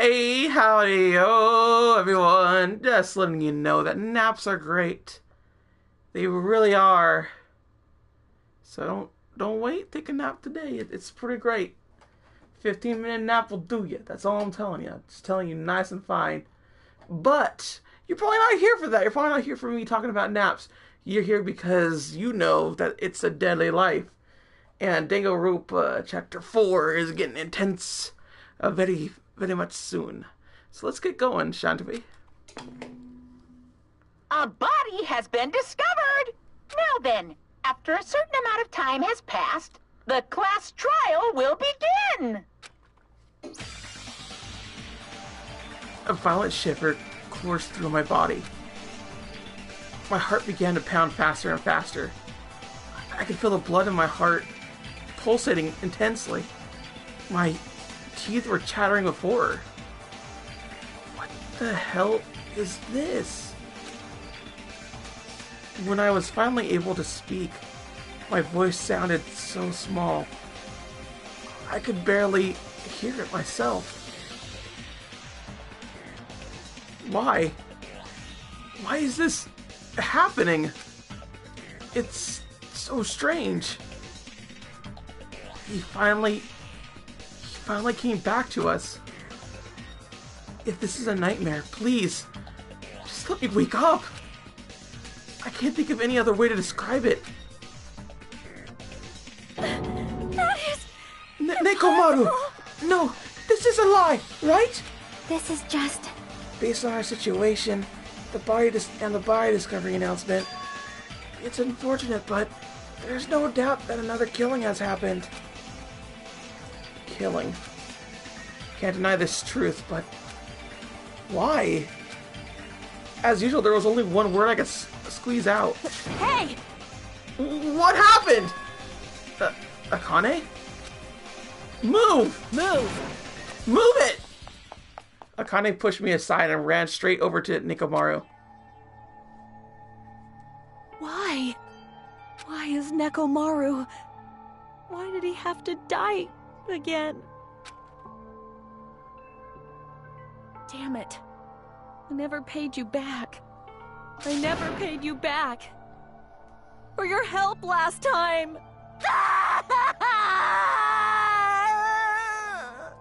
Hey, howdy, oh, everyone. Just letting you know that naps are great. They really are. So don't wait. Take a nap today. It's pretty great. 15-minute nap will do you. That's all I'm telling you. Just telling you nice and fine. But you're probably not here for that. You're probably not here for me talking about naps. You're here because you know that it's a deadly life. And Danganronpa Chapter 4 is getting intense very much soon. So let's get going, Shantavi. A body has been discovered! Now then, after a certain amount of time has passed, the class trial will begin! A violent shiver coursed through my body. My heart began to pound faster and faster. I could feel the blood in my heart pulsating intensely. My teeth were chattering with horror. What the hell is this? When I was finally able to speak, my voice sounded so small. I could barely hear it myself. Why? Why is this happening? It's so strange. He finally came back to us. If this is a nightmare, please, just let me wake up. I can't think of any other way to describe it. That is... Nekomaru! No, this is a lie, right? This is just... Based on our situation, the body discovery announcement, it's unfortunate, but there's no doubt that another killing has happened. Killing. Can't deny this truth, but why? As usual, there was only one word I could squeeze out. Hey! What happened? Akane? Move! Move it! Akane pushed me aside and ran straight over to Nekomaru. Why? Why is Nekomaru... Why did he have to die again? Damn it. I never paid you back. I never paid you back. For your help last time.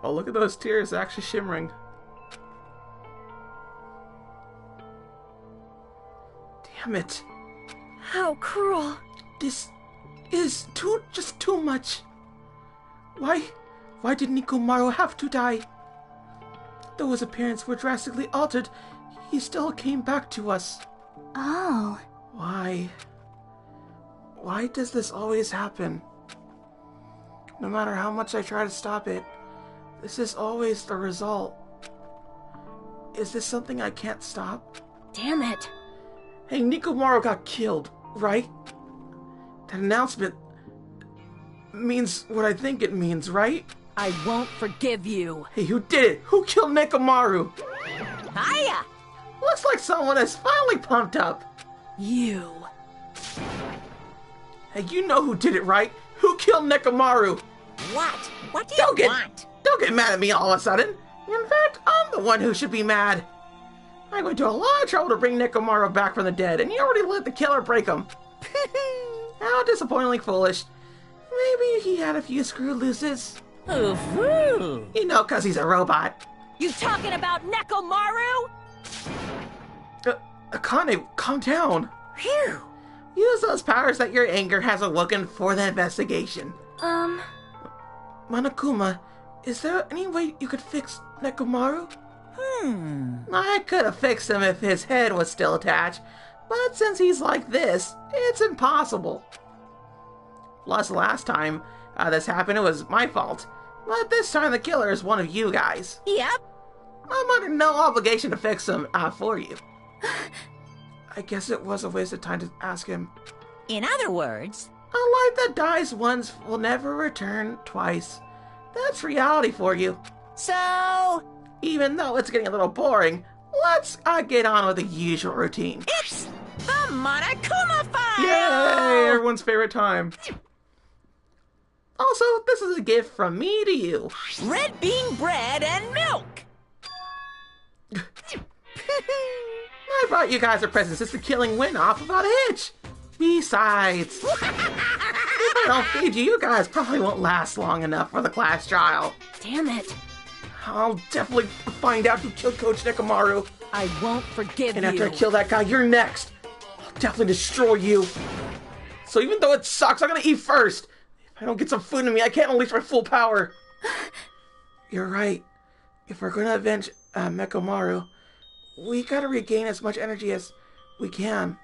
Oh, look at those tears actually shimmering. Damn it. How cruel. This is just too much. Why did Nekomaru have to die? Though his appearance were drastically altered, he still came back to us. Oh. Why? Why does this always happen? No matter how much I try to stop it, this is always the result. Is this something I can't stop? Damn it. Hey, Nekomaru got killed, right? That announcement means what I think it means, right? I won't forgive you. Hey, who did it? Who killed Nekomaru? Hiya! Looks like someone is finally pumped up. You. Hey, you know who did it, right? Who killed Nekomaru? What? What do you want? Don't get mad at me all of a sudden. In fact, I'm the one who should be mad. I went to a lot of trouble to bring Nekomaru back from the dead, and you already let the killer break him. How disappointingly foolish. Maybe he had a few screw looses. Ooh. You know, 'cause he's a robot. You talking about Nekomaru? Akane, calm down. Phew. Use those powers that your anger has awoken for the investigation. Monokuma, is there any way you could fix Nekomaru? I could have fixed him if his head was still attached, but since he's like this, it's impossible. Plus, last time this happened, it was my fault. But this time the killer is one of you guys. Yep. I'm under no obligation to fix him for you. I guess it was a waste of time to ask him. In other words... A life that dies once will never return twice. That's reality for you. So... Even though it's getting a little boring, let's get on with the usual routine. It's the Monokuma file! Yay! Everyone's favorite time. Also, this is a gift from me to you. Red bean bread and milk! I brought you guys a present since the killing went off without a hitch. Besides, if I don't feed you, you guys probably won't last long enough for the class trial. Damn it. I'll definitely find out who killed Coach Nekomaru. I won't forgive And you. after I kill that guy, you're next. I'll definitely destroy you. So even though it sucks, I'm gonna eat first. If I don't get some food in me, I can't unleash my full power. You're right. If we're gonna avenge Nekomaru, we gotta regain as much energy as we can.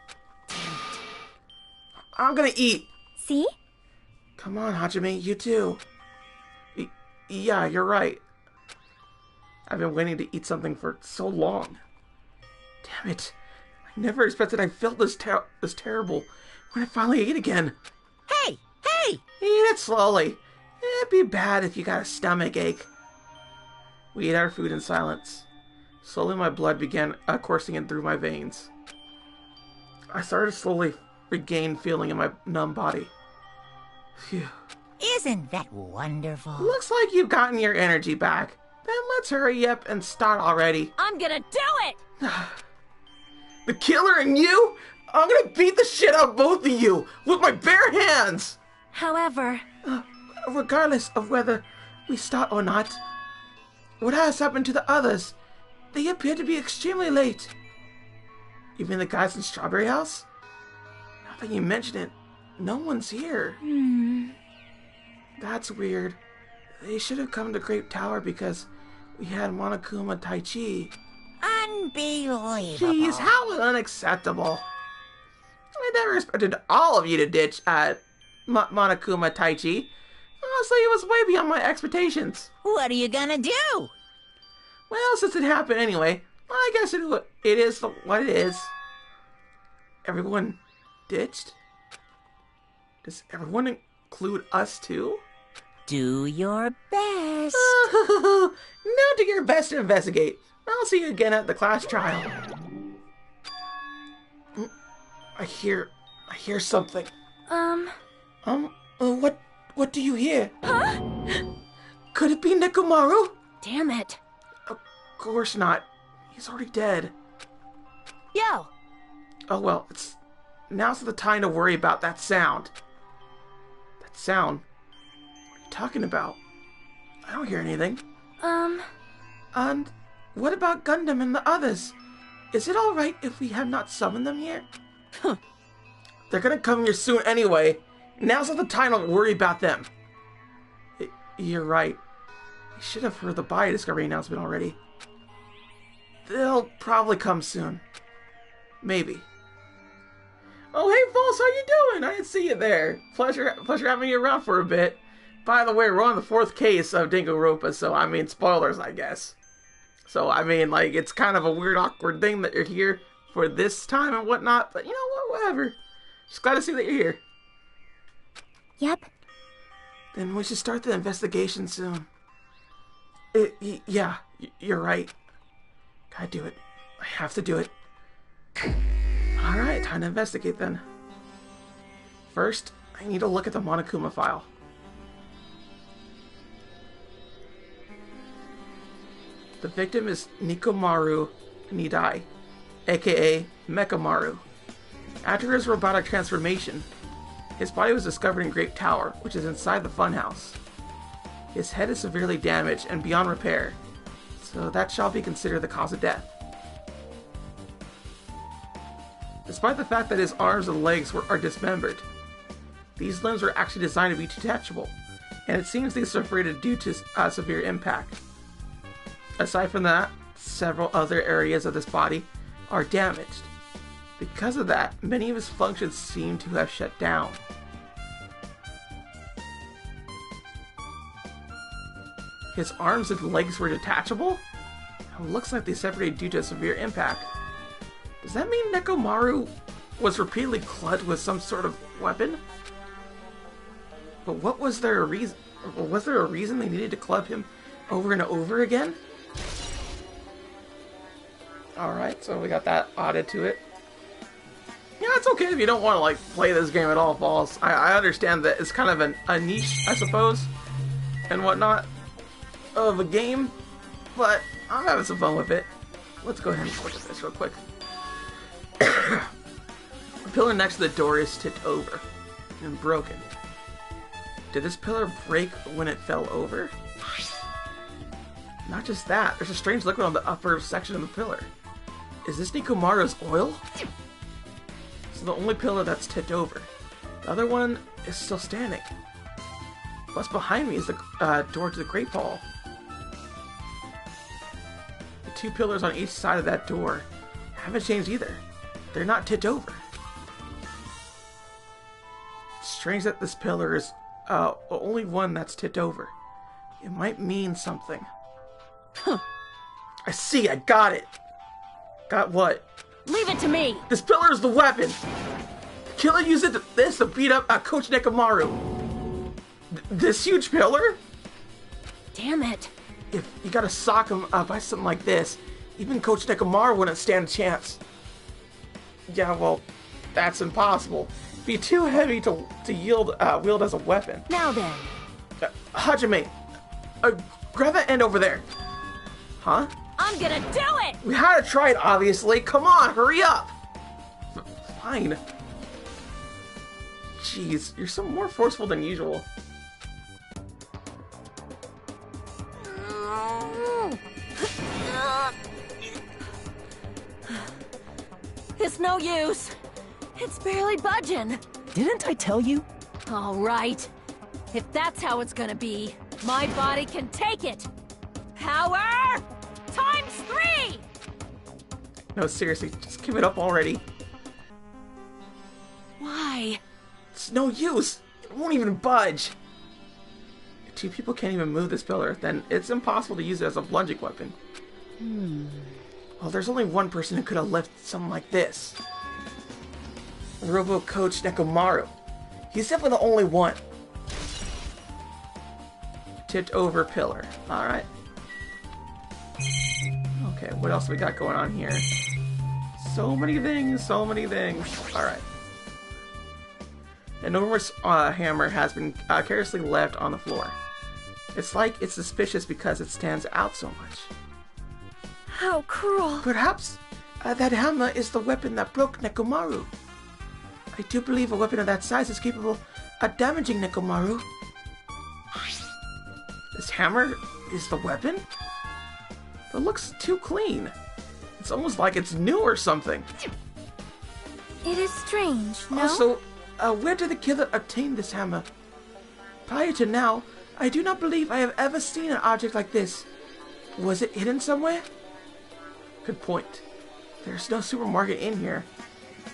I'm gonna eat. See? Come on, Hajime, you too. Yeah, you're right. I've been waiting to eat something for so long. Damn it. I never expected I felt this terrible when I finally ate again. Hey! Hey! Eat it slowly. It'd be bad if you got a stomach ache. We ate our food in silence. Slowly my blood began coursing in through my veins. I started to slowly regain feeling in my numb body. Phew. Isn't that wonderful? Looks like you've gotten your energy back. Then let's hurry up and start already. I'm gonna do it! The killer and you? I'm gonna beat the shit out of both of you with my bare hands! However, Regardless of whether we start or not, what has happened to the others? They appear to be extremely late. Even the guys in Strawberry House? Now that you mention it, no one's here. That's weird. They should have come to Great Tower because we had Monokuma Taichi. Unbelievable. Jeez, how unacceptable. I never expected all of you to ditch Monokuma Taichi. Honestly, it was way beyond my expectations. What are you gonna do? Well, since it happened anyway, I guess it is what it is. Everyone ditched? Does everyone include us too? Do your best. Now do your best to investigate. I'll see you again at the class trial. I hear something. What do you hear? huh? Could it be Nekomaru? Damn it. Of course not. He's already dead. Yo, Oh well, now's the time to worry about that sound. That sound? What are you talking about? I don't hear anything. And what about Gundam and the others? Is it alright if we have not summoned them here? They're gonna come here soon anyway. Now's not the time to worry about them. You're right. We should have heard the Bio-Discovery announcement already. They'll probably come soon. Maybe. Oh, hey, False, how you doing? I didn't see you there. Pleasure having you around for a bit. By the way, we're on the 4th case of Danganronpa, so, I mean, spoilers, I guess. So, I mean, like, it's kind of a weird, awkward thing that you're here for this time and whatnot, but you know what, whatever. Just glad to see that you're here. yep. Then we should start the investigation soon. Yeah, you're right. Gotta do it. I have to do it. Alright, time to investigate then. First, I need to look at the Monokuma file. The victim is Nekomaru Nidai, aka Mekamaru. After his robotic transformation, his body was discovered in Great Tower, which is inside the funhouse. His head is severely damaged and beyond repair, so that shall be considered the cause of death. Despite the fact that his arms and legs are dismembered, these limbs were actually designed to be detachable, and it seems they suffered due to severe impact. Aside from that, several other areas of his body are damaged. Because of that, many of his functions seem to have shut down. His arms and legs were detachable? It looks like they separated due to a severe impact. Does that mean Nekomaru was repeatedly clubbed with some sort of weapon? But what was there a reason? Was there a reason they needed to club him over and over again? Alright, so we got that added to it. Yeah, it's okay if you don't want to, like, play this game at all, False. I understand that it's kind of a niche, I suppose, and whatnot, of a game, but I'm having some fun with it. Let's go ahead and look at this real quick. The pillar next to the door is tipped over and broken. Did this pillar break when it fell over? Not just that, there's a strange liquid on the upper section of the pillar. Is this Nekomaru's oil? It's the only pillar that's tipped over. The other one is still standing. What's behind me is the door to the Great Hall. The two pillars on each side of that door haven't changed either. They're not tipped over. It's strange that this pillar is the only one that's tipped over. It might mean something. Huh. I see, I got it. Got what? Leave it to me! This pillar is the weapon! The killer used this to beat up Coach Nekomaru. This huge pillar? Damn it. If you gotta sock him by something like this, even Coach Nekomaru wouldn't stand a chance. Yeah, well, that's impossible. It'd be too heavy to wield as a weapon. Now then. Hajime, grab that end over there. Huh? I'm gonna do it! We had to try it, obviously. Come on, hurry up! Fine. Jeez, you're so more forceful than usual. It's no use. It's barely budging. Didn't I tell you? All right. If that's how it's gonna be, my body can take it. Power times 3! No, seriously, just give it up already. Why? It's no use. It won't even budge. If two people can't even move this pillar, then it's impossible to use it as a lunging weapon. Well, there's only one person who could have lifted something like this. Robo Coach Nekomaru. He's definitely the only one. Tipped over pillar. Alright. Okay, what else we got going on here? So many things, so many things. Alright. An enormous hammer has been carelessly left on the floor. It's like it's suspicious because it stands out so much. How cruel. Perhaps that hammer is the weapon that broke Nekomaru. I do believe a weapon of that size is capable of damaging Nekomaru. This hammer is the weapon? It looks too clean. It's almost like it's new or something. It is strange, no? Also, where did the killer obtain this hammer? Prior to now, I do not believe I have ever seen an object like this. Was it hidden somewhere? Good point. There's no supermarket in here.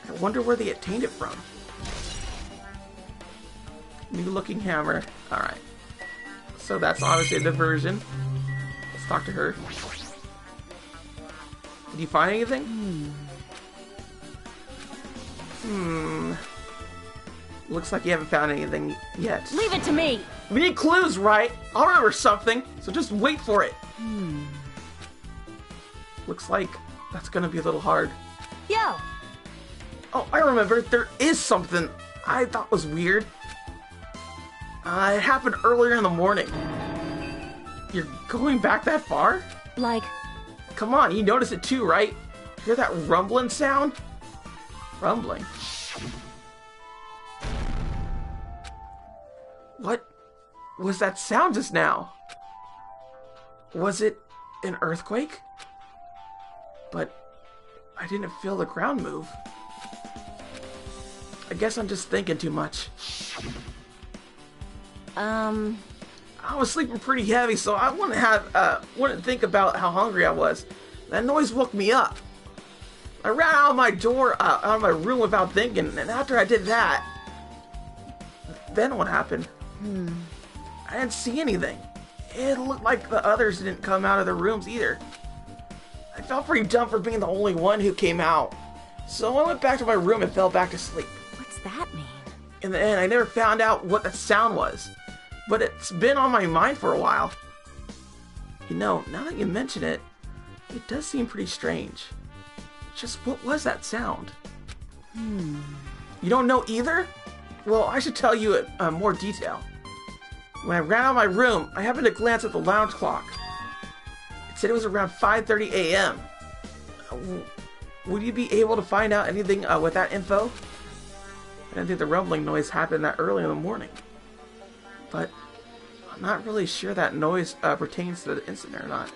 I wonder where they obtained it from. New looking hammer. Alright. So that's obviously a diversion. Let's talk to her. Did you find anything? Looks like you haven't found anything yet. Leave it to me! We need clues, right? I'll remember something, so just wait for it. Looks like that's gonna be a little hard. Yo! Oh, I remember. There is something I thought was weird. It happened earlier in the morning. You're going back that far? Like, Come on, you notice it too, right? Hear that rumbling sound? Rumbling. What was that sound just now? Was it an earthquake? But I didn't feel the ground move. I guess I'm just thinking too much. I was sleeping pretty heavy, so I wouldn't think about how hungry I was. That noise woke me up. I ran out of my room without thinking, and after I did that, then what happened? I didn't see anything. It looked like the others didn't come out of their rooms either. I felt pretty dumb for being the only one who came out, so I went back to my room and fell back to sleep. what's that mean? In the end, I never found out what that sound was, but it's been on my mind for a while. You know, now that you mention it, it does seem pretty strange. Just what was that sound? You don't know either? Well, I should tell you in more detail. When I ran out of my room, I happened to glance at the lounge clock. It said it was around 5:30 a.m. would you be able to find out anything with that info? I didn't think the rumbling noise happened that early in the morning. But I'm not really sure that noise pertains to the incident or not.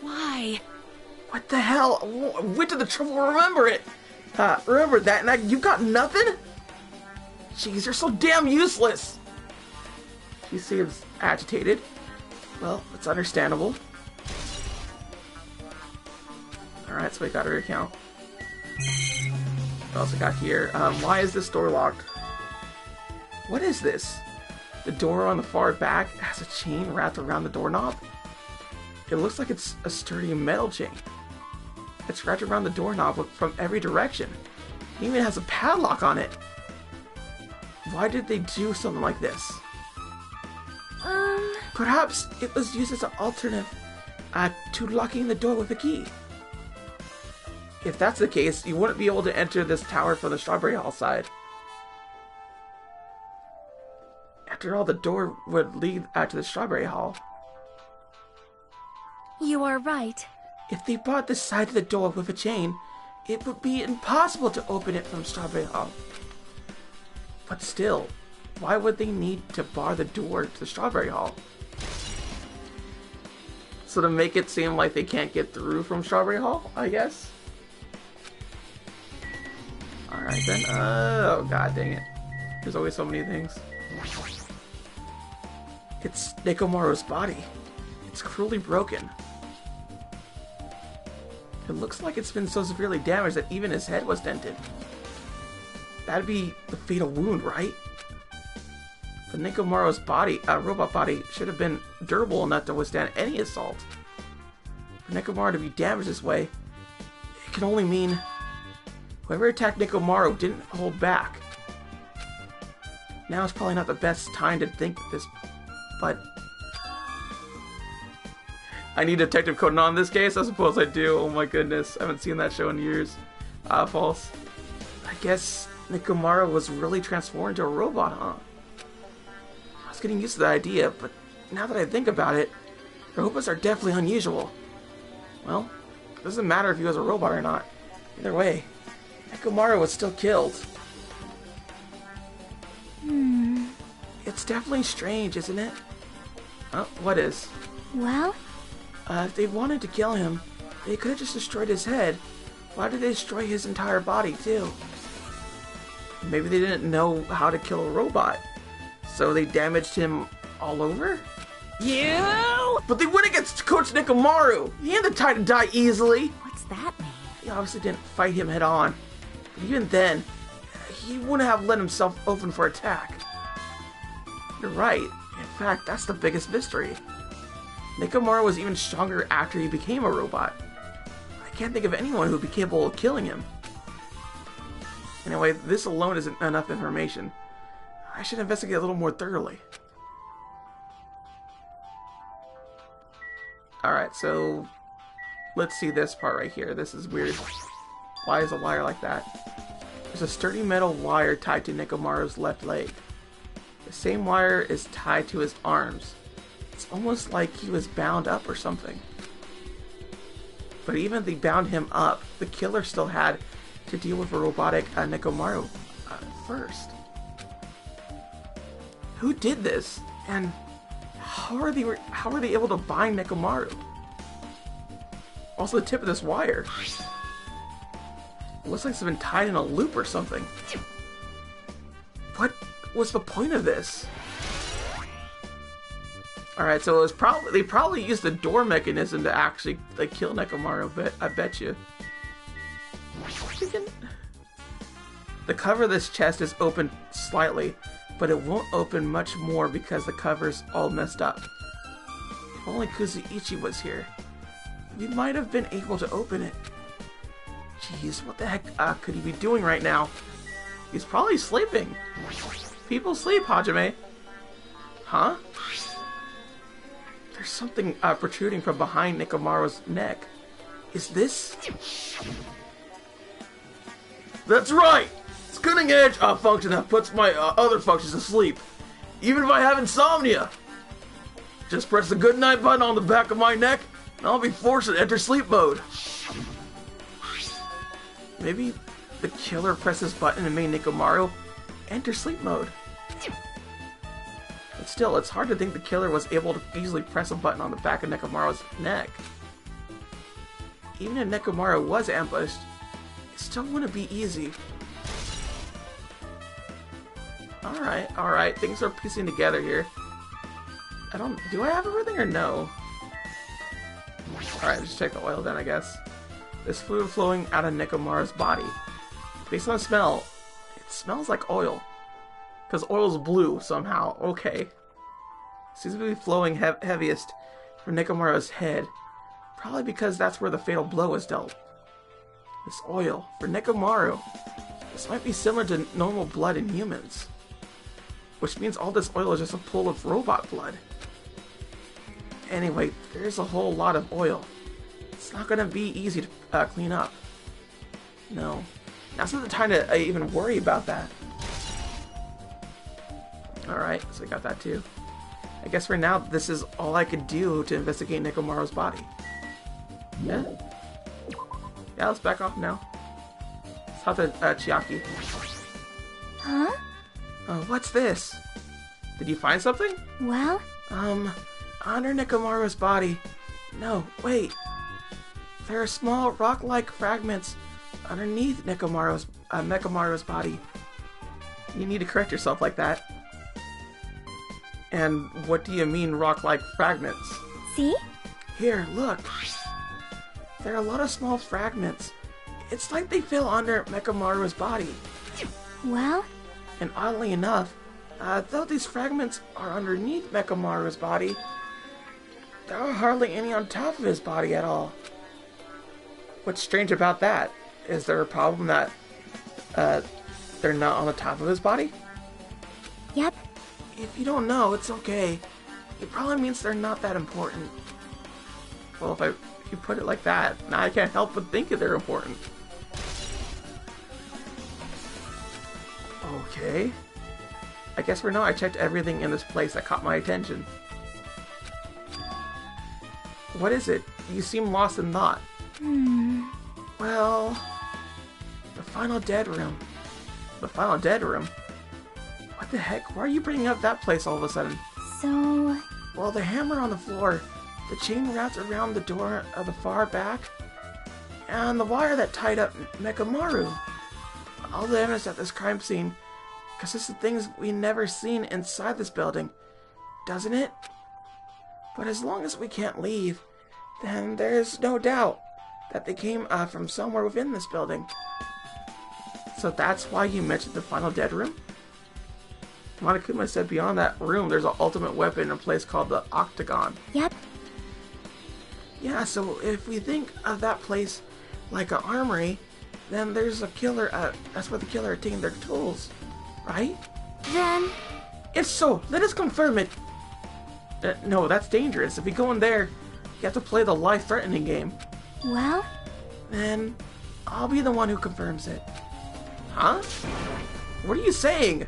Why? What the hell? I went to the trouble to remember it. Remember that, and you got nothing? Jeez, you're so damn useless. She seems agitated. Well, it's understandable. Alright, so we got her account. What else I got here? Why is this door locked? What is this? The door on the far back has a chain wrapped around the doorknob. It looks like it's a sturdy metal chain. It's wrapped around the doorknob from every direction. It even has a padlock on it. Why did they do something like this? Perhaps it was used as an alternative to locking the door with a key. If that's the case, you wouldn't be able to enter this tower from the Strawberry Hall side. After all, the door would lead to the Strawberry Hall. You are right. If they barred the side of the door with a chain, it would be impossible to open it from Strawberry Hall. But still, why would they need to bar the door to the Strawberry Hall? So to make it seem like they can't get through from Strawberry Hall, I guess? Alright then, oh god dang it. There's always so many things. It's Nekomaru's body. It's cruelly broken. It looks like it's been so severely damaged that even his head was dented. That'd be the fatal wound, right? But Nekomaru's body, robot body, should have been durable enough to withstand any assault. For Nekomaru to be damaged this way, it can only mean whoever attacked Nekomaru didn't hold back. Now is probably not the best time to think this, but I need Detective Conan in this case? I suppose I do. Oh my goodness. I haven't seen that show in years. False. I guess Nekomaru was really transformed into a robot, huh? I was getting used to the idea, but now that I think about it, robots are definitely unusual. Well, it doesn't matter if he was a robot or not. Either way, Nekomaru was still killed. It's definitely strange, isn't it? What is? Well? If they wanted to kill him, they could have just destroyed his head. Why did they destroy his entire body, too? Maybe they didn't know how to kill a robot, so they damaged him all over? You! But they went against Coach Nekomaru! He had the time to die easily! What's that mean? He obviously didn't fight him head on. But even then, he wouldn't have let himself open for attack. You're right. In fact, that's the biggest mystery. Nekomaru was even stronger after he became a robot. I can't think of anyone who would be capable of killing him. Anyway, this alone isn't enough information. I should investigate a little more thoroughly. Alright, so let's see this part right here. This is weird. Why is a wire like that? There's a sturdy metal wire tied to Nekomaru's left leg. The same wire is tied to his arms. It's almost like he was bound up or something. But even if they bound him up, the killer still had to deal with a robotic Nekomaru first. Who did this? And how are they able to bind Nekomaru? Also, the tip of this wire. It looks like it's been tied in a loop or something. What was the point of this? Alright, so it was they probably used the door mechanism to actually kill Nekomaru, but I bet you. The cover of this chest is open slightly, but it won't open much more because the cover's all messed up. If only Kuzuichi was here, we might have been able to open it. Jeez, what the heck could he be doing right now? He's probably sleeping. People sleep, Hajime. Huh? There's something protruding from behind Nekomaru's neck. Is this? That's right! It's cutting edge function that puts my other functions to sleep. Even if I have insomnia. Just press the goodnight button on the back of my neck, and I'll be forced to enter sleep mode. Maybe the killer pressed this button and made Nekomaru enter sleep mode. But still, it's hard to think the killer was able to easily press a button on the back of Nekomaru's neck. Even if Nekomaru was ambushed, it still wouldn't be easy. Alright, things are piecing together here. Do I have everything or no? Alright, just check the oil then, I guess. There's fluid flowing out of Nekomaru's body. Based on the smell, it smells like oil. Because oil's blue somehow. Okay. Seems to be flowing heaviest from Nekomaru's head. Probably because that's where the fatal blow was dealt. This oil, for Nekomaru, this might be similar to normal blood in humans. Which means all this oil is just a pool of robot blood. Anyway, there's a whole lot of oil. It's not gonna be easy to clean up. No. Now's not the time to even worry about that. Alright, so I got that too. I guess for now, this is all I could do to investigate Nekomaru's body. Yeah? Yeah, let's back off now. Let's talk to Chiaki. Huh? What's this? Did you find something? Well? Under Nekomaru's body. No, wait. There are small rock-like fragments underneath Nekomaru's body. You need to correct yourself like that. And what do you mean rock-like fragments? See? Here, look. There are a lot of small fragments. It's like they fell under Nekomaru's body. Well? And oddly enough, though these fragments are underneath Nekomaru's body, there are hardly any on top of his body at all. What's strange about that? Is there a problem that they're not on the top of his body? Yep. If you don't know, it's okay. It probably means they're not that important. Well, if you put it like that, now I can't help but think that they're important. Okay. I guess for now I checked everything in this place that caught my attention. What is it? You seem lost in thought. Well, the final dead room. The final dead room? What the heck? Why are you bringing up that place all of a sudden? So... Well, the hammer on the floor, the chain wrapped around the door of the far back, and the wire that tied up Nekomaru. All the evidence at this crime scene consists of things we never seen inside this building, doesn't it? But as long as we can't leave, then there's no doubt that they came from somewhere within this building. So that's why you mentioned the final dead room? Monokuma said beyond that room there's an ultimate weapon in a place called the Octagon. Yep. Yeah, so if we think of that place like an armory, then there's a killer, that's where the killer obtained their tools, right? Then... If so, let us confirm it. No, that's dangerous. If we go in there, you have to play the life-threatening game. Well? Then, I'll be the one who confirms it. Huh? What are you saying?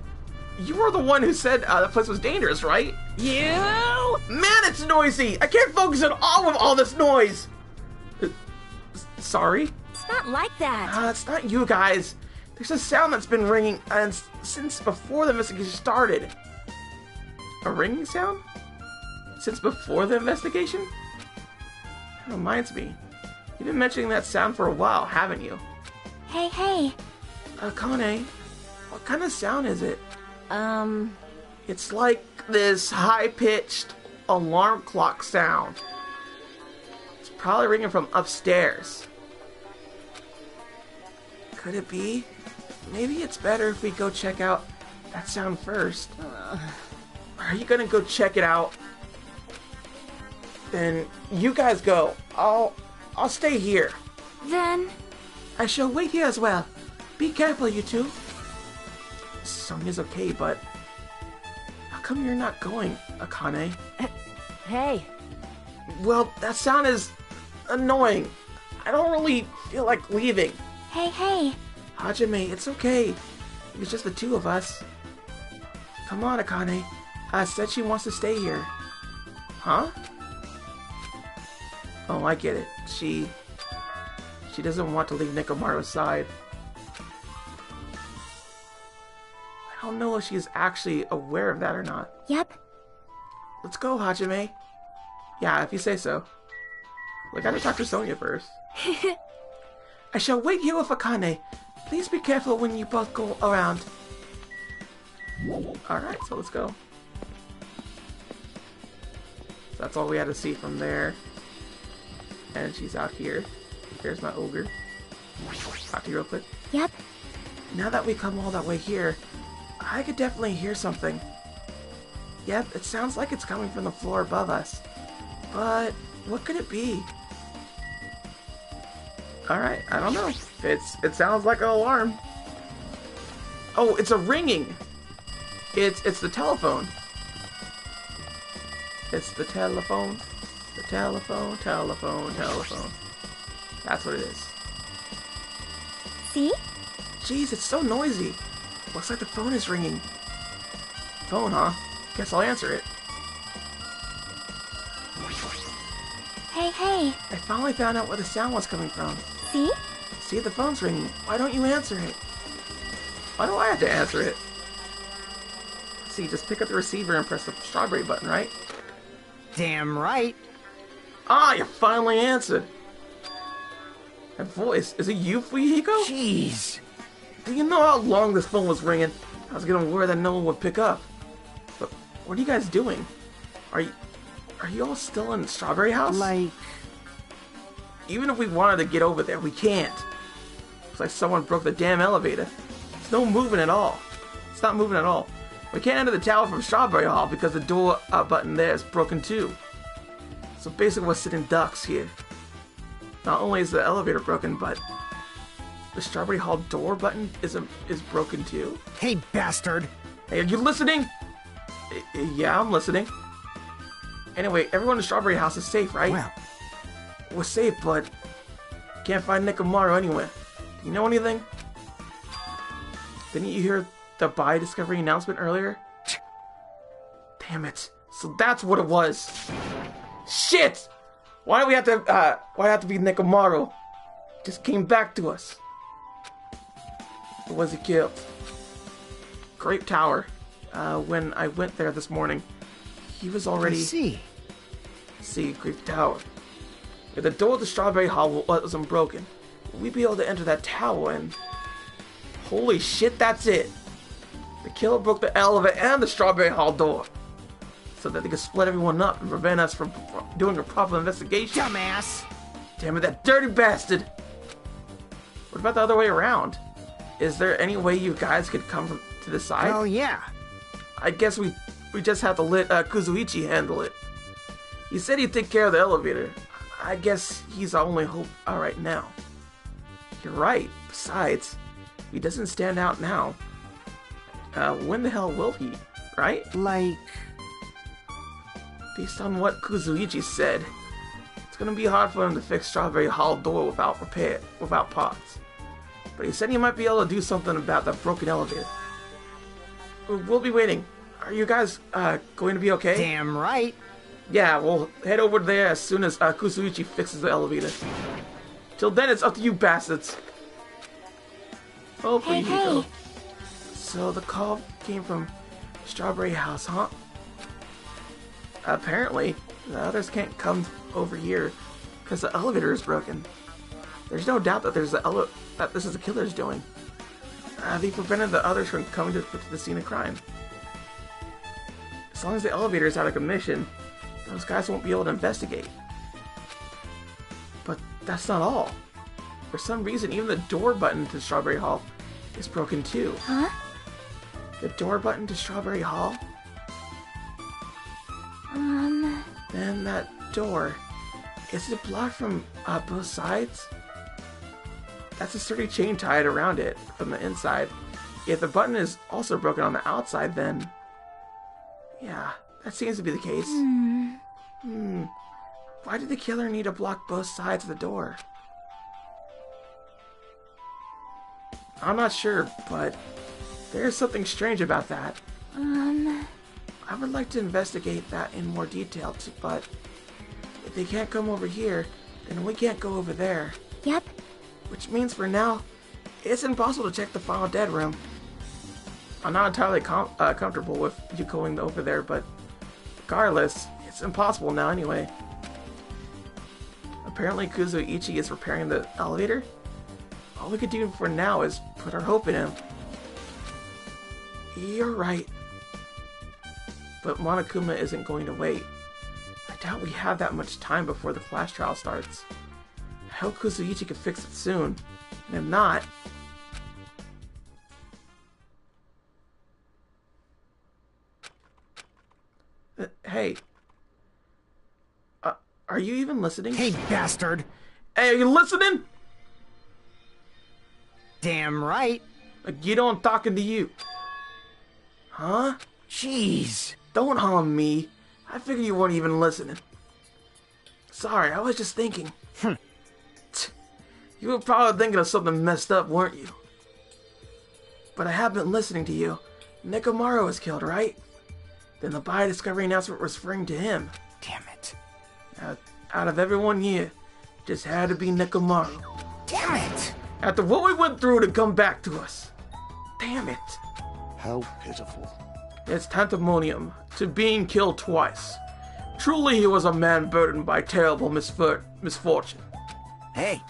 You were the one who said that place was dangerous, right? You! Man, it's noisy! I can't focus at all with all this noise! Sorry? It's not like that. It's not you guys. There's a sound that's been ringing since before the investigation started. A ringing sound? Since before the investigation? That reminds me. You've been mentioning that sound for a while, haven't you? Hey. Kane, what kind of sound is it? It's like this high-pitched alarm clock sound. It's probably ringing from upstairs. Could it be? Maybe it's better if we go check out that sound first. Are you gonna go check it out? Then you guys go. I'll stay here. Then... I shall wait here as well. Be careful, you two. Sonya's okay, but how come you're not going, Akane? Hey. Well, that sound is annoying. I don't really feel like leaving. Hey. Hajime, it's okay. It's just the two of us. Come on, Akane. Said she wants to stay here. Huh? Oh, I get it. She doesn't want to leave Nekomaru's side. don't know if she's actually aware of that or not. Yep. Let's go, Hajime. Yeah, if you say so. We gotta talk to Sonia first. I shall wait here with Akane. Please be careful when you both go around. Alright, so let's go. That's all we had to see from there. And she's out here. Here's my ogre. Talk to you real quick. Yep. Now that we come all that way here, I could definitely hear something. Yep, it sounds like it's coming from the floor above us. But what could it be? Alright, I don't know. It sounds like an alarm. Oh, it's a ringing! It's the telephone. It's the telephone. The telephone, telephone, telephone. That's what it is. See? Jeez, it's so noisy. Looks like the phone is ringing. Phone, huh? Guess I'll answer it. Hey, hey. I finally found out where the sound was coming from. See? See, the phone's ringing. Why don't you answer it? Why do I have to answer it? See, just pick up the receiver and press the strawberry button, right? Damn right. Ah, you finally answered. That voice, is it you, Fuyuhiko? Jeez. Do you know how long this phone was ringing? I was getting worried that no one would pick up. But what are you guys doing? Are you all still in Strawberry House? Like... Even if we wanted to get over there, we can't. Looks like someone broke the damn elevator. It's no moving at all. It's not moving at all. We can't enter the tower from Strawberry Hall because the door button there is broken too. So basically we're sitting ducks here. Not only is the elevator broken, but the Strawberry Hall door button is broken too. Hey, bastard. Hey, are you listening? Yeah, I'm listening. Anyway, everyone in Strawberry House is safe, right? Well, We're safe, but can't find Nekomaru anywhere. Do you know anything? Didn't you hear the buy discovery announcement earlier? Damn it. So that's what it was. Shit! Why do we have to be Nekomaru? Just came back to us. Or was he killed? Grape Tower. When I went there this morning, he was already... see. See, Grape Tower. If the door to Strawberry Hall wasn't broken, we'd be able to enter that tower and... Holy shit, that's it! The killer broke the elevator and the Strawberry Hall door, so that they could split everyone up and prevent us from doing a proper investigation. Dumbass. Damn it, that dirty bastard! What about the other way around? Is there any way you guys could come from to the side? Oh, yeah. I guess we just have to let Kuzuichi handle it. He said he'd take care of the elevator. I guess he's our only hope right now. You're right. Besides, he doesn't stand out now. When the hell will he, right? Like... Based on what Kuzuichi said, it's gonna be hard for him to fix Strawberry Hall door without parts. But he said he might be able to do something about that broken elevator. We'll be waiting. Are you guys going to be okay? Damn right. Yeah, we'll head over there as soon as Kuzuichi fixes the elevator. Till then, it's up to you bastards. Hopefully, Hey, hey. So the call came from Strawberry House, huh? Apparently, the others can't come over here because the elevator is broken. There's no doubt that that this is the killer's doing. They prevented the others from coming to the scene of crime. As long as the elevator is out of commission, those guys won't be able to investigate. But that's not all. For some reason, even the door button to Strawberry Hall is broken too. Huh? The door button to Strawberry Hall? Then that door, is it blocked from both sides? That's a sturdy chain tied around it from the inside. If the button is also broken on the outside, then... Yeah, that seems to be the case. Why did the killer need to block both sides of the door? I'm not sure, but there's something strange about that. I would like to investigate that in more detail, but if they can't come over here, then we can't go over there. Yep. Which means for now, it's impossible to check the final dead room. I'm not entirely comfortable with you going over there, but regardless, it's impossible now anyway. Apparently Kuzuichi is repairing the elevator. All we could do for now is put our hope in him. You're right. But Monokuma isn't going to wait. I doubt we have that much time before the class trial starts. I hope Kuzuichi can fix it soon. And if not... hey. Are you even listening? Hey, bastard! Hey, are you listening? Damn right! Nagito, I'm talking to you. Huh? Jeez! Don't harm me. I figured you weren't even listening. Sorry, I was just thinking. You were probably thinking of something messed up, weren't you? But I have been listening to you. Nekomaru was killed, right? Then the bio-discovery announcement was referring to him. Damn it. Out of everyone here, just had to be Nekomaru. Damn it! After what we went through to come back to us. Damn it. How pitiful. It's tantamonium to being killed twice. Truly he was a man burdened by terrible misfortune. Hey,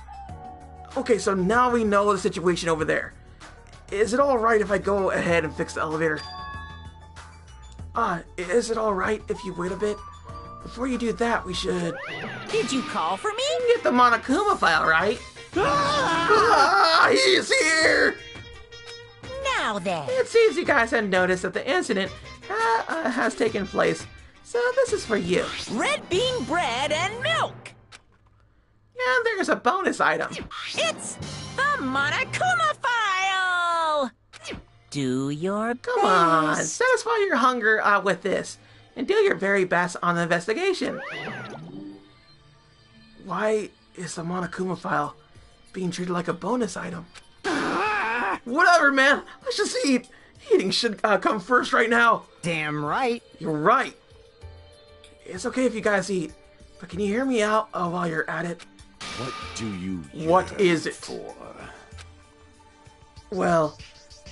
Okay, so now we know the situation over there. Is it alright if I go ahead and fix the elevator? Is it alright if you wait a bit? Before you do that, we should... Did you call for me? get the Monokuma file, right? He's here! Now then. It seems you guys had noticed that the incident has taken place, so this is for you. Red bean bread and milk. And there's a bonus item. It's the Monokuma file. Do your best. Come on, satisfy your hunger with this, and do your very best on the investigation. Why is the Monokuma file being treated like a bonus item? Whatever, man. Let's just eat. Eating should come first right now. damn right! You're right. It's okay if you guys eat, but can you hear me out while you're at it? What do you What yearn is it? for? Well,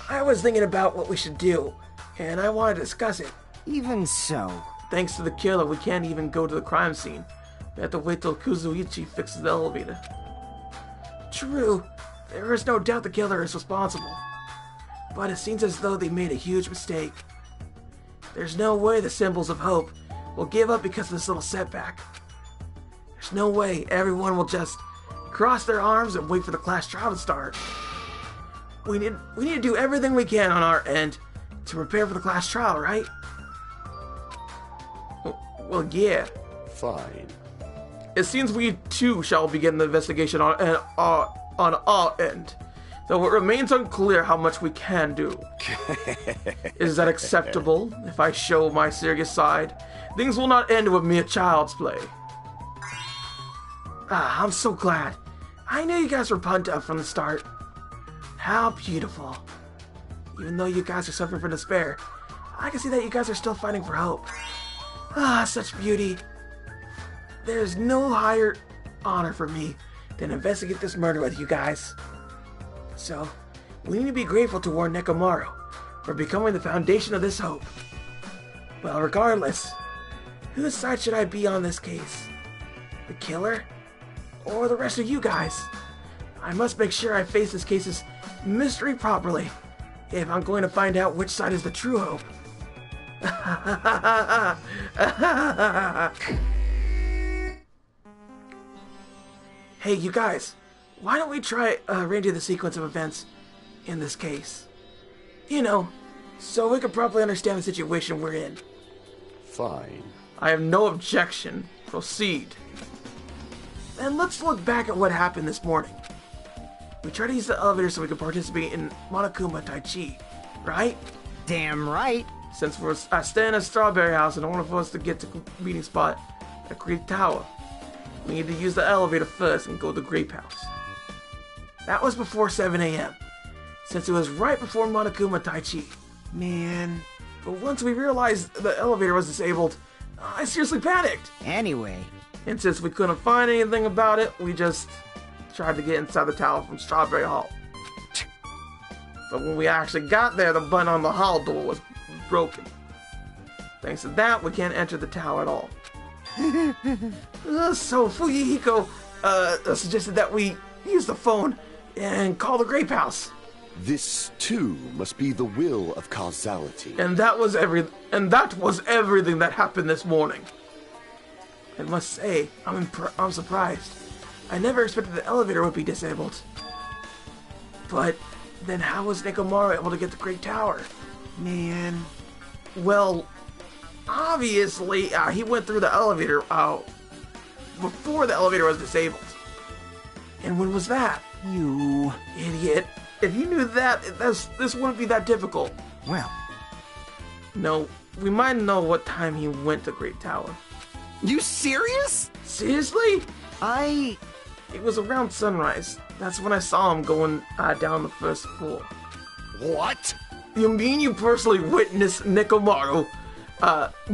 I was thinking about what we should do, and I want to discuss it. Even so, Thanks to the killer, we can't even go to the crime scene. We have to wait till Kuzuichi fixes the elevator. True, there is no doubt the killer is responsible. But it seems as though they made a huge mistake. There's no way the symbols of hope will give up because of this little setback. There's no way everyone will just cross their arms and wait for the class trial to start. We need to do everything we can on our end to prepare for the class trial, right? Well, yeah. Fine. It seems we too shall begin the investigation on our end, though it remains unclear how much we can do. Is that acceptable if I show my serious side? Things will not end with mere child's play. I'm so glad. I knew you guys were pumped up from the start. How beautiful. Even though you guys are suffering from despair, I can see that you guys are still fighting for hope. Such beauty. There's no higher honor for me than investigate this murder with you guys. So, we need to be grateful toward Nekomaru for becoming the foundation of this hope. Well, regardless, whose side should I be on this case? The killer? Or the rest of you guys? I must make sure I face this case's mystery properly if I'm going to find out which side is the true hope. Hey, you guys, why don't we try arranging the sequence of events in this case? You know, so we can properly understand the situation we're in. Fine. I have no objection. Proceed. And let's look back at what happened this morning. We tried to use the elevator so we could participate in Monokuma Tai Chi, right? damn right! Since we're staying at Strawberry House in order for us to get to the meeting spot at Grape Tower, we need to use the elevator first and go to Grape House. That was before 7 a.m., since it was right before Monokuma Tai Chi. Man. But once we realized the elevator was disabled, I seriously panicked. Anyway, And since we couldn't find anything about it, we just tried to get inside the tower from Strawberry Hall. But when we actually got there, the button on the hall door was broken. Thanks to that, we can't enter the tower at all. So Fuyuhiko suggested that we use the phone and call the Grape House. This, too, must be the will of causality. And that was everything that happened this morning. I must say, I'm surprised. I never expected the elevator would be disabled. But then how was Nekomaru able to get the Great Tower? Man. Well, obviously, he went through the elevator before the elevator was disabled. And when was that? You. Idiot. If you knew that, this wouldn't be that difficult. Well. No, we might know what time he went to Great Tower. You serious? Seriously? It was around sunrise. That's when I saw him going down the first floor. What? You mean you personally witnessed Nekomaru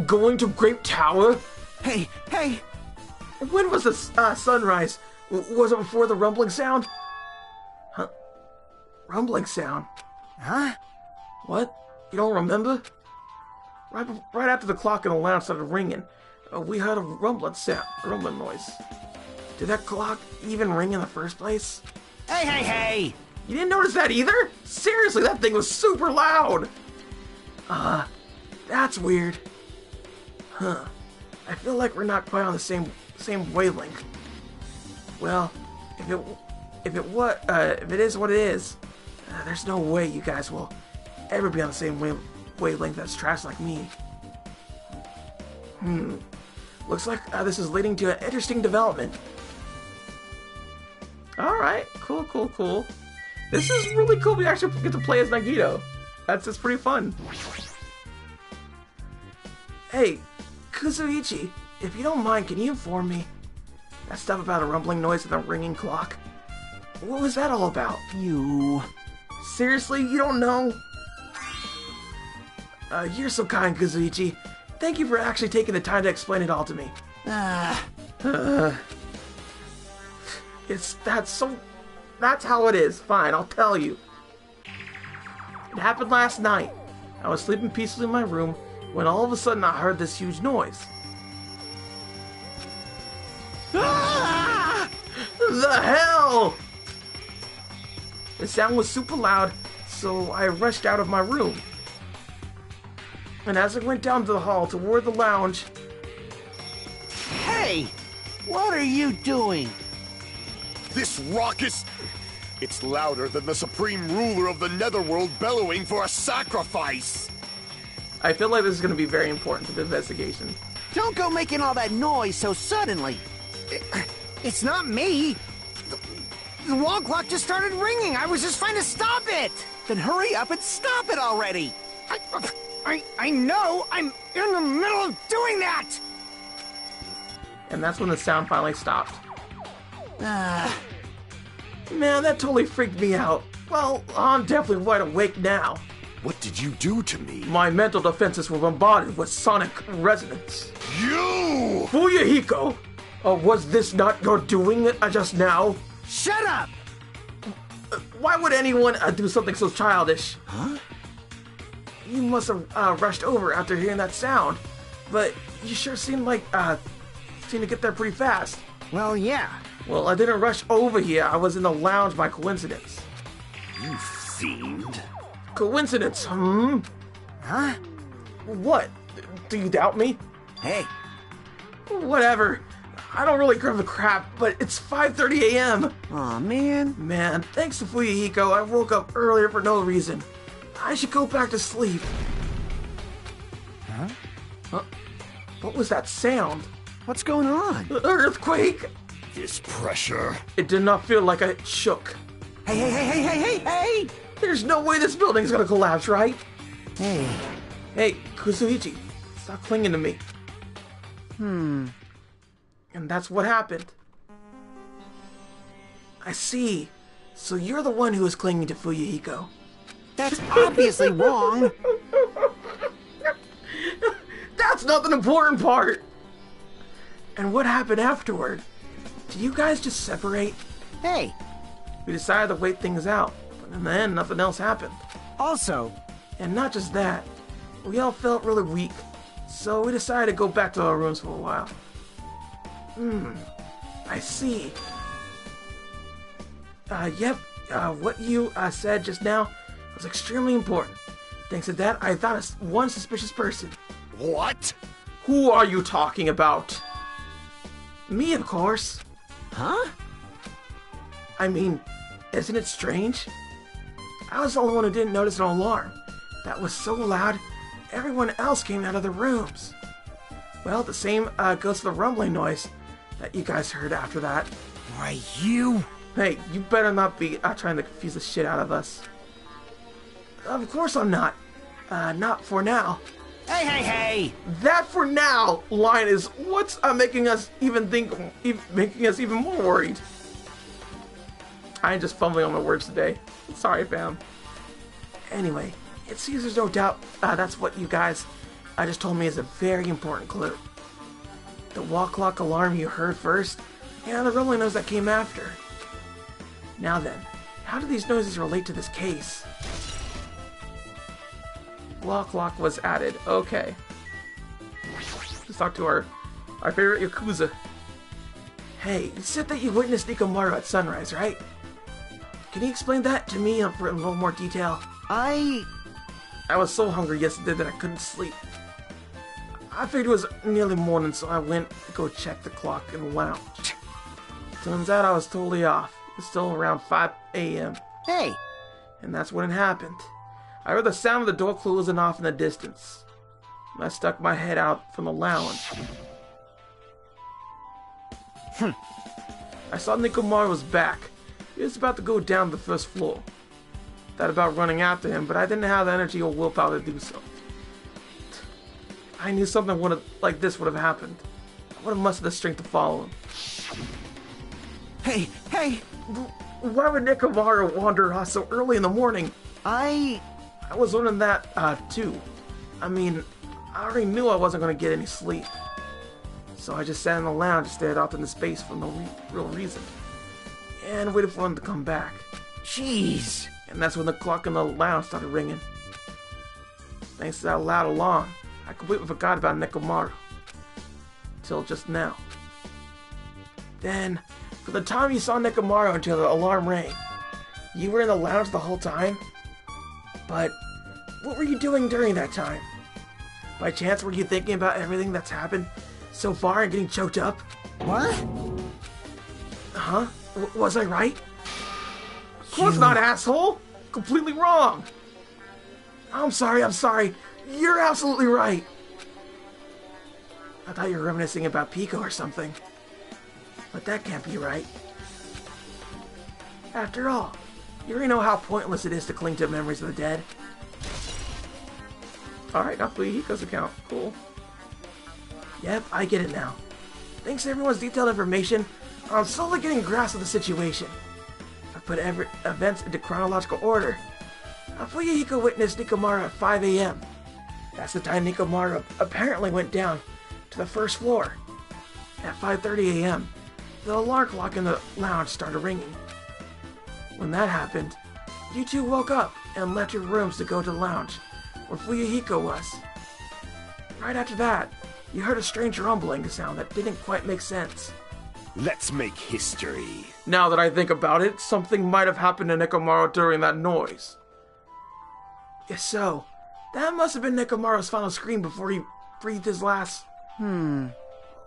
going to Great Tower? Hey! When was the sunrise? Was it before the rumbling sound? Huh? Rumbling sound? Huh? What? You don't remember? Right after the clock in the lounge started ringing, we heard a rumbling noise. Did that clock even ring in the first place? Hey! You didn't notice that either? Seriously, that thing was super loud! That's weird. Huh. I feel like we're not quite on the same wavelength. Well, if it is what it is, there's no way you guys will ever be on the same wavelength as trash like me. Looks like this is leading to an interesting development. Alright, cool. This is really cool. We actually get to play as Nagito. That's just pretty fun. Hey, Kuzuichi, if you don't mind, can you inform me? That stuff about a rumbling noise and a ringing clock. What was that all about? You. Seriously, you don't know? You're so kind, Kuzuichi. Thank you for actually taking the time to explain it all to me. That's how it is. Fine, I'll tell you. It happened last night. I was sleeping peacefully in my room when all of a sudden I heard this huge noise. The hell! The sound was super loud, so I rushed out of my room. And as I went down to the hall toward the lounge... Hey! What are you doing? This raucous... It's louder than the supreme ruler of the netherworld bellowing for a sacrifice! I feel like this is going to be very important to the investigation. Don't go making all that noise so suddenly. It's not me. The wall clock just started ringing. I was just trying to stop it. Then hurry up and stop it already. I know. I'm in the middle of doing that. And that's when the sound finally stopped. Man, that totally freaked me out. Well, I'm definitely wide awake now. What did you do to me? My mental defenses were bombarded with sonic resonance. You! Fuyuhiko! Was this not your doing just now? Shut up! Why would anyone do something so childish? Huh? You must have rushed over after hearing that sound. But you sure seemed to get there pretty fast. Well, yeah. Well, I didn't rush over here. I was in the lounge by coincidence. You fiend. Coincidence, Huh? What? Do you doubt me? Hey. Whatever. I don't really give a crap, but it's 5:30 a.m. Aw, man. Man, thanks to Fuyuhiko, I woke up earlier for no reason. I should go back to sleep. Huh? What was that sound? What's going on? Earthquake? This pressure. It did not feel like I shook. Hey! There's no way this building's gonna collapse, right? Hey. Hey, Kuzuichi, stop clinging to me. Hmm. And that's what happened. I see. So you're the one who was clinging to Fuyuhiko. That's obviously wrong. That's not the important part. And what happened afterward? Did you guys just separate? Hey. We decided to wait things out, but in the end, nothing else happened. Also, And not just that, we all felt really weak, so we decided to go back to our rooms for a while. I see. Yep, what you said just now was extremely important. Thanks to that, I found one suspicious person. What? Who are you talking about? Me, of course. huh? I mean, isn't it strange? I was the only one who didn't notice an alarm. That was so loud, everyone else came out of the rooms. Well, the same goes for the rumbling noise that you guys heard after that. Why, you... Hey, you better not be trying to confuse the shit out of us. Of course I'm not. Not for now. Hey, hey, hey! That "for now" line is what's making us even more worried. I ain't just fumbling on my words today. Sorry, fam. Anyway, it seems there's no doubt that's what you guys just told me is a very important clue. The wall clock alarm you heard first, and the rumbling noise that came after. Now then, how do these noises relate to this case? Wall clock was added. Okay. Let's talk to our favorite Yakuza. Hey, you said that you witnessed Nikomaru at sunrise, right? Can you explain that to me in a little more detail? I was so hungry yesterday that I couldn't sleep. I figured it was nearly morning, so I went to go check the clock in the lounge. Turns out I was totally off. It was still around 5 a.m. Hey! And that's when it happened. I heard the sound of the door closing off in the distance. I stuck my head out from the lounge. I saw Nikomaru was back. He was about to go down the first floor. Thought about running after him, but I didn't have the energy or willpower to do so. I knew something like this would have happened. I would have mustered the strength to follow him. Hey, hey! Why would Nikomaru wander off so early in the morning? I was wondering that, too. I mean, I already knew I wasn't going to get any sleep. So I just sat in the lounge and stared out into space for no real reason. And waited for him to come back. Jeez! And that's when the clock in the lounge started ringing. Thanks to that loud alarm, I completely forgot about Nikomaru. Till just now. Then, from the time you saw Nikomaru until the alarm rang, you were in the lounge the whole time? But what were you doing during that time? By chance, were you thinking about everything that's happened so far and getting choked up? What? Huh? Was I right? Of course not, asshole! Completely wrong! I'm sorry. You're absolutely right! I thought you were reminiscing about Pico or something. But that can't be right. After all, you already know how pointless it is to cling to memories of the dead. Alright, now Hiko's account. Cool. Yep, I get it now. Thanks to everyone's detailed information, I'm slowly getting a grasp of the situation. I put events into chronological order. Fuyuhiko witnessed Nikomaru at 5 a.m. That's the time Nikomaru apparently went down to the first floor. At 5:30 a.m., the alarm clock in the lounge started ringing. When that happened, you two woke up and left your rooms to go to the lounge, where Fuyuhiko was. Right after that, you heard a strange rumbling sound that didn't quite make sense. Let's make history. Now that I think about it, something might have happened to Nikomaru during that noise. If so, that must have been Nikomaru's final scream before he breathed his last... Well,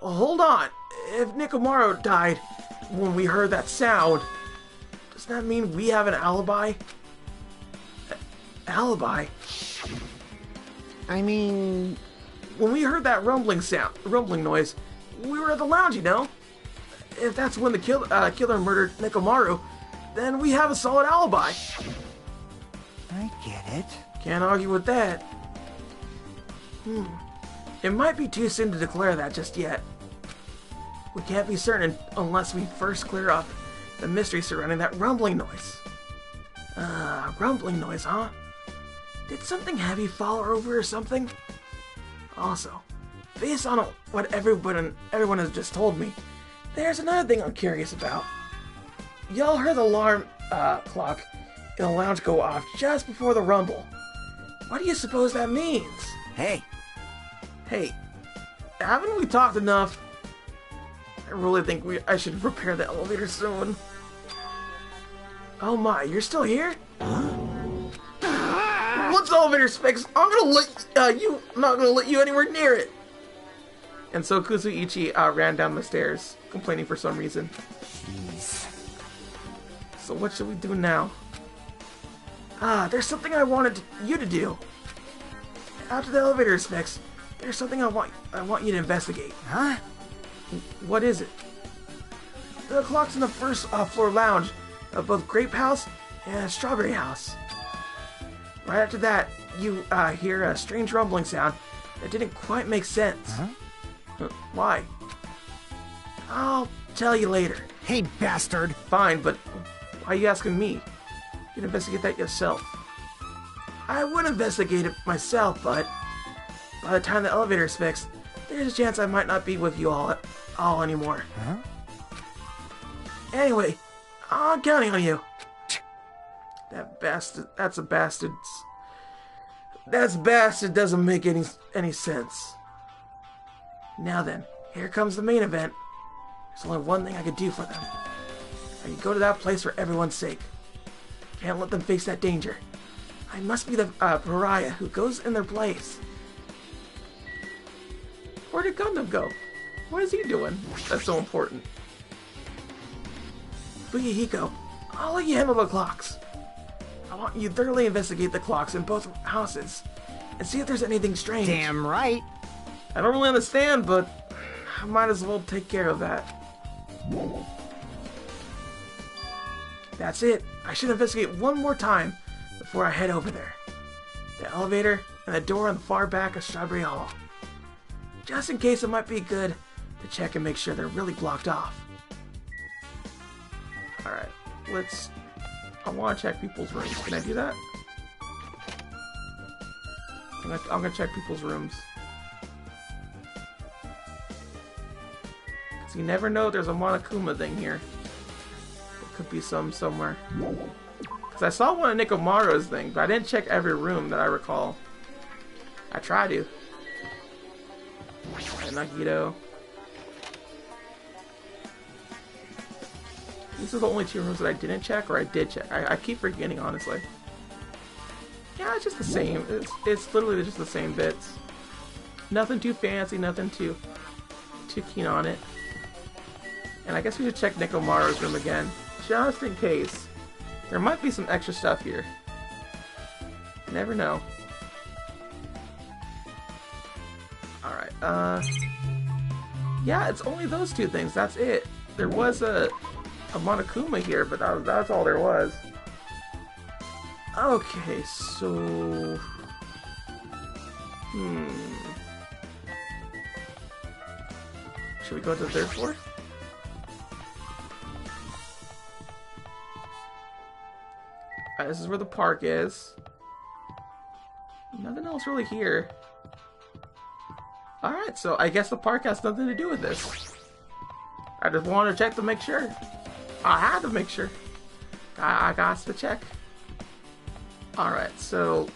hold on. If Nikomaru died when we heard that sound, does that mean we have an alibi? Alibi? I mean... When we heard that rumbling noise, we were at the lounge, you know? If that's when the killer murdered Nikomaru, then we have a solid alibi. I get it. Can't argue with that. It might be too soon to declare that just yet. We can't be certain unless we first clear up the mystery surrounding that rumbling noise. Rumbling noise, huh? Did something heavy fall over or something? Also, based on what everyone has just told me, there's another thing I'm curious about. Y'all heard the alarm clock in the lounge go off just before the rumble. What do you suppose that means? Hey, Haven't we talked enough? I really think I should repair the elevator soon. Oh my, you're still here? Once the elevator specs, I'm not gonna let you anywhere near it. And so Kuzuichi ran down the stairs, complaining for some reason. jeez. So what should we do now? There's something I wanted you to do. After the elevator specs, there's something I want you to investigate. Huh? What is it? The clocks in the first floor lounge of both Grape House and Strawberry House. Right after that, you hear a strange rumbling sound that didn't quite make sense. Huh? Why? I'll tell you later. Hey, bastard. Fine, but why are you asking me? You can investigate that yourself. I would investigate it myself, but by the time the elevator is fixed, there's a chance I might not be with you all anymore. Huh? Anyway, I'm counting on you. That bastard, that's a bastard. That bastard doesn't make any sense. Now then, here comes the main event. There's only one thing I could do for them. I can go to that place for everyone's sake. Can't let them face that danger. I must be the pariah who goes in their place. Where did Gundam go? What is he doing? That's so important. Fuyuhiko, I'll let you handle the clocks. I want you to thoroughly investigate the clocks in both houses and see if there's anything strange. Damn right. I don't really understand, but I might as well take care of that. That's it. I should investigate one more time before I head over there. The elevator and the door on the far back of Strawberry Hall. Just in case, it might be good to check and make sure they're really blocked off. Alright, I want to check people's rooms. Can I do that? I'm gonna check people's rooms. Because you never know, there's a Monokuma thing here. There could be some somewhere. Because I saw one of Nikomaru's thing, but I didn't check every room that I recall. I try to. And Nagito. These are the only two rooms that I didn't check, or I did check. I keep forgetting, honestly. Yeah, it's just the same. It's literally just the same bits. Nothing too fancy, nothing too keen on it. And I guess we should check Nikomaru's room again, just in case. There might be some extra stuff here. You never know. Alright, yeah, it's only those two things, that's it. There was a Monokuma here, but that's all there was. Okay, so... Should we go to the third floor? Alright, this is where the park is. Nothing else really here. Alright, so I guess the park has nothing to do with this. I just wanted to check to make sure. I had to make sure. I got to check. Alright, so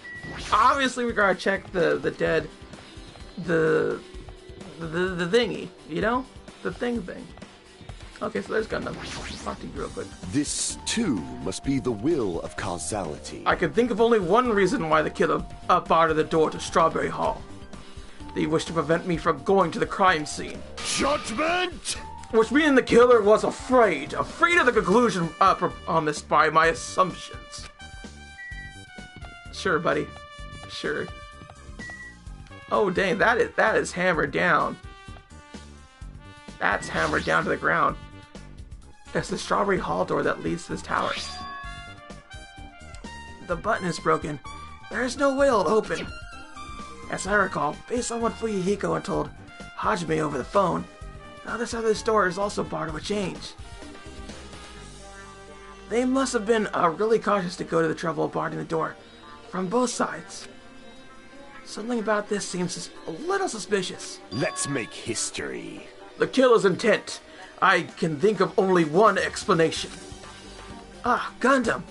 obviously we gotta check the thingy, you know? The thing. Okay, so there's Gundam. I'll talk to you real quick. This, too, must be the will of causality. I can think of only one reason why the killer barred the door to Strawberry Hall. They wished to prevent me from going to the crime scene. Judgment! Which meaning the killer was afraid of the conclusion promised by my assumptions. Sure, buddy. Sure. Oh, dang, that is hammered down. That's hammered down to the ground. It's the Strawberry Hall door that leads to this tower. The button is broken. There's no way it'll open. As I recall, based on what Fuyuhiko had told Hajime over the phone, the other side of this door is also barred with chains. They must have been really cautious to go to the trouble of barring the door from both sides. Something about this seems a little suspicious. Let's make history. The killer's intent. I can think of only one explanation. Ah, Gundam.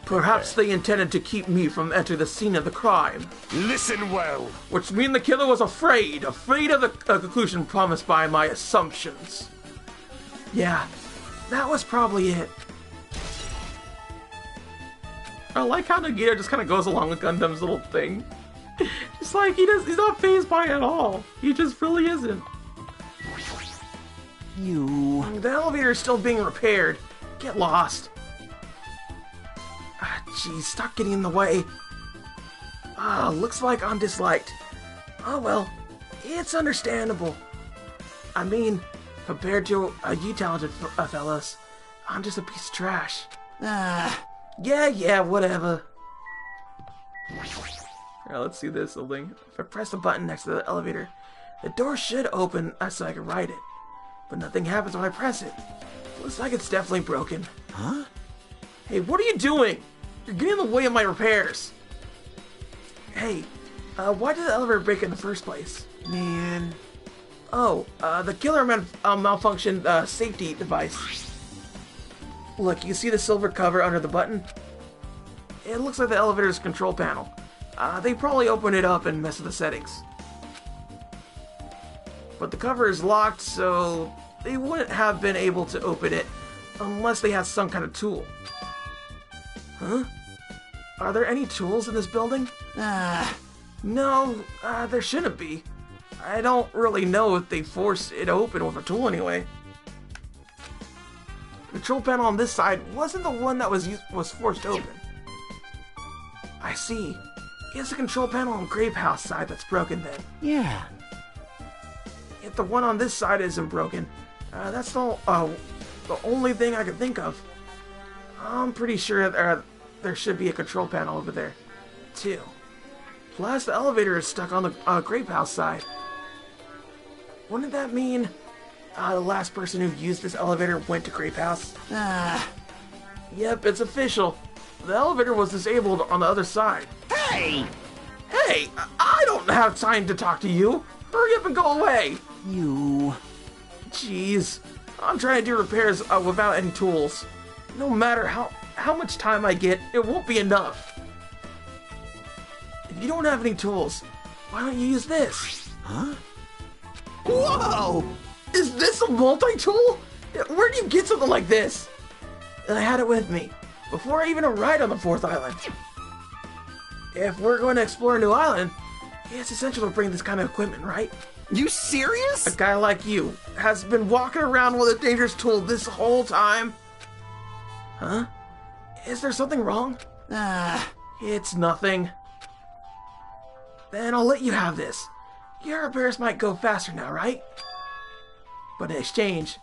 Perhaps they intended to keep me from entering the scene of the crime. Listen well. Which means the killer was afraid of the conclusion promised by my assumptions. Yeah, that was probably it. I like how Nagito just kind of goes along with Gundam's little thing. Just like he's not fazed by it at all. He just really isn't. The elevator is still being repaired. Get lost. Ah, jeez, stop getting in the way. Ah, looks like I'm disliked. Oh well, it's understandable. I mean, compared to you talented fellas, I'm just a piece of trash. Yeah, whatever. Alright, let's see this little thing. If I press the button next to the elevator, the door should open so I can ride it. But nothing happens when I press it. Looks like it's definitely broken. Huh? Hey, what are you doing? You're getting in the way of my repairs. Hey, why did the elevator break in the first place? Man. Oh, the killer malfunctioned safety device. Look, you see the silver cover under the button? It looks like the elevator's control panel. They probably opened it up and messed with the settings. But the cover is locked, so they wouldn't have been able to open it unless they had some kind of tool. Huh? Are there any tools in this building? No, there shouldn't be. I don't really know if they forced it open with a tool anyway. The control panel on this side wasn't the one that was forced open. I see. It's the control panel on Grape House side that's broken then. Yeah. If the one on this side isn't broken, that's the only thing I can think of. I'm pretty sure there should be a control panel over there, too. Plus, the elevator is stuck on the Grape House side. Wouldn't that mean the last person who used this elevator went to Grape House? Yep, it's official. The elevator was disabled on the other side. Hey! Hey, I don't have time to talk to you. Hurry up and go away. Jeez, I'm trying to do repairs without any tools. No matter how much time I get, it won't be enough. If you don't have any tools, why don't you use this? Huh? Whoa! Is this a multi-tool? Where do you get something like this? And I had it with me before I even arrived on the 4th island. If we're going to explore a new island, it's essential to bring this kind of equipment, right? You serious? A guy like you has been walking around with a dangerous tool this whole time? Huh? Is there something wrong? It's nothing. Then I'll let you have this. Your repairs might go faster now, right? But in exchange,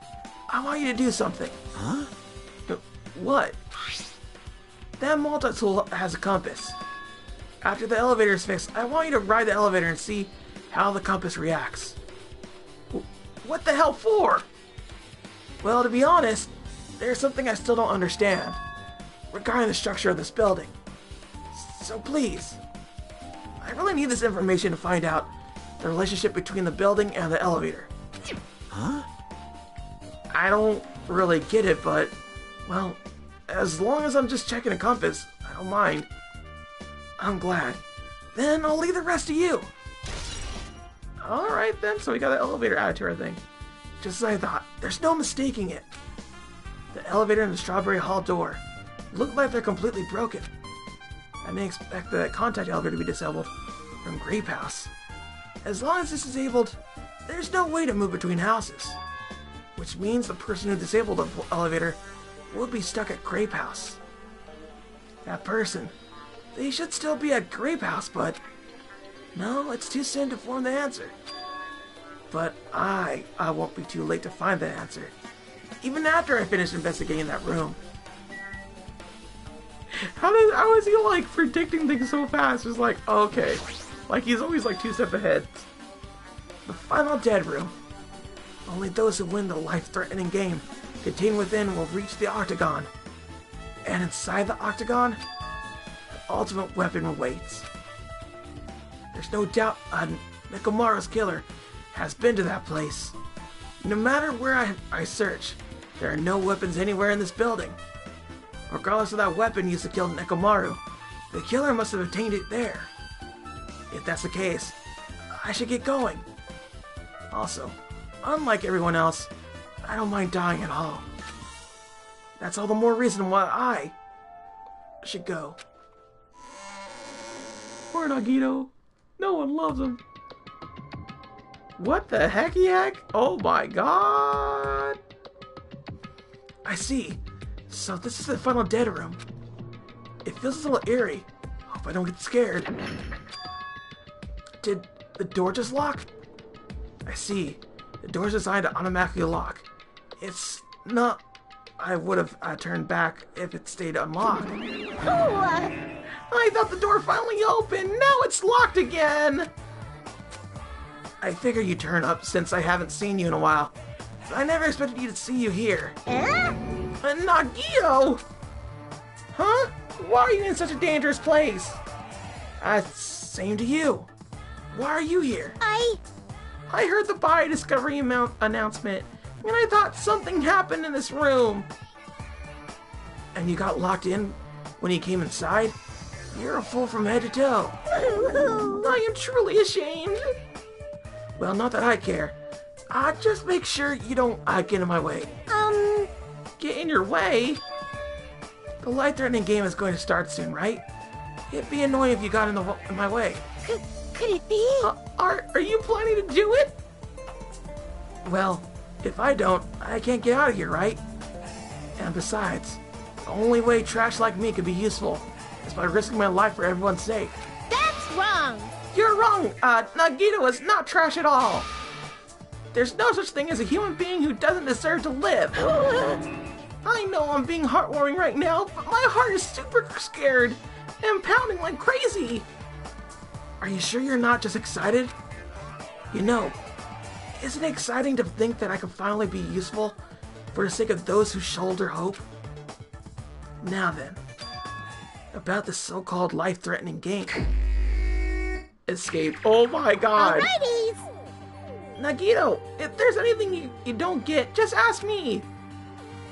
I want you to do something. Huh? What? That multi-tool has a compass. After the elevator is fixed, I want you to ride the elevator and see how the compass reacts. What the hell for? Well, to be honest, there's something I still don't understand regarding the structure of this building. So please, I really need this information to find out the relationship between the building and the elevator. Huh? I don't really get it, but, well, as long as I'm just checking a compass, I don't mind. I'm glad. Then I'll leave the rest to you. Alright then, so we got the elevator attitude thing. Just as I thought, there's no mistaking it. The elevator and the Strawberry Hall door look like they're completely broken. I may expect the contact elevator to be disabled from Grape House. As long as it's disabled, there's no way to move between houses. Which means the person who disabled the elevator would be stuck at Grape House. That person, they should still be at Grape House, but no, it's too soon to form the answer. But I won't be too late to find the answer, even after I finish investigating that room. How is he like predicting things so fast? It's like, okay, like he's always like 2 steps ahead. The final dead room. Only those who win the life-threatening game contained within will reach the octagon. And inside the octagon, the ultimate weapon awaits. There's no doubt Nekomaru's killer has been to that place. No matter where I search, There are no weapons anywhere in this building. Regardless of that weapon used to kill Nekomaru, the killer must have obtained it there. If that's the case, I should get going. Also, unlike everyone else, I don't mind dying at all. That's all the more reason why I should go. Poor Nagito. No one loves him. What the hecky heck? Oh my god. I see. So this is the final dead room. It feels a little eerie. Hope I don't get scared. Did the door just lock? I see. The door's designed to automatically lock. It's not... I would have turned back if it stayed unlocked. I thought the door finally opened. Now it's locked again. I figure you'd turn up since I haven't seen you in a while. But I never expected you to see you here. Nagito! Huh? Why are you in such a dangerous place? Same to you. Why are you here? I heard the Bio Discovery announcement, and I thought something happened in this room. And you got locked in when you came inside? You're a fool from head to toe. I am truly ashamed. Well, not that I care. Just make sure you don't get in my way. Get in your way? The life-threatening game is going to start soon, right? It'd be annoying if you got in my way. Could it be? Are you planning to do it? Well, if I don't, I can't get out of here, right? And besides, the only way trash like me could be useful is by risking my life for everyone's sake. That's wrong. You're wrong! Nagito is not trash at all! There's no such thing as a human being who doesn't deserve to live! I know I'm being heartwarming right now, but my heart is super scared and pounding like crazy! Are you sure you're not just excited? You know, isn't it exciting to think that I can finally be useful for the sake of those who shoulder hope? Now then, about this so-called life-threatening game. Escape. Oh my god! Alrighties! Nagito, if there's anything you don't get, just ask me!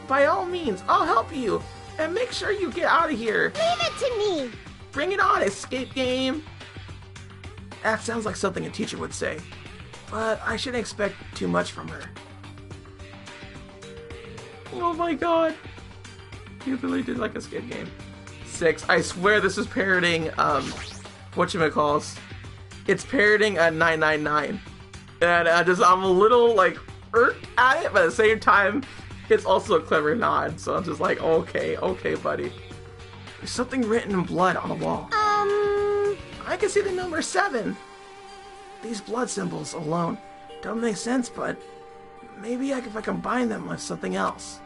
By all means, I'll help you! And make sure you get out of here! Leave it to me! Bring it on, escape game! That sounds like something a teacher would say, but I shouldn't expect too much from her. Oh my god! You really did like escape game. 6. I swear this is parroting, whatchamacalls. It's parroting a 999. And I'm a little, like, irked at it, but at the same time, it's also a clever nod. So I'm just like, okay, buddy. There's something written in blood on the wall. I can see the number 7. These blood symbols alone don't make sense, but maybe if I combine them with something else.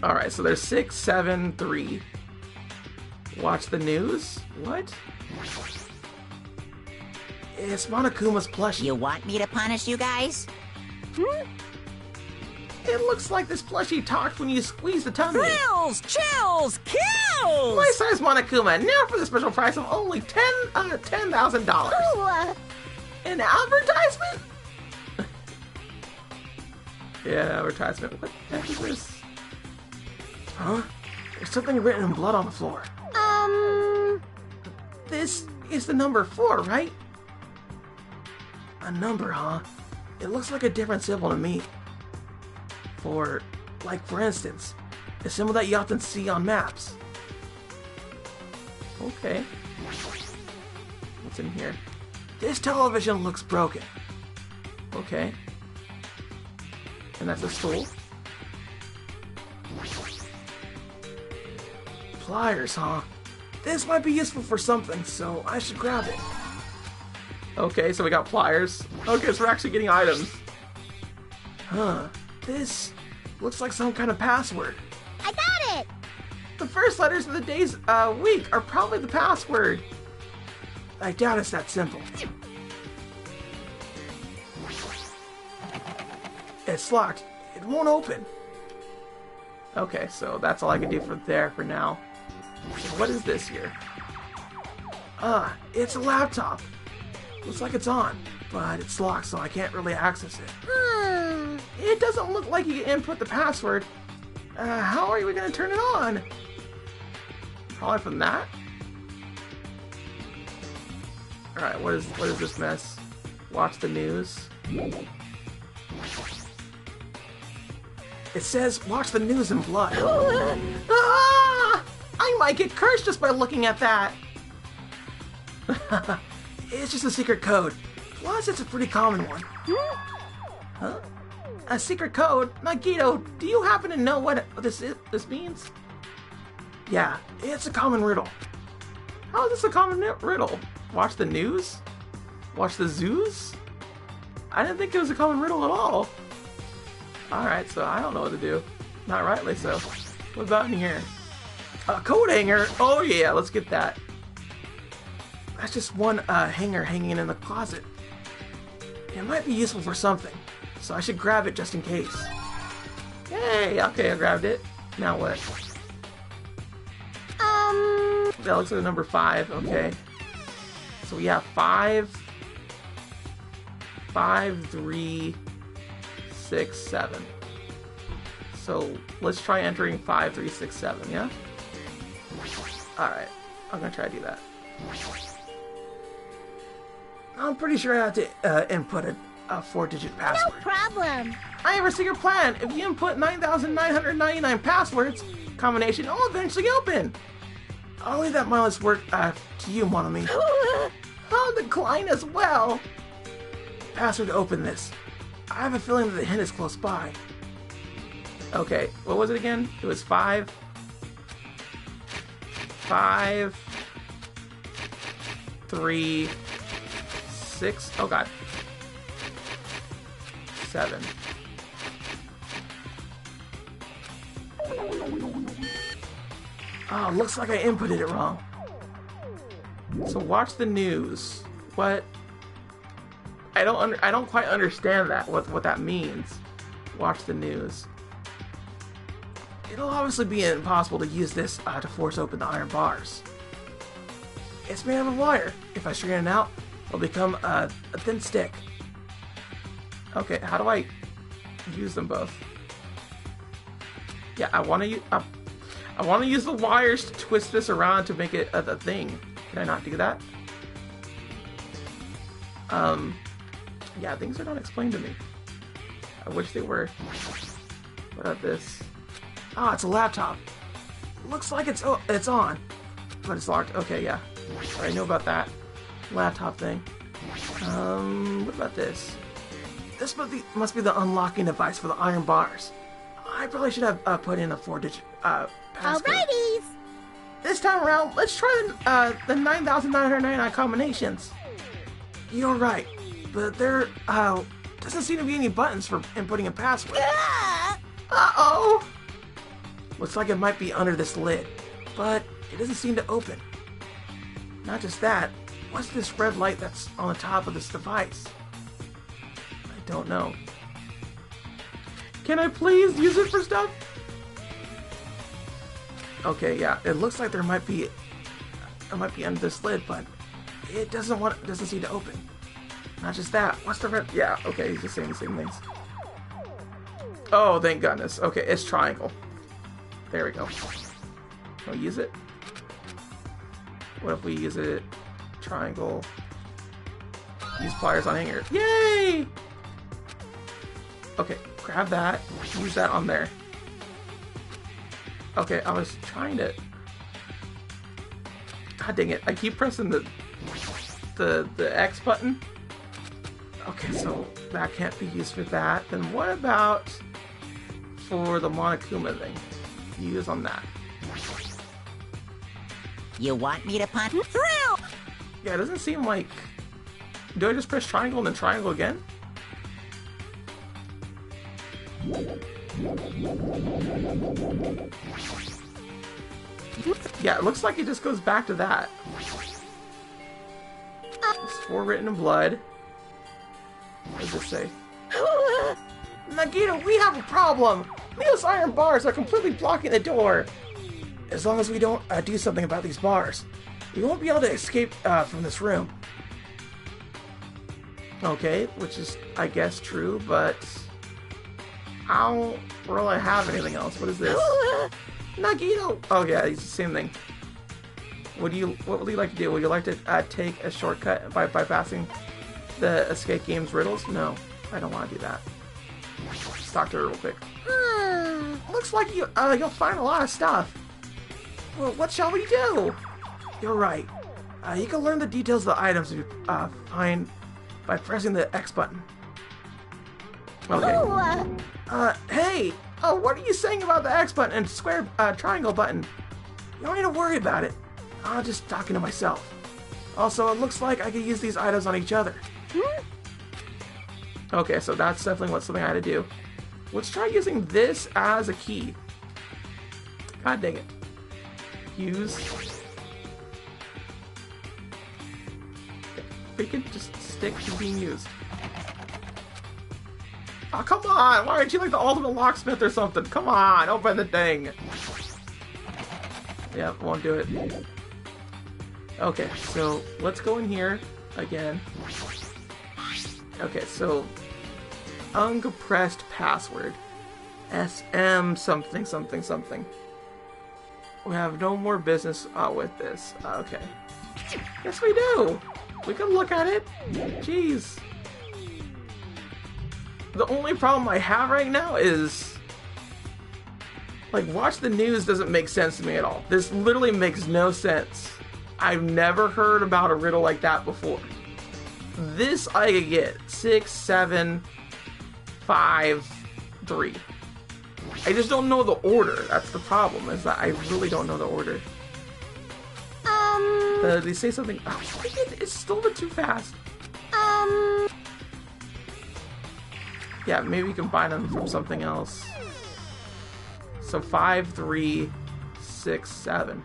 Alright, so there's 6, 7, 3. Watch the news? What? It's Monokuma's plushie. You want me to punish you guys? It looks like this plushie talked when you squeeze the tummy. Thrills, chills, kills! Life-size Monokuma, now for the special price of only $10,000. An advertisement? Yeah, advertisement. What the heck is this? Huh? There's something written in blood on the floor. This is the number 4, right? A number, huh? It looks like a different symbol to me. For instance, a symbol that you often see on maps. Okay. What's in here? This television looks broken. Okay. And that's a stool. Pliers, huh? This might be useful for something, so I should grab it. Okay, so we got pliers. Okay, so we're actually getting items. Huh. This looks like some kind of password. I got it! The first letters of the day's week are probably the password. I doubt it's that simple. It's locked. It won't open. Okay, so that's all I can do for now. So what is this here? It's a laptop. Looks like it's on, but it's locked, so I can't really access it. Hmm. It doesn't look like you can input the password. How are we gonna turn it on? Probably from that? Alright, what is this mess? Watch the news. It says, watch the news in blood. Ah! I might get cursed just by looking at that. It's just a secret code. Plus, it's a pretty common one. Huh? A secret code? Nagito, do you happen to know what this means? Yeah, it's a common riddle. How is this a common riddle? Watch the news? Watch the zoos? I didn't think it was a common riddle at all. Alright, so I don't know what to do. Not rightly so. What about in here? A coat hanger? Oh yeah, let's get that. That's just one hanger hanging in the closet. It might be useful for something, so I should grab it just in case. Hey, okay, I grabbed it. Now what? That looks like number 5, okay. So we have 5, 3, 6, 7. So let's try entering 5, 3, 6, 7, yeah? Alright, I'm gonna try to do that. I'm pretty sure I have to input a 4-digit No password. problem. I have a secret plan. If you input 9,999 passwords combination, it'll eventually open. I'll leave that mindless work to you, mon ami. I'll decline as well. Password to open this. I have a feeling that the hint is close by. Okay, what was it again? It was 5, 3, 6. Oh god. 7. Oh, looks like I inputted it wrong. So watch the news. What? I don't quite understand that. What that means. Watch the news. It'll obviously be impossible to use this to force open the iron bars. It's made out of wire. If I straighten it out, it'll become a thin stick. Okay, how do I use them both? Yeah, I want to use the wires to twist this around to make it a thing. Can I not do that? Yeah, things are not explained to me. I wish they were. What about this? Ah, it's a laptop. Looks like it's on, but it's locked. Okay, yeah. I know about that laptop thing. What about this? This must be the unlocking device for the iron bars. I probably should have put in a 4-digit passcode. Alrighties. This time around, let's try the 9,999 combinations. You're right, but there doesn't seem to be any buttons for inputting a password. Uh-oh! Looks like it might be under this lid, but it doesn't seem to open. Not just that, what's this red light that's on the top of this device? I don't know. Can I please use it for stuff? Okay, yeah, it looks like it might be under this lid, but it doesn't seem to open. Not just that, what's the red? Yeah, okay, he's just saying the same things. Oh, thank goodness. Okay, it's triangle. There we go. Can we use it? What if we use it? Triangle. Use pliers on hanger. Yay! Okay, grab that. Use that on there. Okay, I was trying to... God dang it. I keep pressing the X button. Okay, so that can't be used for that. Then what about for the Monokuma thing? Use on that. You want me to punch? Thrill! Yeah, it doesn't seem like... Do I just press triangle and then triangle again? Yeah, it looks like it just goes back to that. It's 4 written in blood. What does this say? Nagito, we have a problem! These iron bars are completely blocking the door! As long as we don't do something about these bars, we won't be able to escape from this room. Okay, which is, I guess, true, but I don't really have anything else. What is this? Nagito! Oh yeah, it's the same thing. What would you like to do? Would you like to take a shortcut by bypassing the escape game's riddles? No, I don't want to do that. Let's talk to her real quick. Looks like you'll find a lot of stuff. Well, what shall we do? You're right. You can learn the details of the items you find by pressing the X button. Okay. Hey! Oh, what are you saying about the X button and square triangle button? You don't need to worry about it. I'm just talking to myself. Also, it looks like I could use these items on each other. Okay, so that's definitely something I had to do. Let's try using this as a key. God dang it. Use. Freaking just stick to being used. Oh, come on! Why aren't you like the ultimate locksmith or something? Come on, open the thing! Yep, won't do it. Okay, so let's go in here again. Okay, so uncompressed password. SM something something something. We have no more business with this. Okay. Yes, we do! We can look at it! Jeez. The only problem I have right now is, like, watch the news doesn't make sense to me at all. This literally makes no sense. I've never heard about a riddle like that before. This I could get 6, 7, 5, 3. I just don't know the order. That's the problem, is that I really don't know the order. They say something. Oh, it's still a bit too fast. Yeah, maybe we can bind them from something else. So 5, 3, 6, 7.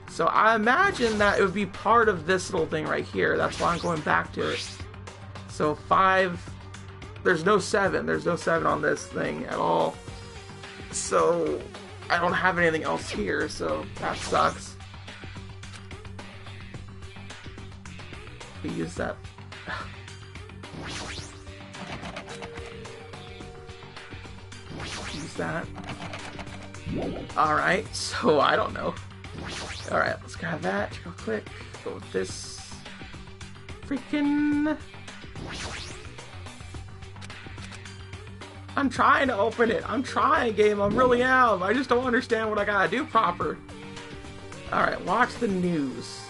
So I imagine that it would be part of this little thing right here. That's why I'm going back to it. So 5, there's no 7. There's no 7 on this thing at all. So I don't have anything else here, so that sucks. We use that. Use that. Alright, so I don't know. Alright, let's grab that real quick. Go with this. Freaking. I'm trying to open it. I'm trying, game. I really am. I just don't understand what I gotta do proper. Alright, watch the news.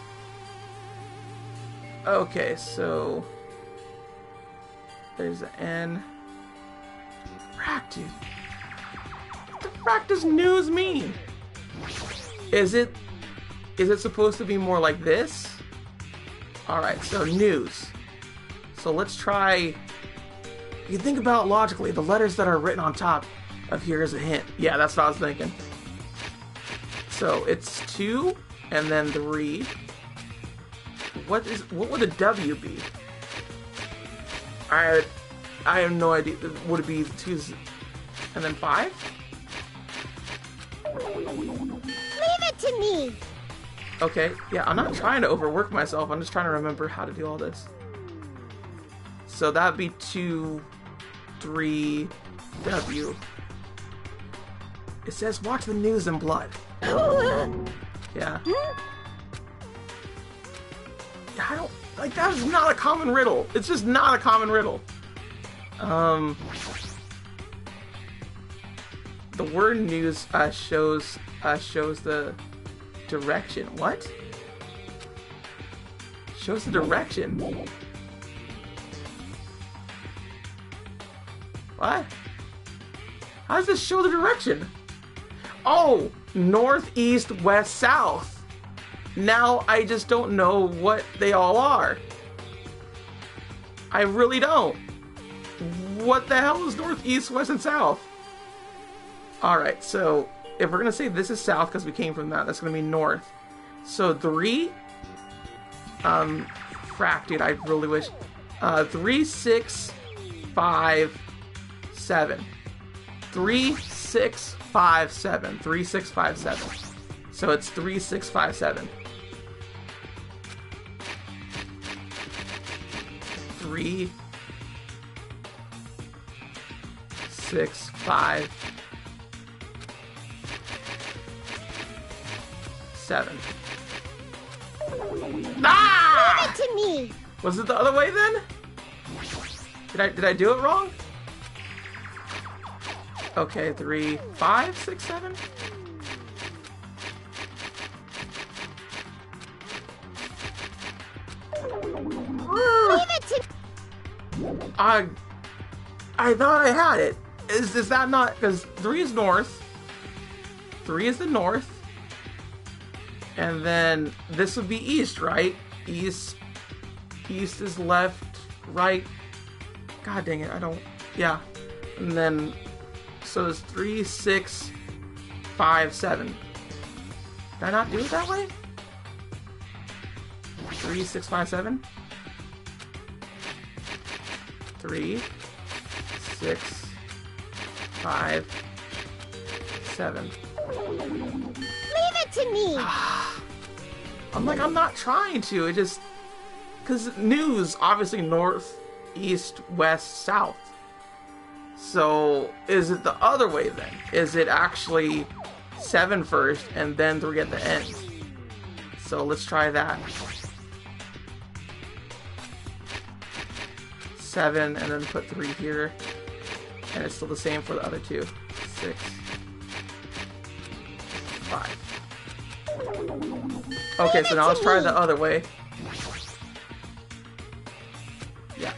Okay, so there's an N. Frack, dude. What the frack does news mean? Is it supposed to be more like this? Alright, so news. So let's try. If you think about it logically, the letters that are written on top of here is a hint. Yeah, that's what I was thinking. So it's 2 and then 3. What would a W be? I have no idea. Would it be 2 and then 5? Leave it to me. Okay, yeah, I'm not trying to overwork myself. I'm just trying to remember how to do all this. So that'd be 2, 3, W. It says watch the news in blood. Yeah. I don't, like, that is not a common riddle. It's just not a common riddle. The word news shows the direction. What? Shows the direction. What? How does this show the direction? Oh, north, east, west, south. Now I just don't know what they all are. I really don't. What the hell is north, east, west, and south? Alright, so if we're gonna say this is south because we came from that, that's gonna be north. So 3, frack, dude, I really wish. 3, 6, 5, 7. 3, 6, 5, 7. 3, 6, 5, 7. So it's 3, 6, 5, 7. 3, 6, 5, 7. Ah! Give it to me. Was it the other way then? Did I do it wrong? Okay, 3, 5, 6, 7. Leave it to I thought I had it. Is that not, because 3 is north. 3 is the north. And then this would be east, right? East is left, right. God dang it, I don't, yeah. And then, so it's 3, 6, 5, 7. Did I not do it that way? 3, 6, 5, 7? 3, 6, 5, 7. leave it to me. I'm like, I'm not trying to, it just, because news, obviously north, east, west, south. So, is it the other way then? Is it actually 7 first and then 3 at the end? So let's try that. 7 and then put 3 here. And it's still the same for the other two. 6, 5. Okay, so now let's try the other way. Yeah,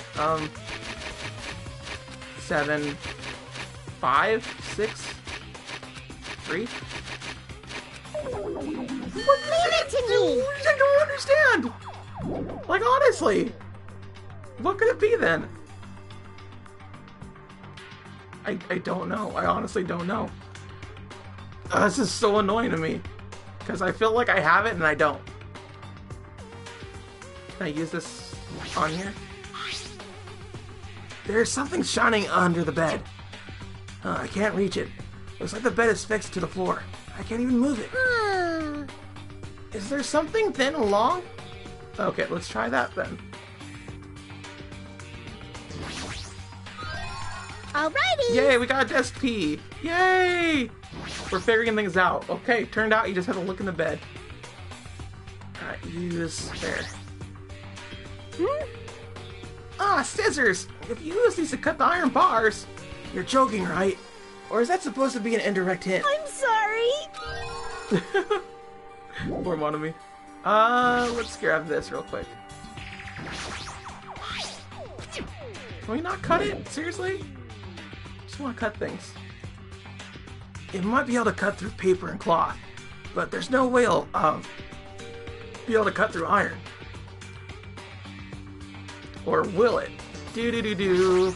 7, 5, 6, 3. Leave it to me. I don't understand! Like, honestly! What could it be then? I don't know. I honestly don't know. This is so annoying to me. Because I feel like I have it and I don't. Can I use this on here? There's something shining under the bed. I can't reach it. Looks like the bed is fixed to the floor. I can't even move it. Is there something thin and long? Okay, let's try that then. Alrighty. Yay, we got desk P. Yay! We're figuring things out. Okay, turned out you just had to look in the bed. Alright, use there. Ah, scissors! If you use these to cut the iron bars, you're joking, right? Or is that supposed to be an indirect hint? I'm sorry. Poor Monomi. Let's grab this real quick. Can we not cut it? Seriously? Just want to cut things. It might be able to cut through paper and cloth, but there's no way it'll be able to cut through iron. Or will it? Do.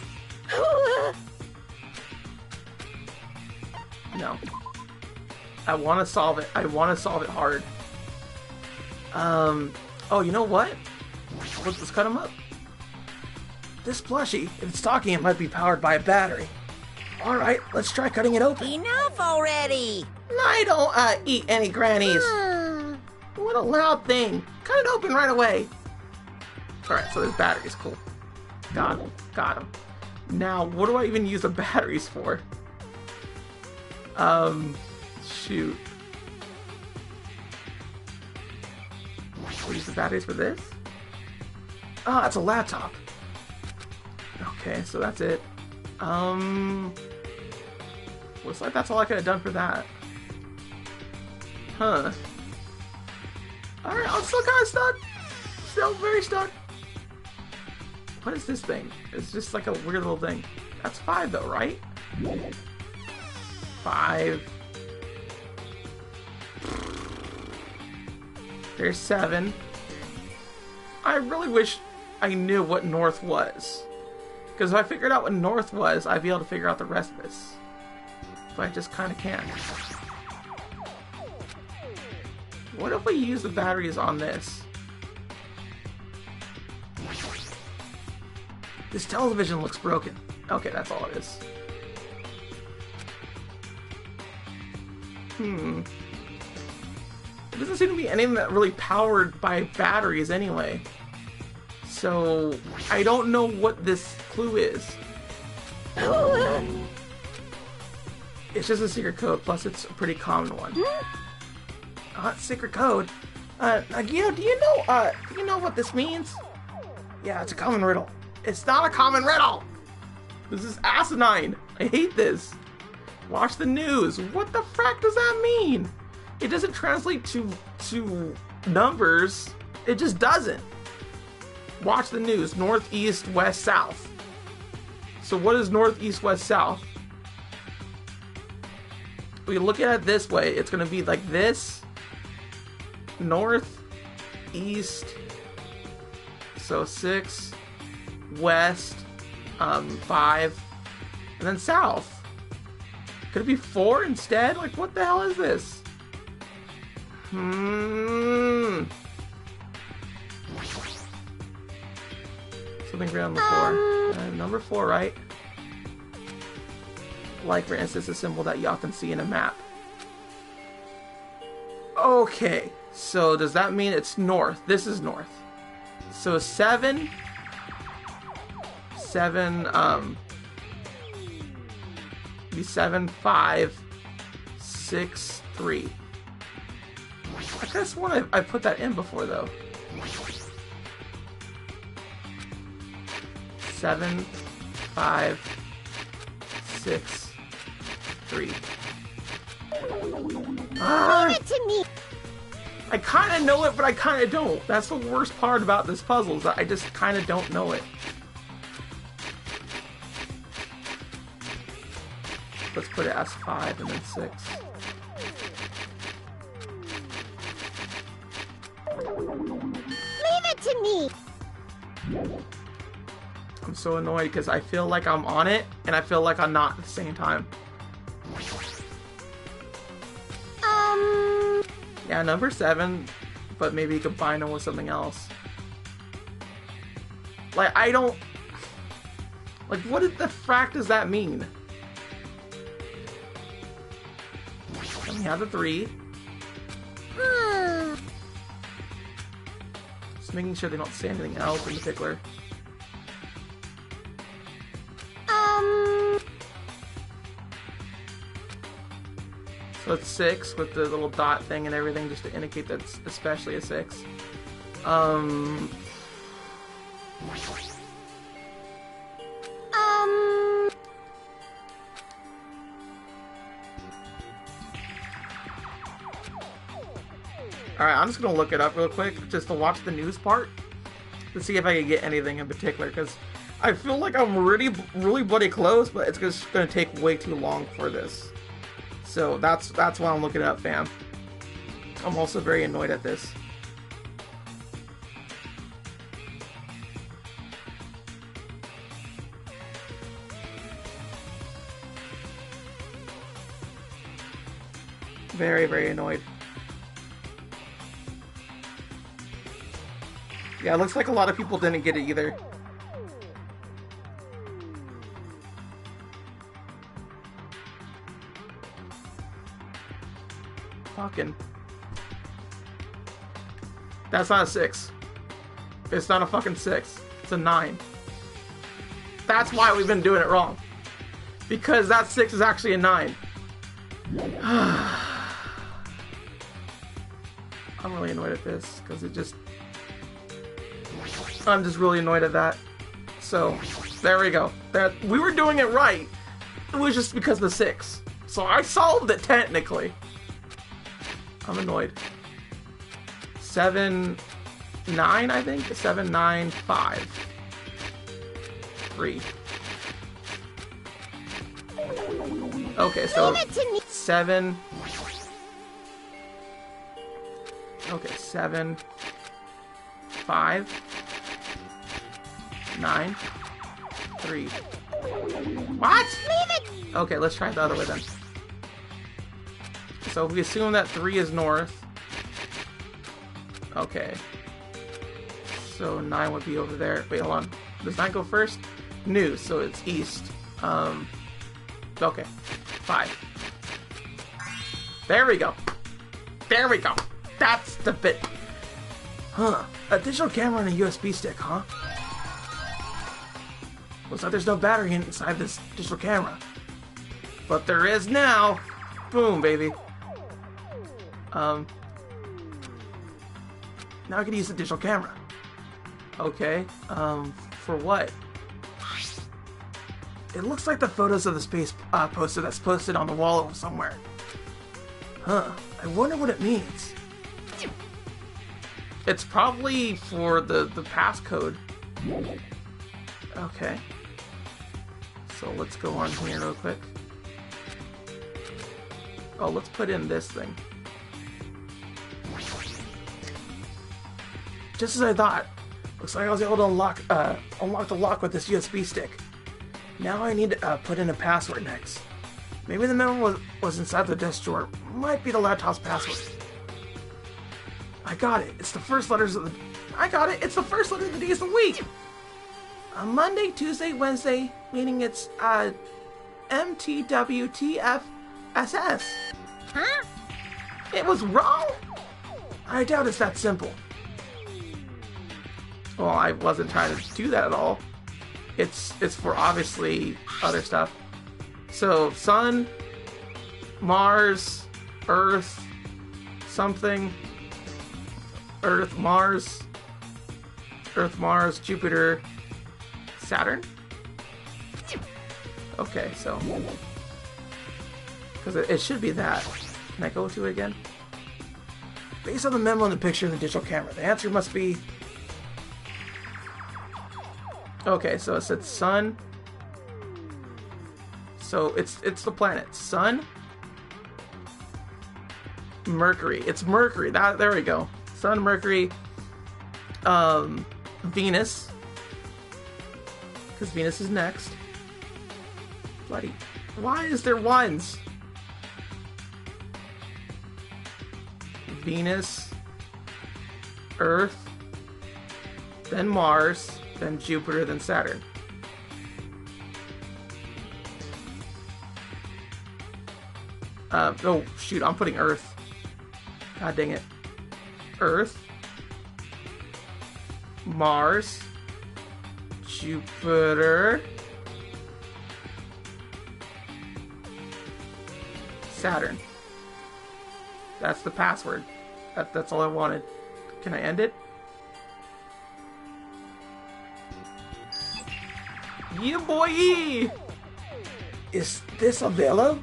No. I want to solve it. I want to solve it hard. Oh, you know what? Let's cut them up. This plushie, if it's talking, it might be powered by a battery. Alright, let's try cutting it open. Enough already! I don't, eat any grannies. What a loud thing. Cut it open right away. Alright, so this battery's cool. Got him. Now, what do I even use the batteries for? Shoot. We'll use the batteries for this? Ah, it's a laptop. Okay, so that's it. Looks like that's all I could have done for that. Huh. Alright, I'm still kind of stuck. Still very stuck. What is this thing? It's just like a weird little thing. That's 5 though, right? 5. There's 7. I really wish I knew what north was. Because if I figured out what north was, I'd be able to figure out the rest of this. But I just kind of can't. What if we use the batteries on this? This television looks broken. Okay, that's all it is. There doesn't seem to be anything that really powered by batteries anyway. So, I don't know what this clue is. It's just a secret code, plus it's a pretty common one. Secret code? Nagito, do you know what this means? Yeah, it's a common riddle. It's not a common riddle! This is asinine. I hate this. Watch the news. What the frack does that mean? It doesn't translate to numbers. It just doesn't. Watch the news. North, east, west, south. So what is north, east, west, south? We look at it this way. It's going to be like this. North, east. So 6, west, 5, and then south. Could it be 4 instead? Like, what the hell is this? Something green on the floor. Number 4, right? Like, for instance, a symbol that y'all can see in a map. Okay, so does that mean it's north? This is north. So 7, 5, 6, 3. I could have sworn I put that in before though. 7, 5, 6, 3. Leave it to me. I kind of know it, but I kind of don't. That's the worst part about this puzzle, is that I just kind of don't know it. Let's put it as 5 and then 6. Leave it to me. I'm so annoyed because I feel like I'm on it, and I feel like I'm not at the same time. Yeah, number 7, but maybe combine them with something else. Like, I don't... Like, what the frack does that mean? Let me have the 3. Just making sure they don't say anything else in particular. So it's 6 with the little dot thing and everything, just to indicate that's especially a 6. Alright, I'm just gonna look it up real quick, just to watch the news part, to see if I can get anything in particular, because I feel like I'm really bloody close, but it's just gonna take way too long for this. So that's why I'm looking it up, fam. I'm also very annoyed at this. Very, very annoyed. Yeah, it looks like a lot of people didn't get it either. Fucking. That's not a 6. It's not a fucking 6. It's a 9. That's why we've been doing it wrong. Because that 6 is actually a 9. I'm really annoyed at this, because it just... I'm just really annoyed at that. So, there we go. We were doing it right. It was just because of the 6. So I solved it technically. I'm annoyed. 7, 9, I think? 7, 9, 5. 3. Okay, so 7. Okay, 7, 5, 9, 3. What? Okay, let's try it the other way then. So if we assume that 3 is north. Okay. So 9 would be over there. Wait, hold on. Does 9 go first? New, so it's east. Okay. 5. There we go. There we go. That's the bit. Huh. A digital camera and a USB stick, huh? Looks like there's no battery inside this digital camera. But there is now. Boom, baby. Now I can use the digital camera. Okay, for what? It looks like the photos of the space poster that's posted on the wall somewhere. Huh, I wonder what it means. It's probably for the passcode. Okay. So let's go on here real quick. Oh, let's put in this thing. Just as I thought. Looks like I was able to unlock the lock with this USB stick. Now I need to put in a password next. Maybe the memo was inside the desk drawer. Might be the laptop's password. I got it. It's the first letters of the... I got it. It's the first letter of the days of the week. Monday, Tuesday, Wednesday, meaning it's MTWTFSS. Huh? It was wrong? I doubt it's that simple. Well, I wasn't trying to do that at all. It's for obviously other stuff. So, Sun, Mars, Earth, something, Earth, Mars, Jupiter, Saturn? Okay, so... Because it should be that. Can I go to it again? Based on the memo in the picture in the digital camera, the answer must be... Okay, so it said Sun. So it's the planet. Sun. Mercury. It's Mercury. There we go. Sun, Mercury. Venus. Because Venus is next. Bloody. Why is there ones? Venus. Earth. Then Mars. Then Jupiter, then Saturn. Oh, shoot, I'm putting Earth. God dang it. Earth. Mars. Jupiter. Saturn. That's the password. That's all I wanted. Can I end it? Yeah, boy! Is this a Velo?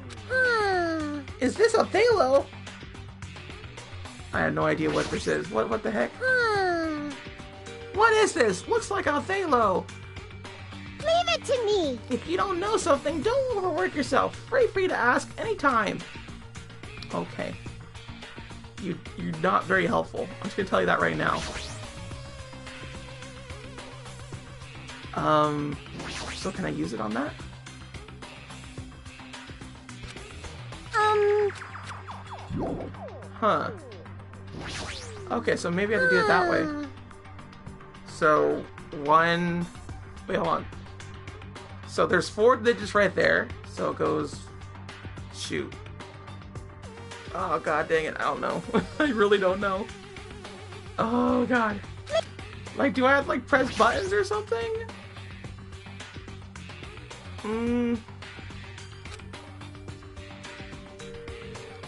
Is this a Velo? I have no idea what this is. What the heck? What is this? Looks like a Velo. Leave it to me. If you don't know something, don't overwork yourself. Feel free to ask anytime. Okay. You're not very helpful. I'm just gonna tell you that right now. So can I use it on that? Huh. Okay, so maybe I have to do it that way. So, one... Wait, hold on. So there's 4 digits right there. So it goes... Shoot. Oh, god dang it. I don't know. I really don't know. Oh, god. Like, do I have, like, press buttons or something?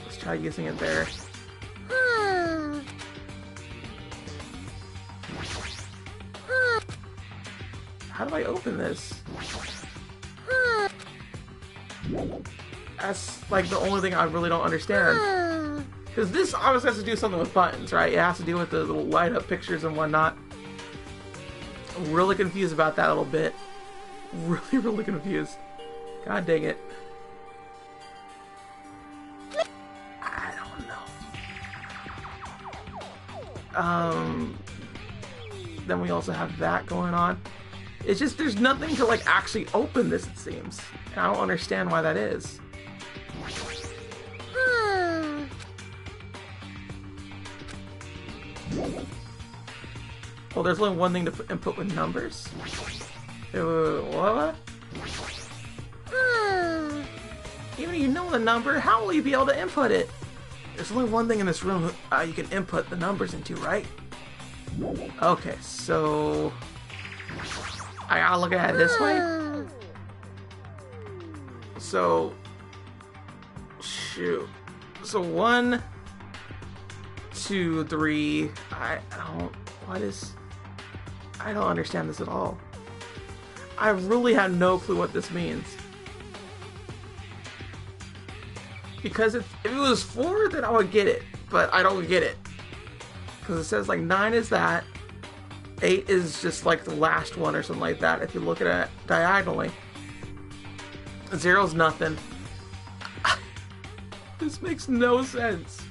Let's try using it there. How do I open this? That's like the only thing I really don't understand. Because this obviously has to do something with buttons, right? It has to do with the little light up pictures and whatnot. I'm really confused about that a little bit. Really, really confused. God dang it. I don't know. Then we also have that going on. It's just there's nothing to like actually open this, it seems. And I don't understand why that is. Well, there's only one thing to input with numbers. What? Even if you know the number, how will you be able to input it? There's only one thing in this room you can input the numbers into, right? Okay, so... I gotta look at it this way? So, shoot. So 1, 2, 3. I don't understand this at all. I really have no clue what this means. Because if it was 4, then I would get it. But I don't get it. Because it says like 9 is that. 8 is just like the last one or something like that. If you look at it diagonally. 0's nothing. This makes no sense.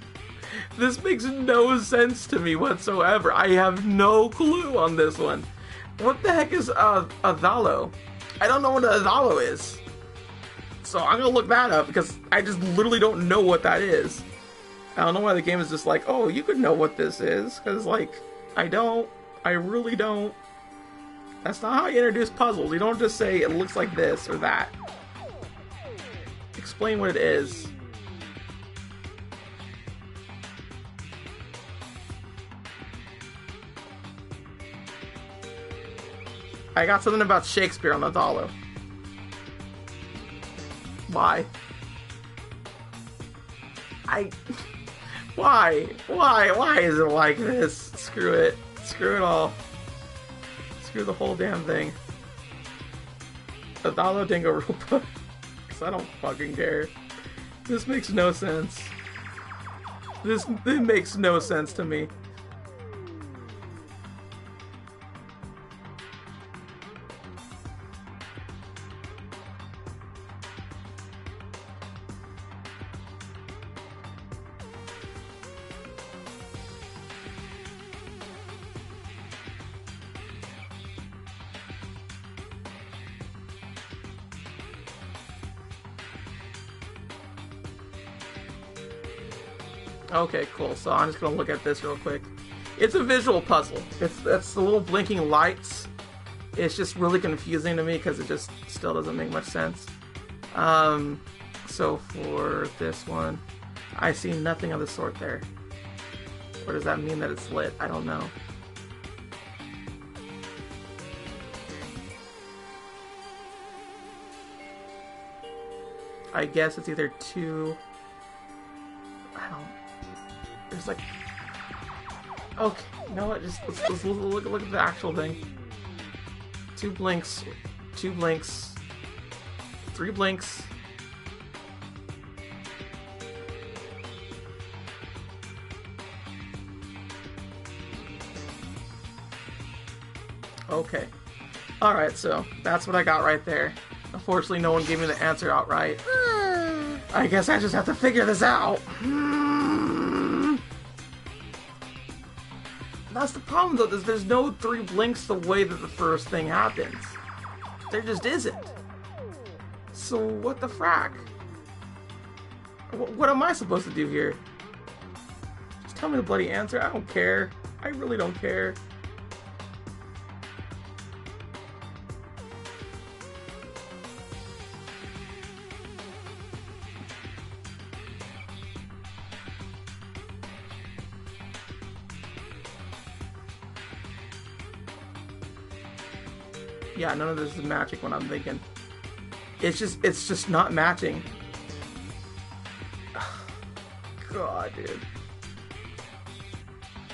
This makes no sense to me whatsoever. I have no clue on this one. What the heck is a thalo? I don't know what a thalo is. So I'm gonna look that up because I just literally don't know what that is. I don't know why the game is just like, oh, you could know what this is. Because, like, I don't. I really don't. That's not how you introduce puzzles. You don't just say it looks like this or that. Explain what it is. I got something about Shakespeare on the dollar. Why? Why is it like this? Screw it. Screw it all. Screw the whole damn thing. Adalo Danganronpa. Because I don't fucking care. This makes no sense. It makes no sense to me. Okay, cool. So I'm just gonna look at this real quick. It's a visual puzzle. That's the little blinking lights. It's just really confusing to me because it just still doesn't make much sense. So for this one, I see nothing of the sort there. Or does that mean that it's lit? I don't know. I guess it's either 2. I don't. There's like. Okay, you know what? Just let's look at the actual thing. 2 blinks, 2 blinks, 3 blinks. Okay. Alright, so that's what I got right there. Unfortunately, no one gave me the answer outright. I guess I just have to figure this out. That's the problem, though. There's no 3 blinks the way that the first thing happens. There just isn't. So what the frack? What am I supposed to do here? Just tell me the bloody answer. I don't care. I really don't care. Yeah, none of this is matching what I'm thinking. It's just not matching. God, dude.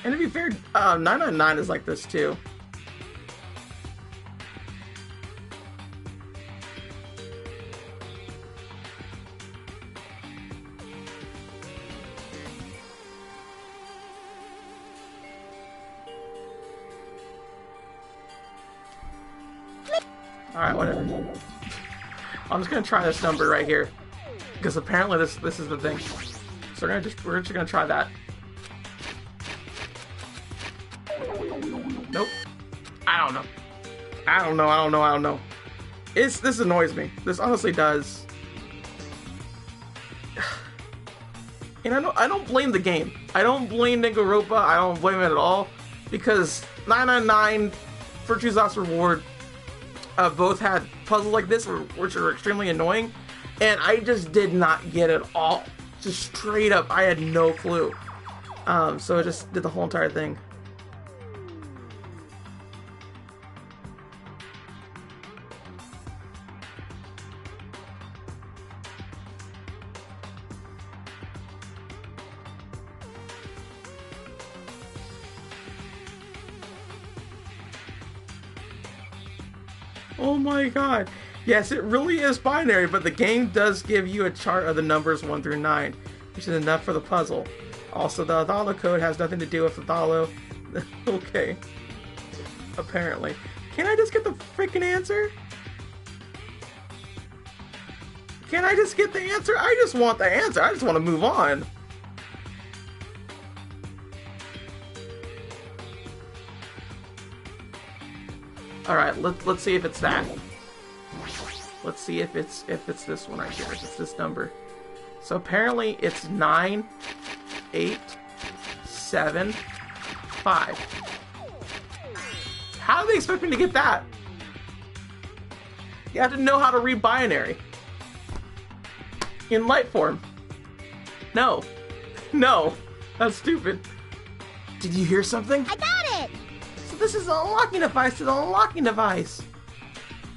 And to be fair, 999 is like this too. Alright, whatever. I'm just gonna try this number right here. Because apparently this is the thing. So we're just gonna try that. Nope. I don't know. This annoys me. This honestly does. And I don't blame the game. I don't blame Danganronpa. I don't blame it at all. Because 999, Virtue's Last Reward, both had puzzles like this, which are extremely annoying, and I just did not get it all. Just straight up, I had no clue. So I just did the whole entire thing. Oh my god. Yes, it really is binary, but the game does give you a chart of the numbers 1 through 9, which is enough for the puzzle. Also, the Thalo code has nothing to do with the Thalo. Okay. Apparently. Can I just get the freaking answer? Can I just get the answer? I just want the answer. I just want to move on. Alright, let's see if it's that. Let's see if it's this one right here. If it's this number. So apparently it's 9, 8, 7, 5. How do they expect me to get that? You have to know how to read binary. In light form. No. No. That's stupid. Did you hear something? I got it! So this is an unlocking device to the unlocking device.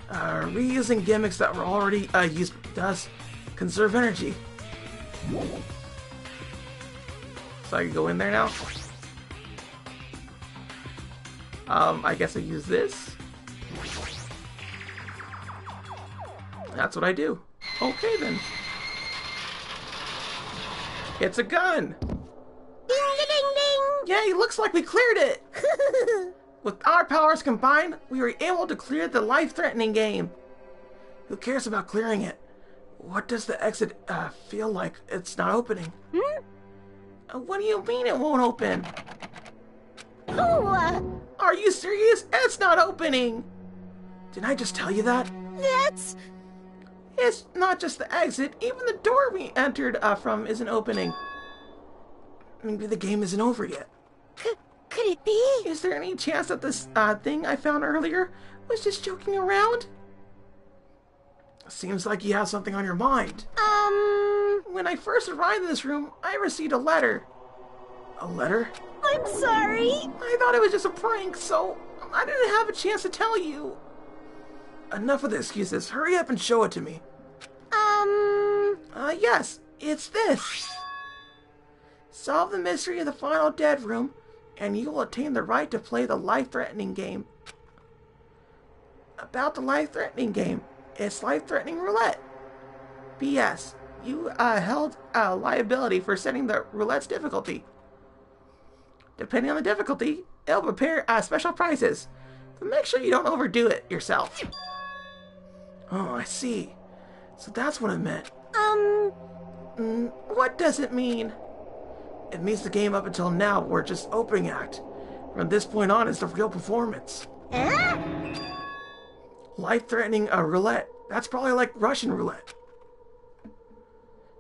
Reusing gimmicks that were already used does conserve energy. So I can go in there now? I guess I use this. That's what I do. Okay then. It's a gun! Ding ding ding! Yay, looks like we cleared it! With our powers combined, we were able to clear the life-threatening game. Who cares about clearing it? What does the exit feel like? It's not opening. What do you mean it won't open? Oh, Are you serious? It's not opening! Didn't I just tell you that? that's... It's not just the exit, even the door we entered from isn't opening. Maybe the game isn't over yet. Could it be? Is there any chance that this thing I found earlier was just joking around? Seems like you have something on your mind. When I first arrived in this room, I received a letter. A letter? I'm sorry. I thought it was just a prank, so I didn't have a chance to tell you. Enough of the excuses. Hurry up and show it to me. Yes, it's this. Solve the mystery of the final dead room, and you will attain the right to play the life-threatening game. About the life-threatening game. It's life-threatening roulette. P.S. You held liability for setting the roulette's difficulty. Depending on the difficulty, it'll prepare special prizes. But make sure you don't overdo it yourself. Oh, I see. So that's what it meant. What does it mean? It means the game up until now were just opening act. From this point on is the real performance. Life-threatening roulette. That's probably like Russian roulette.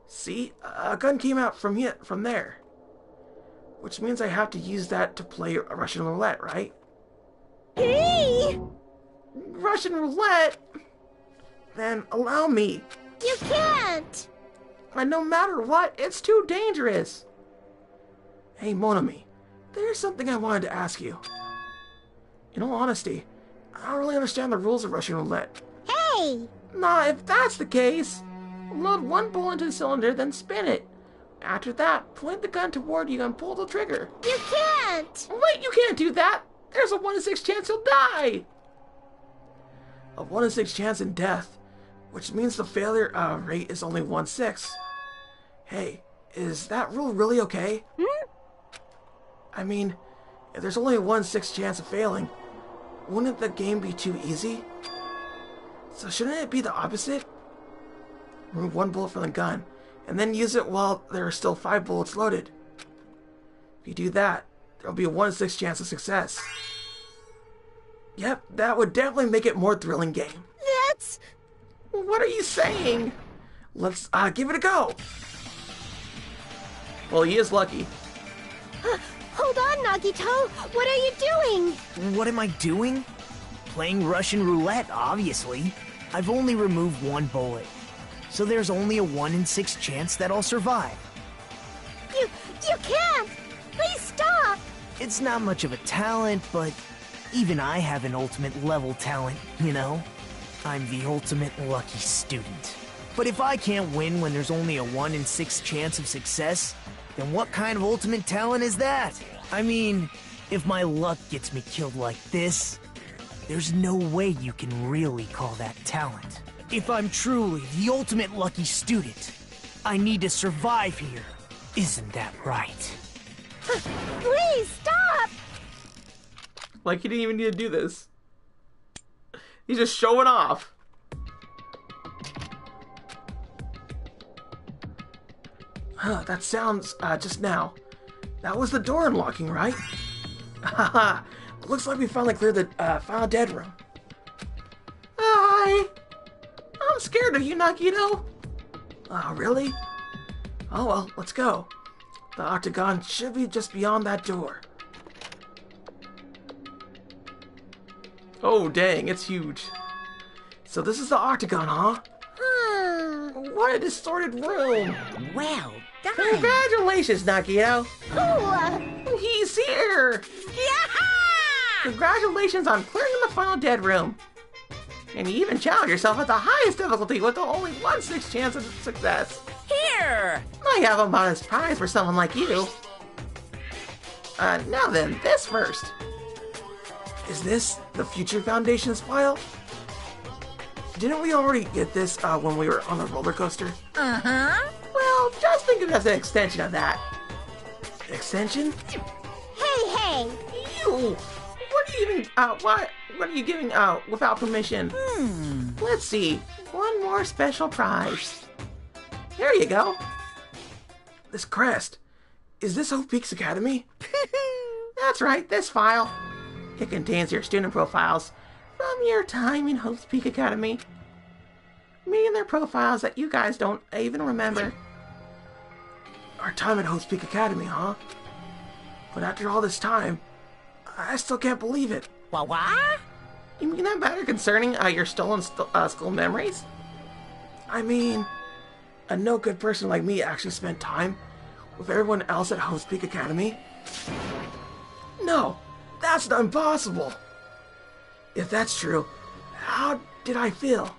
See? A gun came out from there. Which means I have to use that to play Russian roulette, right? Hey! Russian roulette? Then allow me. You can't! And no matter what, it's too dangerous. Hey, Monami, there's something I wanted to ask you. In all honesty, I don't really understand the rules of Russian roulette. Hey! Nah, if that's the case, load one bullet into the cylinder, then spin it. After that, point the gun toward you and pull the trigger. You can't! Wait, you can't do that! There's a 1 in 6 chance you'll die! A 1 in 6 chance in death, which means the failure rate is only 1/6. Hey, is that rule really okay? I mean, if there's only a 1 in 6 chance of failing, wouldn't the game be too easy? So shouldn't it be the opposite? Remove 1 bullet from the gun, and then use it while there are still 5 bullets loaded. If you do that, there'll be a 1 in 6 chance of success. Yep, that would definitely make it a more thrilling game. That's... What are you saying? Let's give it a go. Well, he is lucky. Hold on, Nagito. What are you doing? What am I doing? Playing Russian roulette, obviously. I've only removed 1 bullet. So there's only a 1 in 6 chance that I'll survive. You can't! Please stop! It's not much of a talent, but even I have an ultimate level talent, you know? I'm the ultimate lucky student. But if I can't win when there's only a 1 in 6 chance of success, then what kind of ultimate talent is that? I mean, if my luck gets me killed like this, There's no way you can really call that talent. If I'm truly the ultimate lucky student, I need to survive here. Isn't that right? Please stop! Like he didn't even need to do this. He's just showing off. Huh, that sounds, just now. That was the door unlocking, right? Haha, looks like we finally cleared the, final dead room. Hi! I'm scared of you, Nagito. Oh, really? Oh well, let's go. The octagon should be just beyond that door. Oh, dang, it's huge. So this is the octagon, huh? What a distorted room! Well done. Congratulations, Nagito! Ooh, He's here! Yeah! Congratulations on clearing the final dead room. And you even challenged yourself at the highest difficulty with only 1/6 chance of success. Here! I have a modest prize for someone like you. Now then, this first. Is this the Future Foundation's file? Didn't we already get this when we were on the roller coaster? Uh-huh. Well, just think of it as an extension of that. Extension? hey! You! What are you giving what are you giving out without permission? Let's see. One more special prize. There you go. This crest. Is this Hope Peaks Academy? That's right, this file. It contains your student profiles from your time in Hope's Peak Academy. Meaning their profiles that you guys don't even remember. Our time at Hope's Peak Academy, huh? But after all this time, I still can't believe it. What? You mean that matter concerning your stolen school memories? I mean, a no good person like me actually spent time with everyone else at Hope's Peak Academy? No, that's not impossible. If that's true, how did I feel?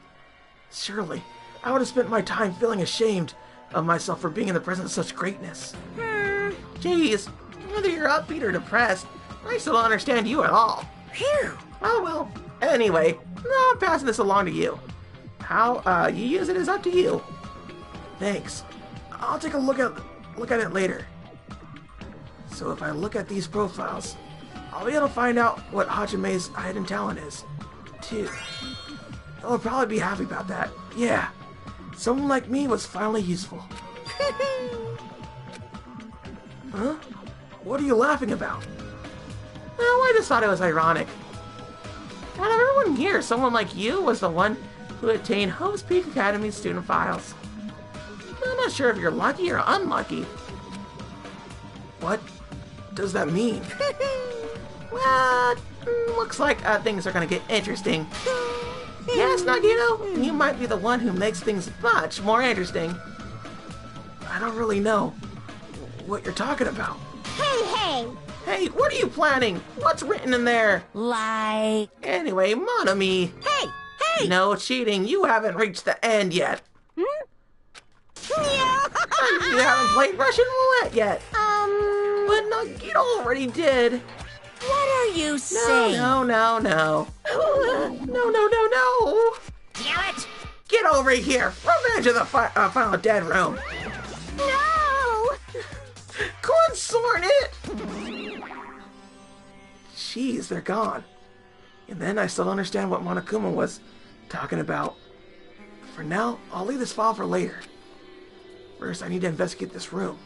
Surely, I would have spent my time feeling ashamed of myself for being in the presence of such greatness. Jeez, whether you're upbeat or depressed, I still don't understand you at all. Phew. Oh well. Anyway, no, I'm passing this along to you. How you use it is up to you. Thanks. I'll take a look at it later. So if I look at these profiles, I'll be able to find out what Hajime's hidden talent is, too. He'll probably be happy about that. Yeah, someone like me was finally useful. Huh? What are you laughing about? Oh, I just thought it was ironic. Out of everyone here, someone like you was the one who attained Hope's Peak Academy student files. I'm not sure if you're lucky or unlucky. What does that mean? Well, looks like things are gonna get interesting. Yes, Nagito, you might be the one who makes things much more interesting. I don't really know what you're talking about. Hey! Hey, what are you planning? What's written in there? Like... Anyway, mon ami. Hey! No cheating, you haven't reached the end yet. You haven't played Russian roulette yet. But Nagito already did. What are you saying? No. No. Damn it! Get over here. Revenge of the final dead room. No! Consort it. Jeez, they're gone. And then I still don't understand what Monokuma was talking about. For now, I'll leave this file for later. First, I need to investigate this room.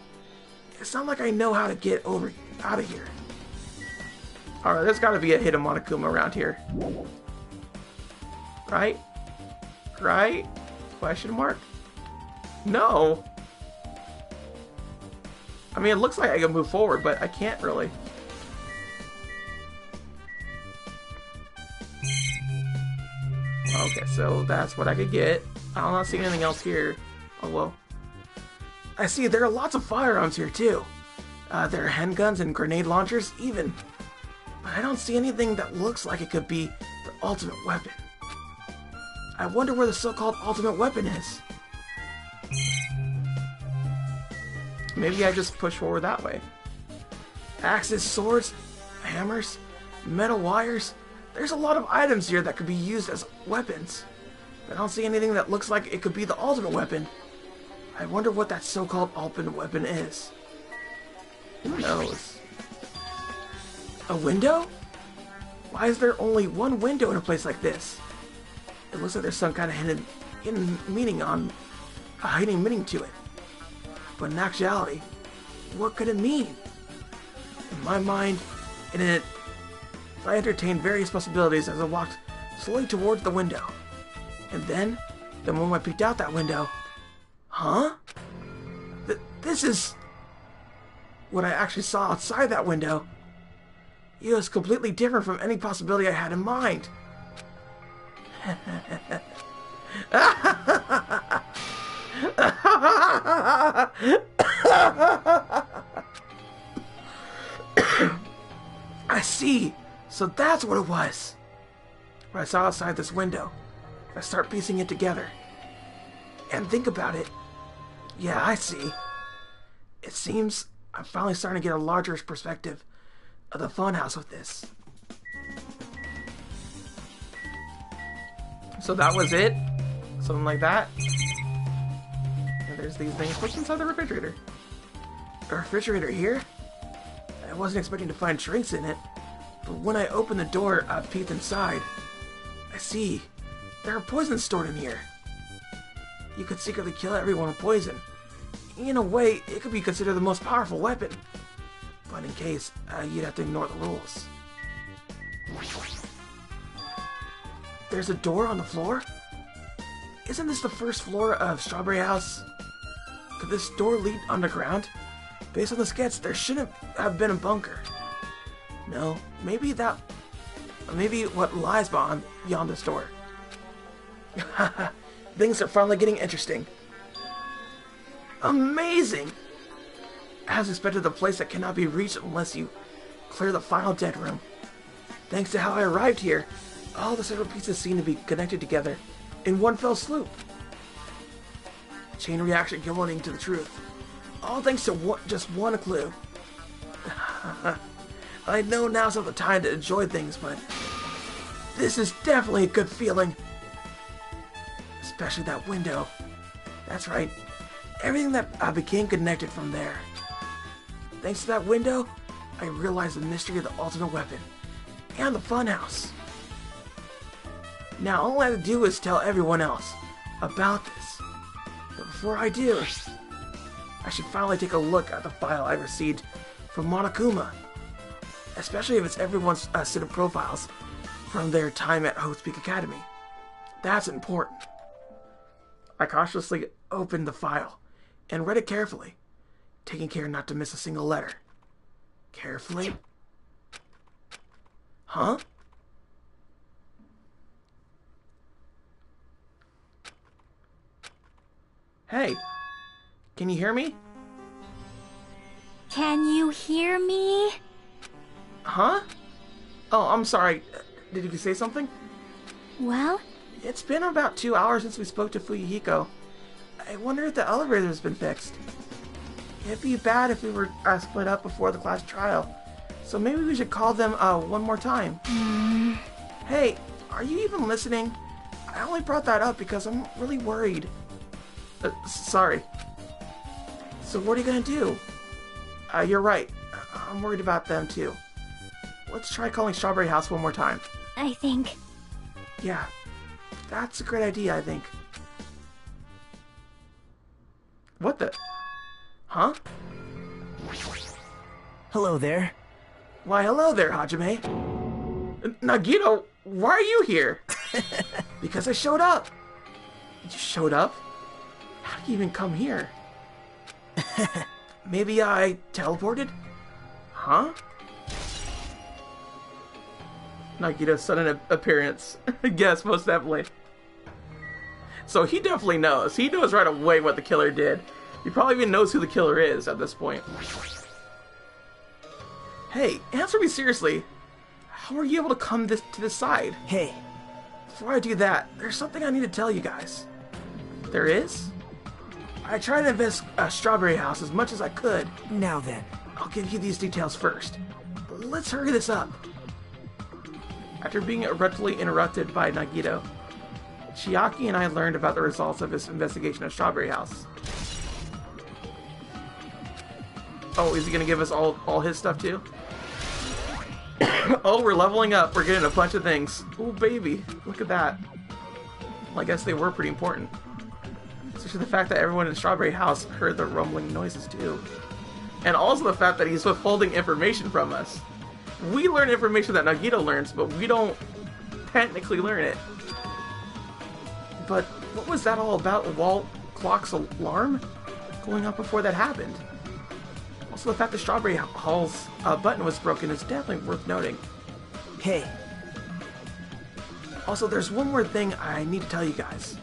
It's not like I know how to get out of here. Alright, there's gotta be a hidden Monokuma around here. Right? Question mark? No. I mean, it looks like I can move forward, but I can't really. Okay, so that's what I could get. I'm not seeing anything else here. Oh, well. I see there are lots of firearms here, too. There are handguns and grenade launchers, even. But I don't see anything that looks like it could be the ultimate weapon. I wonder where the so-called ultimate weapon is. Maybe I just push forward that way. Axes, swords, hammers, metal wires. There's a lot of items here that could be used as weapons. I don't see anything that looks like it could be the ultimate weapon. I wonder what that so-called ultimate weapon is. Who knows? A window? Why is there only one window in a place like this? It looks like there's some kind of hidden meaning to it. But in actuality, what could it mean? In my mind, I entertained various possibilities as I walked slowly towards the window. And then, the moment I peeked out that window, huh? This is what I actually saw outside that window. It was completely different from any possibility I had in mind. I see. So that's what it was. What I saw outside this window. I start piecing it together. And think about it. Yeah, I see. It seems I'm finally starting to get a larger perspective of the funhouse with this. So that was it? Something like that? And there's these things. What's inside the refrigerator? A refrigerator here? I wasn't expecting to find drinks in it, but when I opened the door, I peeked inside. I see. There are poisons stored in here. You could secretly kill everyone with poison. In a way, it could be considered the most powerful weapon. But in case, you'd have to ignore the rules. There's a door on the floor? Isn't this the first floor of Strawberry House? Could this door lead underground? Based on the sketch, there shouldn't have been a bunker. No, maybe what lies beyond this door. Things are finally getting interesting. Amazing! As expected, the place that cannot be reached unless you clear the final dead room. Thanks to how I arrived here, all the several pieces seem to be connected together in one fell swoop. Chain reaction going to the truth. All thanks to just one clue. I know now's not the time to enjoy things, but this is definitely a good feeling. Especially that window. That's right. Everything that became connected from there. Thanks to that window, I realized the mystery of the ultimate weapon and the funhouse. Now all I have to do is tell everyone else about this. But before I do, I should finally take a look at the file I received from Monokuma. Especially if it's everyone's set of profiles from their time at Hope's Peak Academy. That's important. I cautiously opened the file and read it carefully, taking care not to miss a single letter. Carefully? Huh? Hey, can you hear me? Can you hear me? Huh? Oh, I'm sorry. Did you say something? Well? It's been about 2 hours since we spoke to Fuyuhiko. I wonder if the elevator's been fixed. It'd be bad if we were split up before the class trial. So maybe we should call them one more time. Hey, are you even listening? I only brought that up because I'm really worried. Sorry. So what are you gonna do? You're right. I'm worried about them too. Let's try calling Strawberry House one more time. I think. Yeah, that's a great idea, I think. What the? Huh? Hello there. Why, hello there, Hajime. Nagito, why are you here? Because I showed up. You showed up? How did you even come here? Maybe I teleported? Huh? Nagito's sudden appearance. Yes, most definitely. So he definitely knows. He knows right away what the killer did. He probably even knows who the killer is at this point. Hey, answer me seriously. How were you able to come to this side? Hey. Before I do that, there's something I need to tell you guys. There is? I tried to invest Strawberry House as much as I could. Now then. I'll give you these details first. But let's hurry this up. After being abruptly interrupted by Nagito, Chiaki and I learned about the results of his investigation of Strawberry House. Oh, is he gonna give us all his stuff too? Oh, we're leveling up. We're getting a bunch of things. Oh, baby. Look at that. Well, I guess they were pretty important. Especially the fact that everyone in Strawberry House heard the rumbling noises too. And also the fact that he's withholding information from us. We learn information that Nagito learns, but we don't technically learn it. But what was that all about? The wall clock's alarm going off before that happened? Also, the fact that Strawberry Hall's button was broken is definitely worth noting. Hey. Also, there's one more thing I need to tell you guys.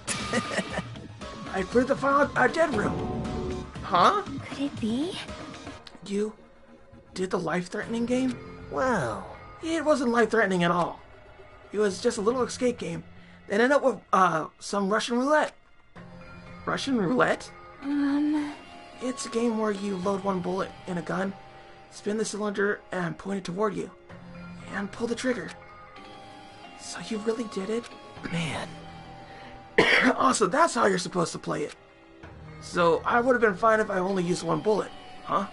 I cleared the final dead room. Huh? Could it be? You did the life-threatening game? Well, It wasn't life-threatening at all. It was just a little escape game that ended up with some Russian roulette. Russian roulette? It's a game where you load one bullet in a gun, spin the cylinder, and point it toward you, and pull the trigger. So you really did it? man. Also, that's how you're supposed to play it. So I would have been fine if I only used one bullet, huh?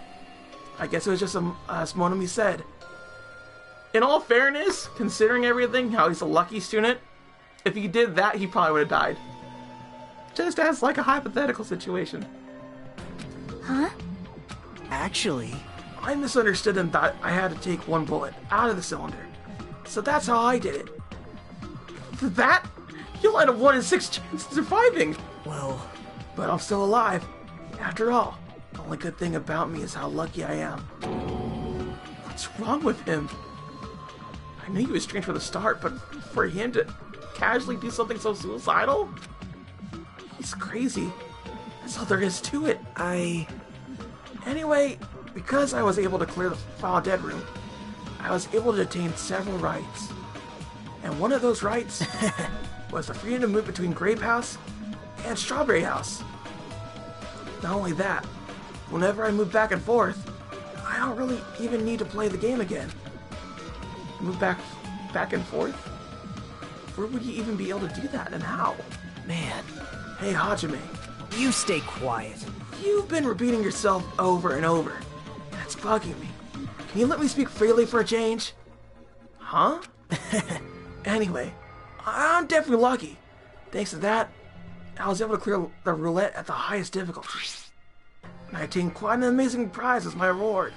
I guess it was just as Monami said. In all fairness, considering everything, how he's a lucky student, if he did that, he probably would have died. Just as like a hypothetical situation. Huh? Actually, I misunderstood and thought I had to take one bullet out of the cylinder. So that's how I did it. For that, you'll end a 1 in 6 chance of surviving. well, But I'm still alive. After all, the only good thing about me is how lucky I am. What's wrong with him? I knew he was strange from the start, but for him to casually do something so suicidal? He's crazy. That's all there is to it. Anyway, because I was able to clear the final dead room, I was able to attain several rights. And one of those rights was the freedom to move between Grape House and Strawberry House. Not only that, whenever I move back and forth, I don't really even need to play the game again. Move back and forth? Where would you even be able to do that, and how? man, Hey, Hajime, you stay quiet. you've been repeating yourself over and over, and it's bugging me. Can you let me speak freely for a change? Huh? Anyway, I'm definitely lucky. Thanks to that, I was able to clear the roulette at the highest difficulty. And I attained quite an amazing prize as my reward.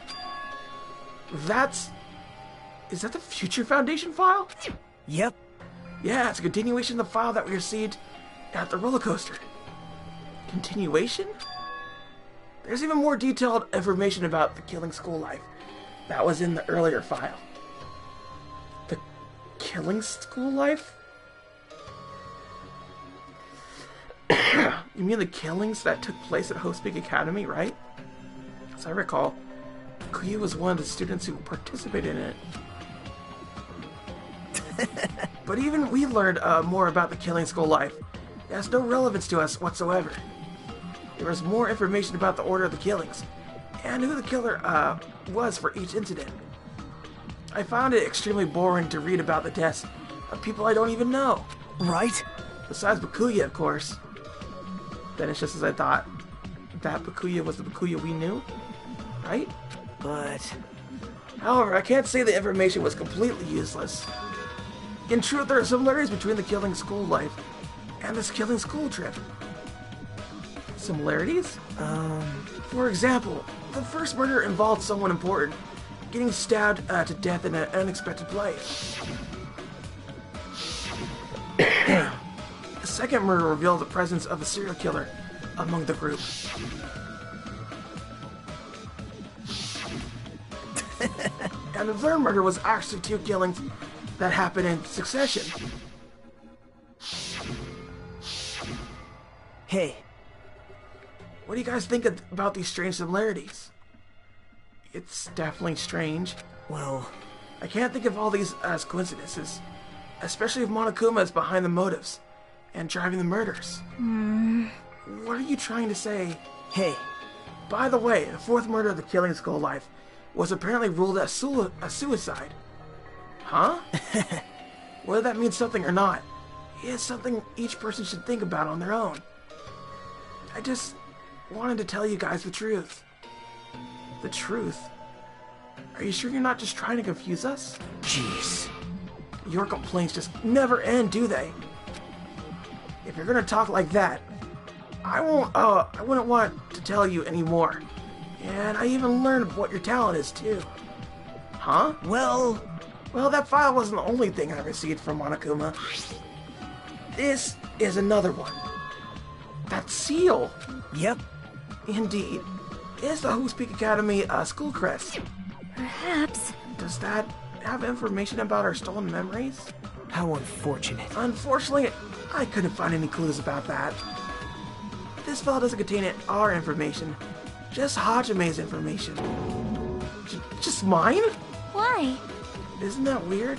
Is that the Future Foundation file? Yep. Yeah, it's a continuation of the file that we received at the roller coaster. Continuation? There's even more detailed information about the Killing School life that was in the earlier file. The Killing School life? You mean the killings that took place at Host Peak Academy, right? As I recall, Kuya was one of the students who participated in it. But even we learned more about the Killing School life. It has no relevance to us whatsoever. There was more information about the order of the killings, and who the killer was for each incident. I found it extremely boring to read about the deaths of people I don't even know. Right? Besides Bakuya, of course. Then it's just as I thought. That Bakuya was the Bakuya we knew, right? But However, I can't say the information was completely useless. In truth, there are similarities between the Killing School life and this Killing School trip. Similarities? For example, the first murder involved someone important getting stabbed to death in an unexpected place. The second murder revealed the presence of a serial killer among the group. And the third murder was actually 2 killings that happened in succession. hey, What do you guys think about these strange similarities? It's definitely strange. well, I can't think of all these as coincidences, especially if Monokuma is behind the motives and driving the murders. What are you trying to say? hey, By the way, the fourth murder of the Killing School life was apparently ruled as suicide. Huh? Whether that means something or not, it's something each person should think about on their own. I just wanted to tell you guys the truth. The truth? Are you sure you're not just trying to confuse us? Jeez. Your complaints just never end, do they? If you're gonna talk like that, I wouldn't want to tell you anymore. And I even learned what your talent is, too. Huh? Well, that file wasn't the only thing I received from Monokuma. This is another one. That seal! yep. Indeed. It's the Hope's Peak Academy school crest. Perhaps. Does that have information about our stolen memories? How unfortunate. Unfortunately, I couldn't find any clues about that. This file doesn't contain our information, just Hajime's information. Just mine? Why? Isn't that weird?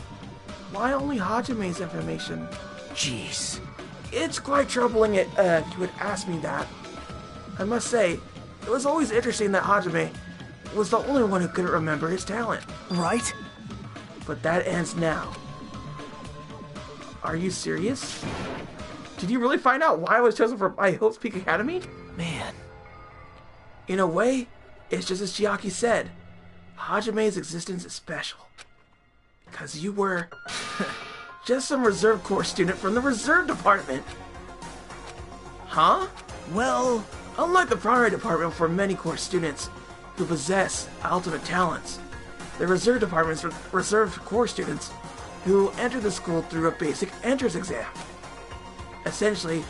Why only Hajime's information? Jeez. It's quite troubling if you would ask me that. I must say, it was always interesting that Hajime was the only one who couldn't remember his talent. Right? But that ends now. Are you serious? Did you really find out why I was chosen for my Hope's Peak Academy? Man. In a way, it's just as Chiaki said. Hajime's existence is special. Because you were just some reserve corps student from the reserve department. Huh? Well, Unlike the primary department for many corps students who possess ultimate talents, the reserve department is reserved for corps students who enter the school through a basic entrance exam. Essentially,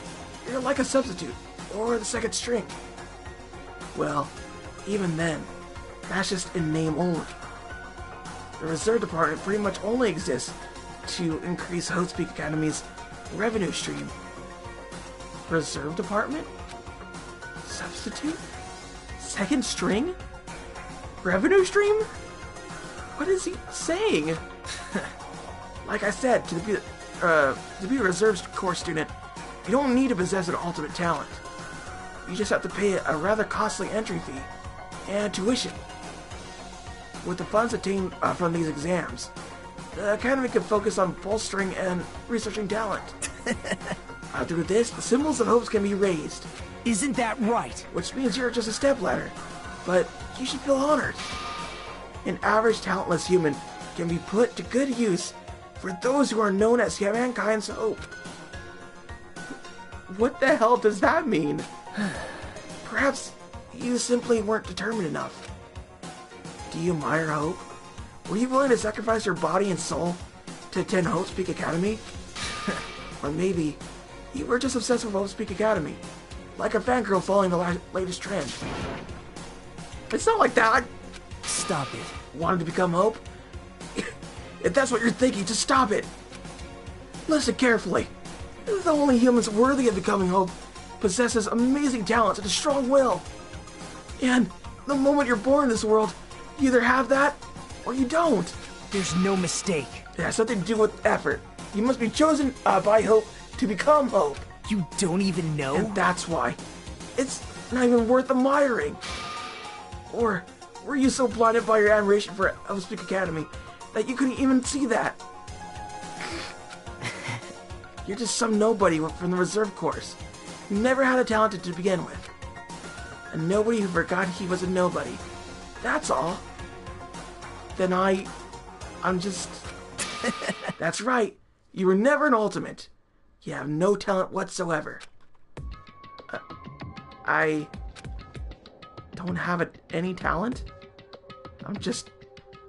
you're like a substitute, or the second string. Well, even then, that's just in name only. The reserve department pretty much only exists to increase Hope's Peak Academy's revenue stream. Reserve department? Substitute? Second string? Revenue stream? What is he saying? Like I said, to be a reserve corps student, you don't need to possess an ultimate talent. You just have to pay a rather costly entry fee and tuition. With the funds obtained from these exams, the Academy can focus on bolstering and researching talent. Through this, the symbols of hopes can be raised, isn't that right? which means you're just a stepladder. But you should feel honored. An average talentless human can be put to good use for those who are known as mankind's hope. What the hell does that mean? Perhaps you simply weren't determined enough. Do you admire Hope? Were you willing to sacrifice your body and soul to attend Hope's Peak Academy? Or maybe you were just obsessed with Hope's Peak Academy, like a fangirl following the latest trend. It's not like that. Stop it. Wanted to become Hope? If that's what you're thinking, just stop it. Listen carefully. The only humans worthy of becoming Hope possesses amazing talents and a strong will. And the moment you're born in this world, you either have that or you don't. There's no mistake. It has something to do with effort. You must be chosen by Hope to become Hope. You don't even know? And that's why. It's not even worth admiring. Or were you so blinded by your admiration for Hope's Peak Academy that you couldn't even see that? You're just some nobody from the reserve course who never had a talent to begin with. A nobody who forgot he was a nobody. That's all. Then I'm just... That's right. You were never an ultimate. You have no talent whatsoever. I don't have any talent? I'm just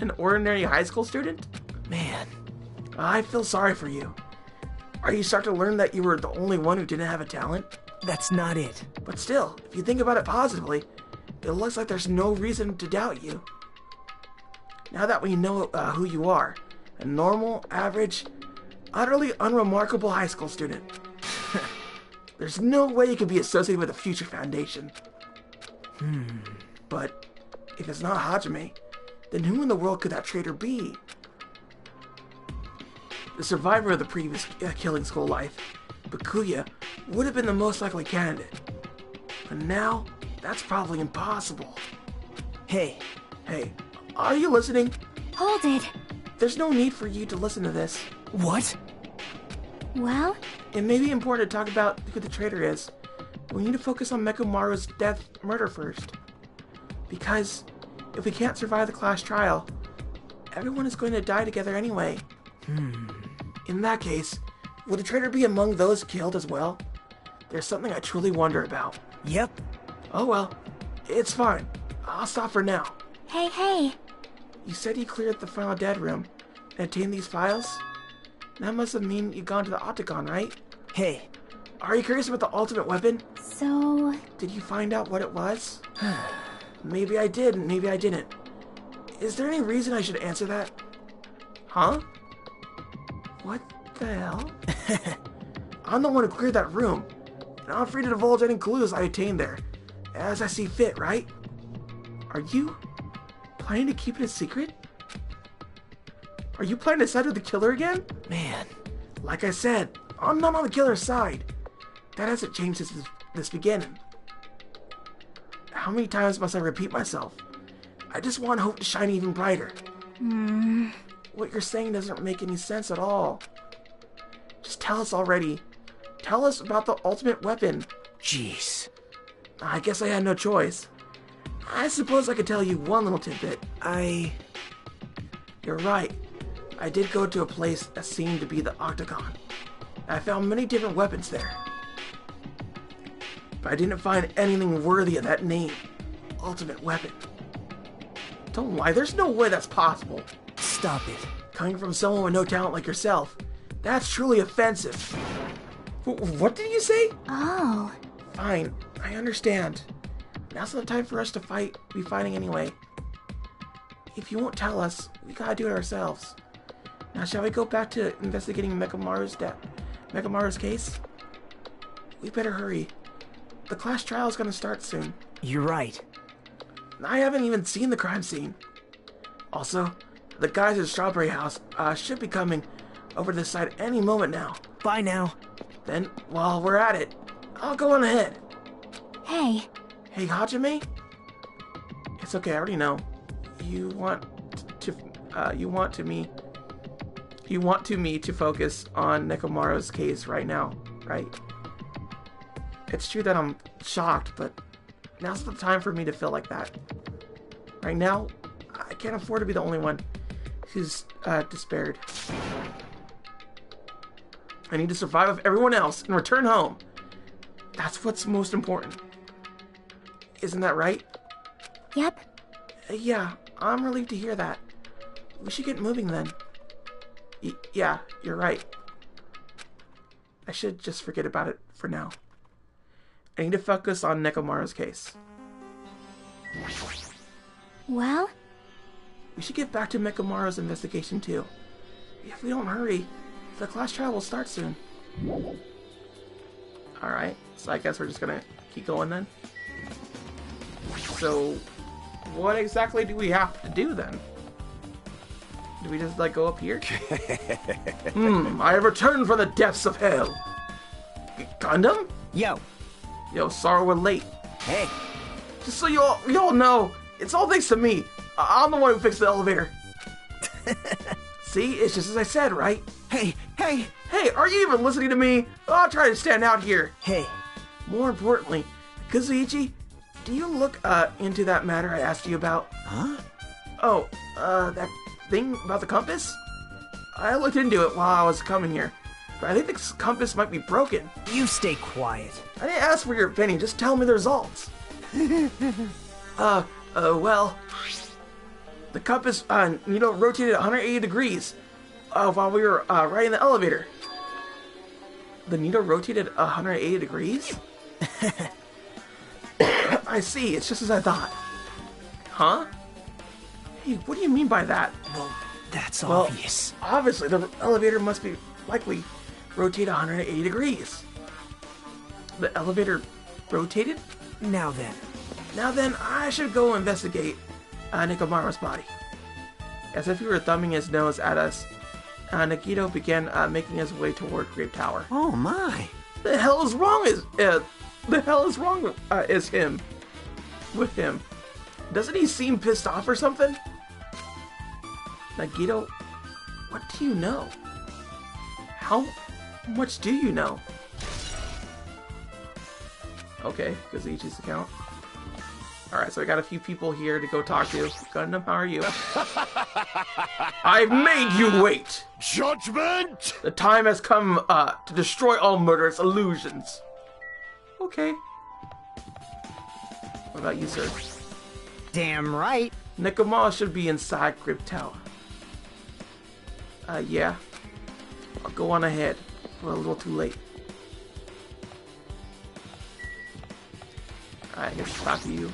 an ordinary high school student? Man. I feel sorry for you. Are you starting to learn that you were the only one who didn't have a talent? That's not it. But still, if you think about it positively, it looks like there's no reason to doubt you. Now that we know who you are, a normal, average, utterly unremarkable high school student, there's no way you can be associated with a future foundation. But if it's not Hajime, then who in the world could that traitor be? The survivor of the previous killing school life, Bakuya, would have been the most likely candidate. But now, that's probably impossible. Hey. Hey, are you listening? Hold it. There's no need for you to listen to this. What? Well? It may be important to talk about who the traitor is. We need to focus on Mechamaru's murder first. Because if we can't survive the class trial, everyone is going to die together anyway. In that case, will the traitor be among those killed as well? There's something I truly wonder about. Yep. Oh well, it's fine. I'll stop for now. Hey. You said you cleared the final dead room and obtained these files? That must have mean you've gone to the Octagon, right? Hey. Are you curious about the ultimate weapon? So... Did you find out what it was? Maybe I did, and maybe I didn't. Is there any reason I should answer that? Huh? What the hell? I'm the one who cleared that room, and I'm free to divulge any clues I obtained there, as I see fit, right? Are you planning to keep it a secret? Are you planning to side with the killer again? Man. Like I said, I'm not on the killer's side. That hasn't changed since this beginning. How many times must I repeat myself? I just want hope to shine even brighter. What you're saying doesn't make any sense at all. Just tell us already. Tell us about the ultimate weapon. Jeez. I guess I had no choice. I suppose I could tell you one little tidbit. You're right. I did go to a place that seemed to be the Octagon. I found many different weapons there. But I didn't find anything worthy of that name. Ultimate weapon. Don't lie, there's no way that's possible. Stop it. Coming from someone with no talent like yourself, that's truly offensive. What did you say? Oh. Fine, I understand. Now's not the time for us to be fighting anyway. If you won't tell us, we gotta do it ourselves. Now shall we go back to investigating Mechamaru's case? We better hurry. The class trial is gonna start soon. You're right. I haven't even seen the crime scene. Also, the guys at Strawberry House should be coming over to this side any moment now. Bye now. Then, while we're at it, I'll go on ahead. Hey. Hey, Hajime? It's okay, I already know. You want me to focus on Nekomaru's case right now, right? It's true that I'm shocked, but now's the time for me to feel like that. Right now, I can't afford to be the only one who's despaired. I need to survive with everyone else and return home. That's what's most important. Isn't that right? Yep. Yeah, I'm relieved to hear that. We should get moving then. Yeah, you're right. I should just forget about it for now. I need to focus on Nekomaru's case. Well? We should get back to Mechamaru's investigation too. If we don't hurry, the class trial will start soon. Alright, so I guess we're just gonna keep going then. So, what exactly do we have to do then? Do we just like go up here? I have returned from the depths of hell. Gundam? Yo. Yo, sorry we're late. Hey. Just so you all know, it's all thanks to me. I'm the one who fixed the elevator. See, it's just as I said, right? Hey. Hey, are you even listening to me? I'll try to stand out here. Hey. More importantly, Kazuichi, do you look into that matter I asked you about? Huh? Oh, that thing about the compass? I looked into it while I was coming here, but I think the compass might be broken. You stay quiet. I didn't ask for your opinion, just tell me the results. Well, the compass, rotated 180 degrees while we were riding the elevator. The needle rotated 180 degrees? I see, it's just as I thought. Huh? Hey, what do you mean by that? Well, that's obvious. Obviously, the elevator must be likely rotate 180 degrees. The elevator rotated? Now then, I should go investigate Nekomaru's body. As if he were thumbing his nose at us, Nagito began making his way toward Grape Tower. Oh my! The hell is wrong with him? Doesn't he seem pissed off or something? Nagito, what do you know? How How much do you know? Okay, Kazuichi's account. Alright, so I got a few people here to go talk to. Gundam, how are you? I've made you wait! Judgment! The time has come to destroy all murderous illusions. Okay. What about you, sir? Damn right. Nekomaru should be inside Grip Tower. Yeah. I'll go on ahead. We're a little too late. Alright, I guess it's back to you.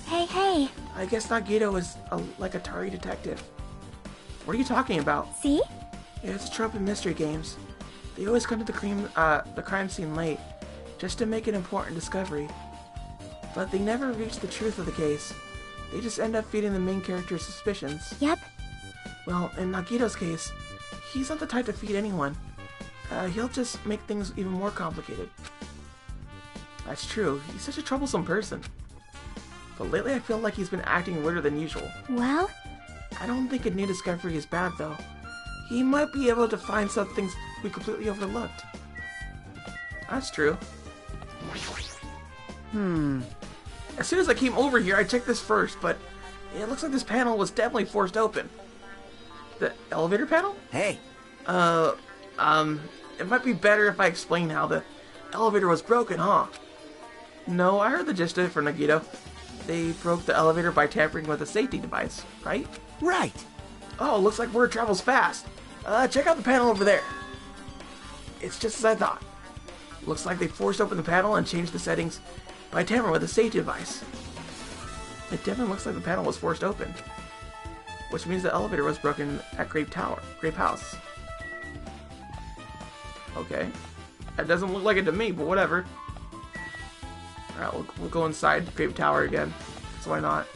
Hey. I guess Nagito is like a Atari detective. What are you talking about? See? Yeah, it's a trope in mystery games. They always come to the crime scene late, just to make an important discovery. But they never reach the truth of the case. They just end up feeding the main character suspicions. Yep. Well, in Nagito's case, he's not the type to feed anyone. He'll just make things even more complicated. That's true, he's such a troublesome person. But lately I feel like he's been acting weirder than usual. Well? I don't think a new discovery is bad, though. He might be able to find some things we completely overlooked. That's true. As soon as I came over here, I checked this first, but it looks like this panel was definitely forced open. The elevator panel? Hey, It might be better if I explain how the elevator was broken, huh? No, I heard the gist of it from Nagito. They broke the elevator by tampering with a safety device, right? right. Oh, looks like word travels fast. Check out the panel over there. It's just as I thought. Looks like they forced open the panel and changed the settings by tampering with a safety device. It definitely looks like the panel was forced open, which means the elevator was broken at Grape House. Okay. That doesn't look like it to me, but whatever. Alright, we'll go inside Grape Tower again. So why not?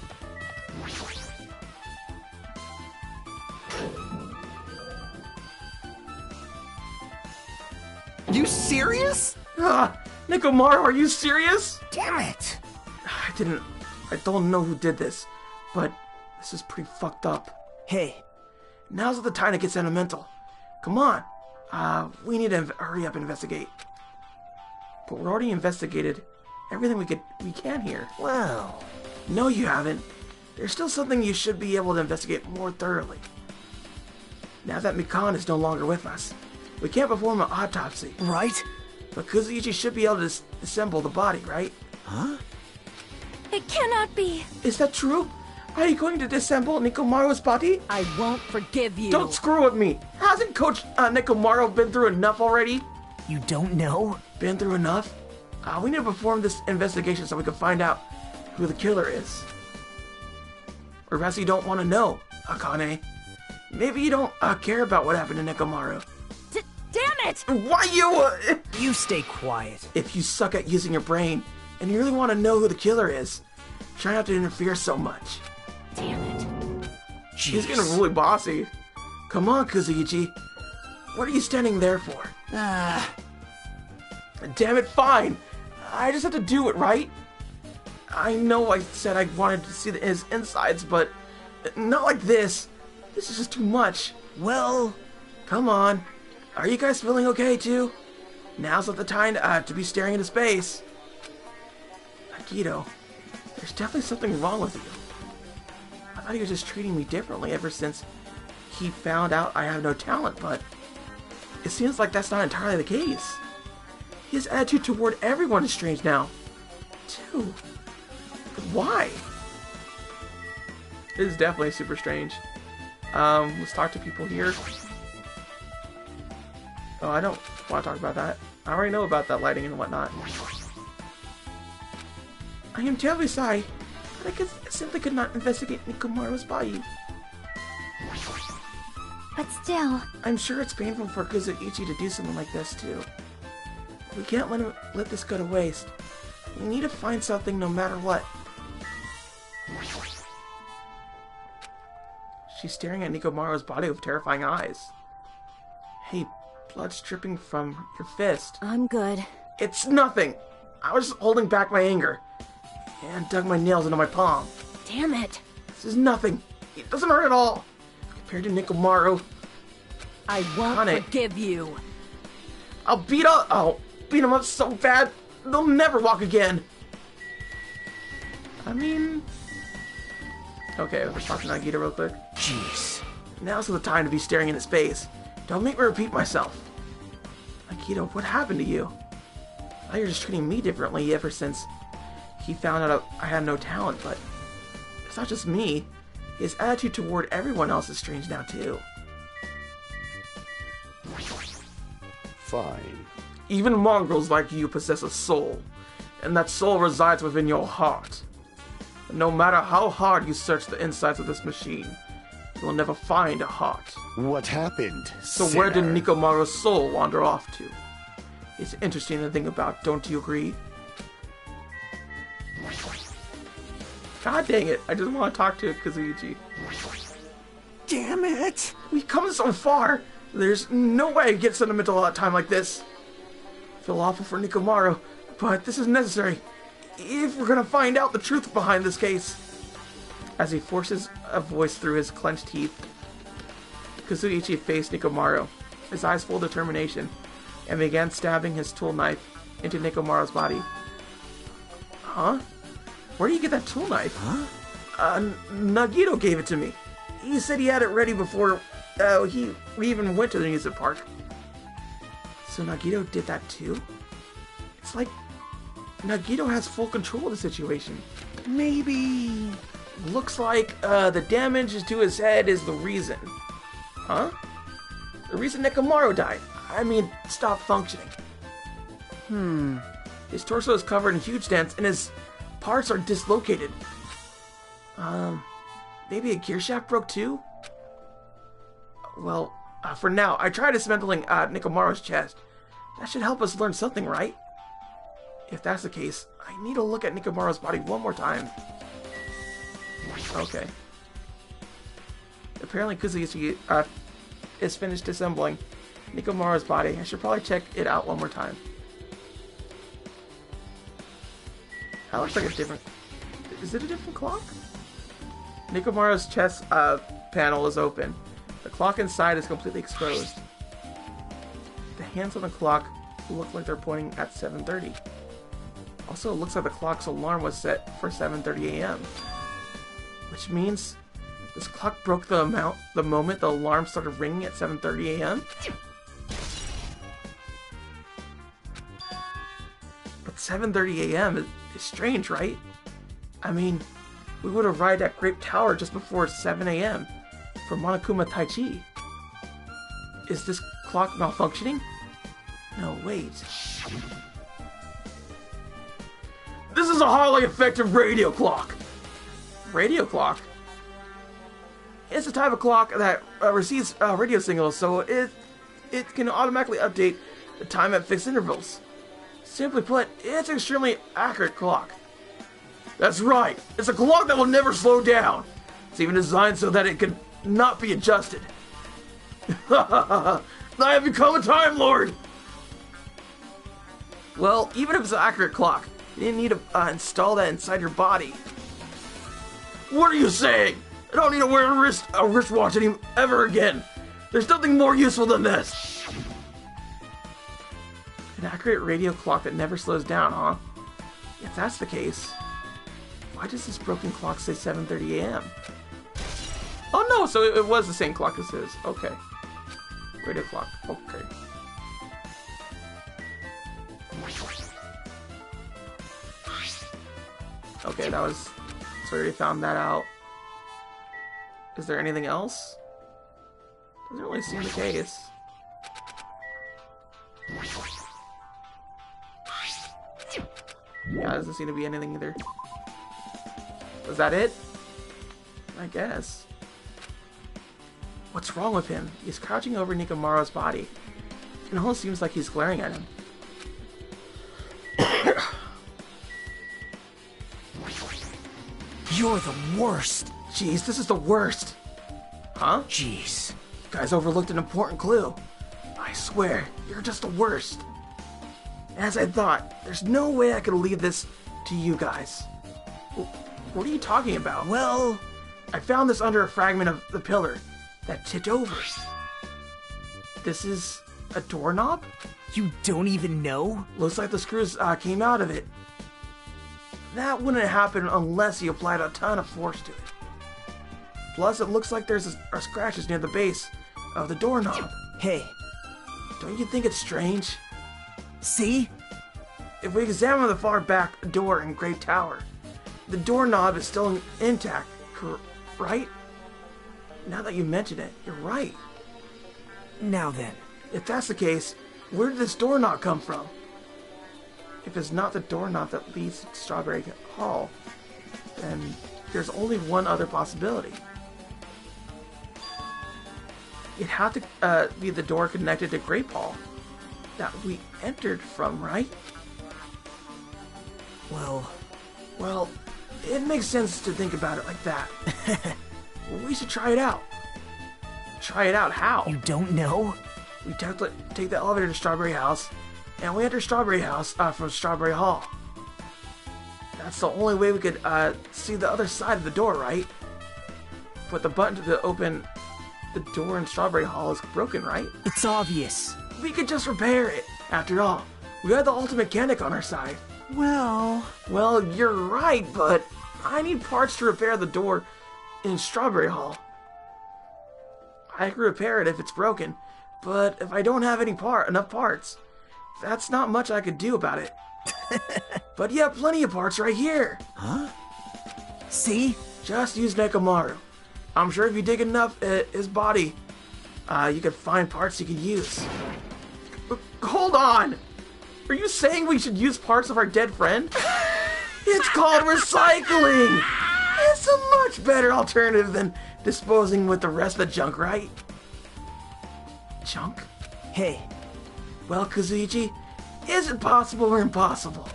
You serious? Nekomaru, are you serious? Damn it. I don't know who did this, but this is pretty fucked up. Hey, Now's not the time to get sentimental. Come on. We need to hurry up and investigate. But we're already investigated everything we can here. well, No, you haven't. There's still something you should be able to investigate more thoroughly. Now that Mikan is no longer with us, we can't perform an autopsy. right? But Kuzuichi should be able to assemble the body, right? Huh? It cannot be. Is that true? Are you going to disassemble Nekomaru's body? I won't forgive you. Don't screw with me. Hasn't Coach Nekomaru been through enough already? You don't know? Been through enough? We need to perform this investigation so we can find out who the killer is. Or perhaps you don't want to know, Akane. Maybe you don't care about what happened to Nekomaru. Damn it! Why you... You stay quiet. If you suck at using your brain, and you really want to know who the killer is, try not to interfere so much. Damn it. He's getting really bossy. Come on, Kuzuichi. What are you standing there for? Damn it, fine. I just have to do it, right? I know I said I wanted to see his insides, but not like this. This is just too much. Well, Come on. Are you guys feeling okay, too? Now's not the time to be staring into space. Nagito, there's definitely something wrong with you. I thought he was just treating me differently ever since he found out I have no talent, but it seems like that's not entirely the case. His attitude toward everyone is strange now, too. But why? It is definitely super strange. Let's talk to people here. Oh, I don't want to talk about that. I already know about that lighting and whatnot. I am terribly sorry, but I simply could not investigate Nekomaru's body. But still, I'm sure it's painful for Kuzuichi to do something like this, too. We can't let this go to waste. We need to find something no matter what. She's staring at Nekomaru's body with terrifying eyes. Hey, blood's dripping from your fist. I'm good. It's nothing! I was just holding back my anger. And dug my nails into my palm. Damn it. This is nothing. It doesn't hurt at all. Compared to Nekomaru. I won't Kane. forgive you. I'll beat him up so bad, they'll never walk again. I mean... Okay, let's talk to Nagito real quick. Jeez. Now's the time to be staring into space. Don't make me repeat myself. Nagito, what happened to you? Now you're just treating me differently ever since he found out I had no talent, but it's not just me. His attitude toward everyone else is strange now, too. Fine. Even mongrels like you possess a soul, and that soul resides within your heart. No matter how hard you search the insides of this machine, you will never find a heart. What happened, So where did sinner? Nikomaru's soul wander off to? It's interesting to think about, don't you agree? God dang it, I just want to talk to Kazuichi. Damn it! We've come so far. There's no way I get sentimental at a time like this. I feel awful for Nikomaru, but this is necessary if we're gonna find out the truth behind this case. As he forces a voice through his clenched teeth, Kazuichi faced Nikomaru, his eyes full of determination, and began stabbing his tool knife into Nikomaru's body. Huh? Where do you get that tool knife? Huh? Nagito gave it to me. He said he had it ready before we even went to the amusement park. So Nagito did that too? It's like Nagito has full control of the situation. Maybe... Looks like the damage to his head is the reason. Huh? The reason Nikomaru died. I mean, stopped functioning. His torso is covered in huge dents and his parts are dislocated. Maybe a gear shaft broke too? Well, for now, I tried dismantling Nikomaru's chest. That should help us learn something, right? If that's the case, I need to look at Nikomaru's body one more time. Okay. Apparently Kazuichi is finished assembling Nikomaru's body. I should probably check it out one more time. That looks like a different... Is it a different clock? Nikomaru's chest panel is open. The clock inside is completely exposed. The hands on the clock look like they're pointing at 7:30. Also, it looks like the clock's alarm was set for 7:30 a.m. Which means this clock broke the moment the alarm started ringing at 7:30 a.m. But 7:30 a.m. is strange, right? I mean, we would have arrived at Grape Tower just before 7 a.m. for Monokuma Taichi. Is this clock malfunctioning? No, wait. This is a highly effective radio clock. Radio clock? It's a type of clock that receives radio signals, so it can automatically update the time at fixed intervals. Simply put, it's an extremely accurate clock. That's right, it's a clock that will never slow down. It's even designed so that it can not be adjusted. I have become a Time Lord! Well, even if it's an accurate clock, you didn't need to install that inside your body. What are you saying? I don't need to wear a wristwatch ever again. There's nothing more useful than this. An accurate radio clock that never slows down, huh? If that's the case, why does this broken clock say 7:30 a.m.? Oh no, so it was the same clock as his. Okay. Radio clock. Okay. Okay, that was... So we already found that out. Is there anything else? Doesn't really seem the case. Yeah, doesn't seem to be anything either. Was that it? I guess. What's wrong with him? He's crouching over Nikomaru's body. It almost seems like he's glaring at him. You're the worst. Jeez, this is the worst. Huh? Jeez. You guys overlooked an important clue. I swear, you're just the worst. As I thought, there's no way I could leave this to you guys. What are you talking about? Well, I found this under a fragment of the pillar that tipped over. This is a doorknob? You don't even know? Looks like the screws came out of it. That wouldn't happen unless he applied a ton of force to it. Plus, it looks like there's scratches near the base of the doorknob. Hey, Don't you think it's strange? see? If we examine the far back door in Great Tower, the doorknob is still intact, right? Now that you mention it, you're right. Now then. If that's the case, where did this doorknob come from? If it's not the doorknob that leads to Strawberry Hall, then there's only one other possibility. It had to be the door connected to Great Hall that we entered from, right? Well, it makes sense to think about it like that. We should try it out. Try it out how? You don't know? We take the elevator to Strawberry House, and we enter Strawberry House from Strawberry Hall. That's the only way we could see the other side of the door, right? But the button to open the door in Strawberry Hall is broken, right? It's obvious. We could just repair it. After all, we have the ultimate mechanic on our side. Well, You're right, but I need parts to repair the door in Strawberry Hall. I can repair it if it's broken, but if I don't have enough parts, that's not much I could do about it. But you have plenty of parts right here. Huh? See? Just use Nekomaru. I'm sure if you dig enough at his body, you could find parts you could use. Hold on! Are you saying we should use parts of our dead friend? It's called recycling! It's a much better alternative than disposing with the rest of the junk, right? Junk? Hey, Well, Kazuichi, is it possible or impossible?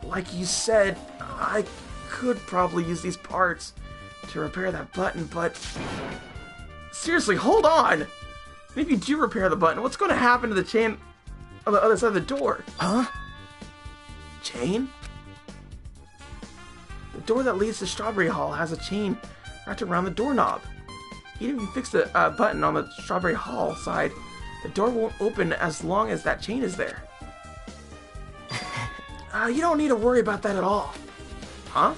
Like you said, I could probably use these parts to repair that button, but... Seriously, hold on! And if you do repair the button, what's going to happen to the chain on the other side of the door? huh? Chain? The door that leads to Strawberry Hall has a chain wrapped around the doorknob. Even if you fix the button on the Strawberry Hall side, the door won't open as long as that chain is there. You don't need to worry about that at all. Huh?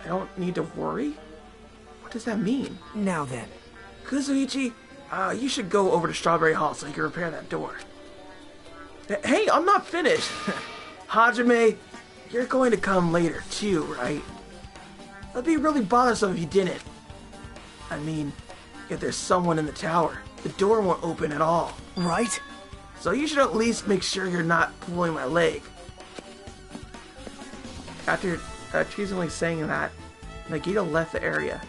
I don't need to worry? What does that mean? Now then. Kazuichi, you should go over to Strawberry Hall so you can repair that door. Hey, I'm not finished! Hajime, you're going to come later too, right? It'd be really bothersome if you didn't. I mean, if there's someone in the tower, the door won't open at all. Right? So you should at least make sure you're not pulling my leg. After treasonably saying that, Nagito left the area.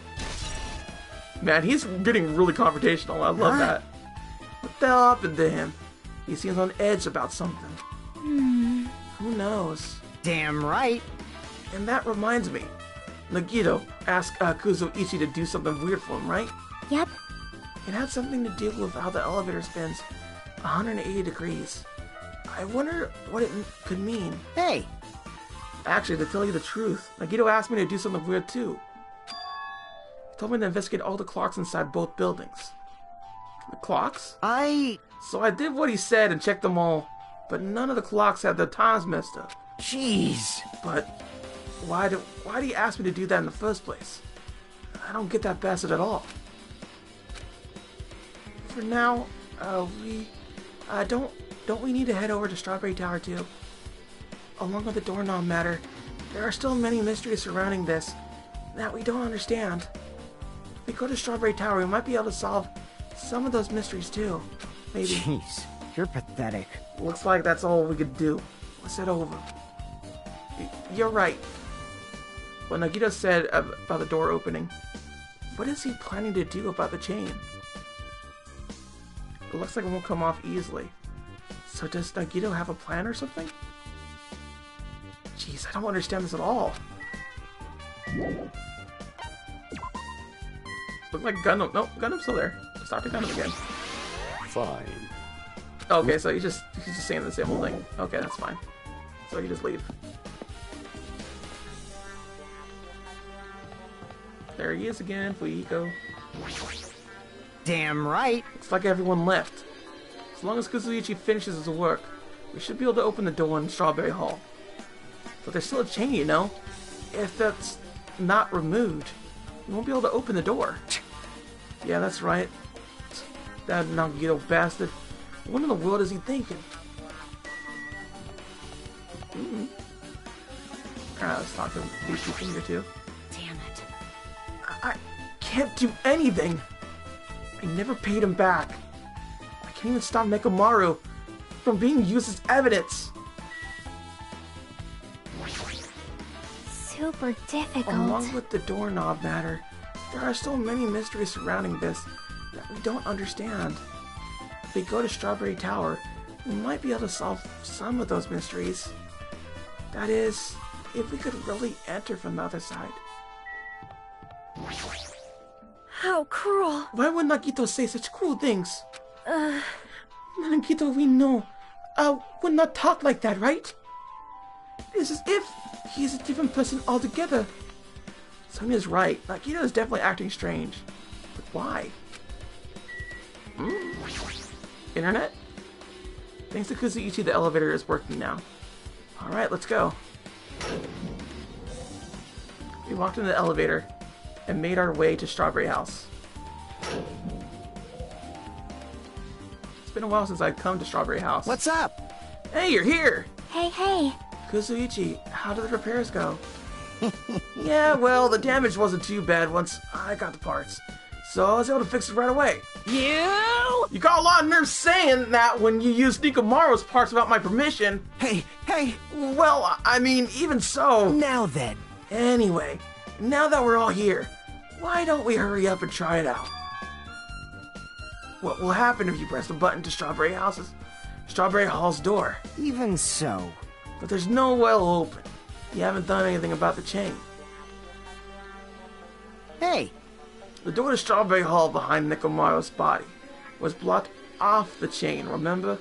Man, he's getting really confrontational. I love that. What the hell happened to him? He seems on edge about something. Who knows? Damn right. And that reminds me. Nagito asked Kuzuichi to do something weird for him, right? Yep. It had something to do with how the elevator spins 180 degrees. I wonder what it could mean. Hey, Actually, to tell you the truth, Nagito asked me to do something weird too. He told me to investigate all the clocks inside both buildings. The clocks? So I did what he said and checked them all, but none of the clocks had the times messed up. Jeez. But why do you ask me to do that in the first place? I don't get that bastard at all. For now, we don't we need to head over to Strawberry Tower too? Along with the doorknob matter, there are still many mysteries surrounding this that we don't understand. If we go to Strawberry Tower, we might be able to solve some of those mysteries too. Maybe. Jeez, you're pathetic. Looks like that's all we could do. Let's head over. You're right. What Nagito said about the door opening. What is he planning to do about the chain? It looks like it won't come off easily. So does Nagito have a plan or something? Jeez, I don't understand this at all. Look like Gundam. No, Gundam's still there. Stop the Gundam again. Fine. Okay, so he's just saying the same old thing. Okay, that's fine. So you just leave. There he is again, Fuiko. Damn right. Looks like everyone left. As long as Kuzuichi finishes his work, we should be able to open the door in Strawberry Hall. But there's still a chain, you know? If that's not removed, we won't be able to open the door. Yeah, that's right. That Nagito bastard. What in the world is he thinking? Alright, let's talk to these people here too. Damn it. I can't do anything. I never paid him back. I can't even stop Nekomaru from being used as evidence. Super difficult. Along with the doorknob matter, there are still many mysteries surrounding this that we don't understand. If we go to Strawberry Tower, we might be able to solve some of those mysteries. That is, if we could really enter from the other side. How cruel. Why would Nagito say such cruel things? Nagito, we know, would not talk like that, right? It's as if he is a different person altogether. Sonia's right. Nagito is definitely acting strange. But why? Internet? Thanks to Kuzuichi, the elevator is working now. Alright, let's go. We walked into the elevator and made our way to Strawberry House. It's been a while since I've come to Strawberry House. What's up? Hey, you're here! Hey. Kuzuichi, how did the repairs go? Yeah, well, the damage wasn't too bad once I got the parts. So I was able to fix it right away. You got a lot of nerve saying that when you used Nekomaru's parts without my permission. Hey. Well, I mean, even so. Now then. Anyway, now that we're all here, why don't we hurry up and try it out? What will happen if you press the button to Strawberry Hall's door? Even so. But there's no way it'll open. You haven't done anything about the chain. Hey. The door to Strawberry Hall behind Nekomaru's body was blocked off the chain, remember?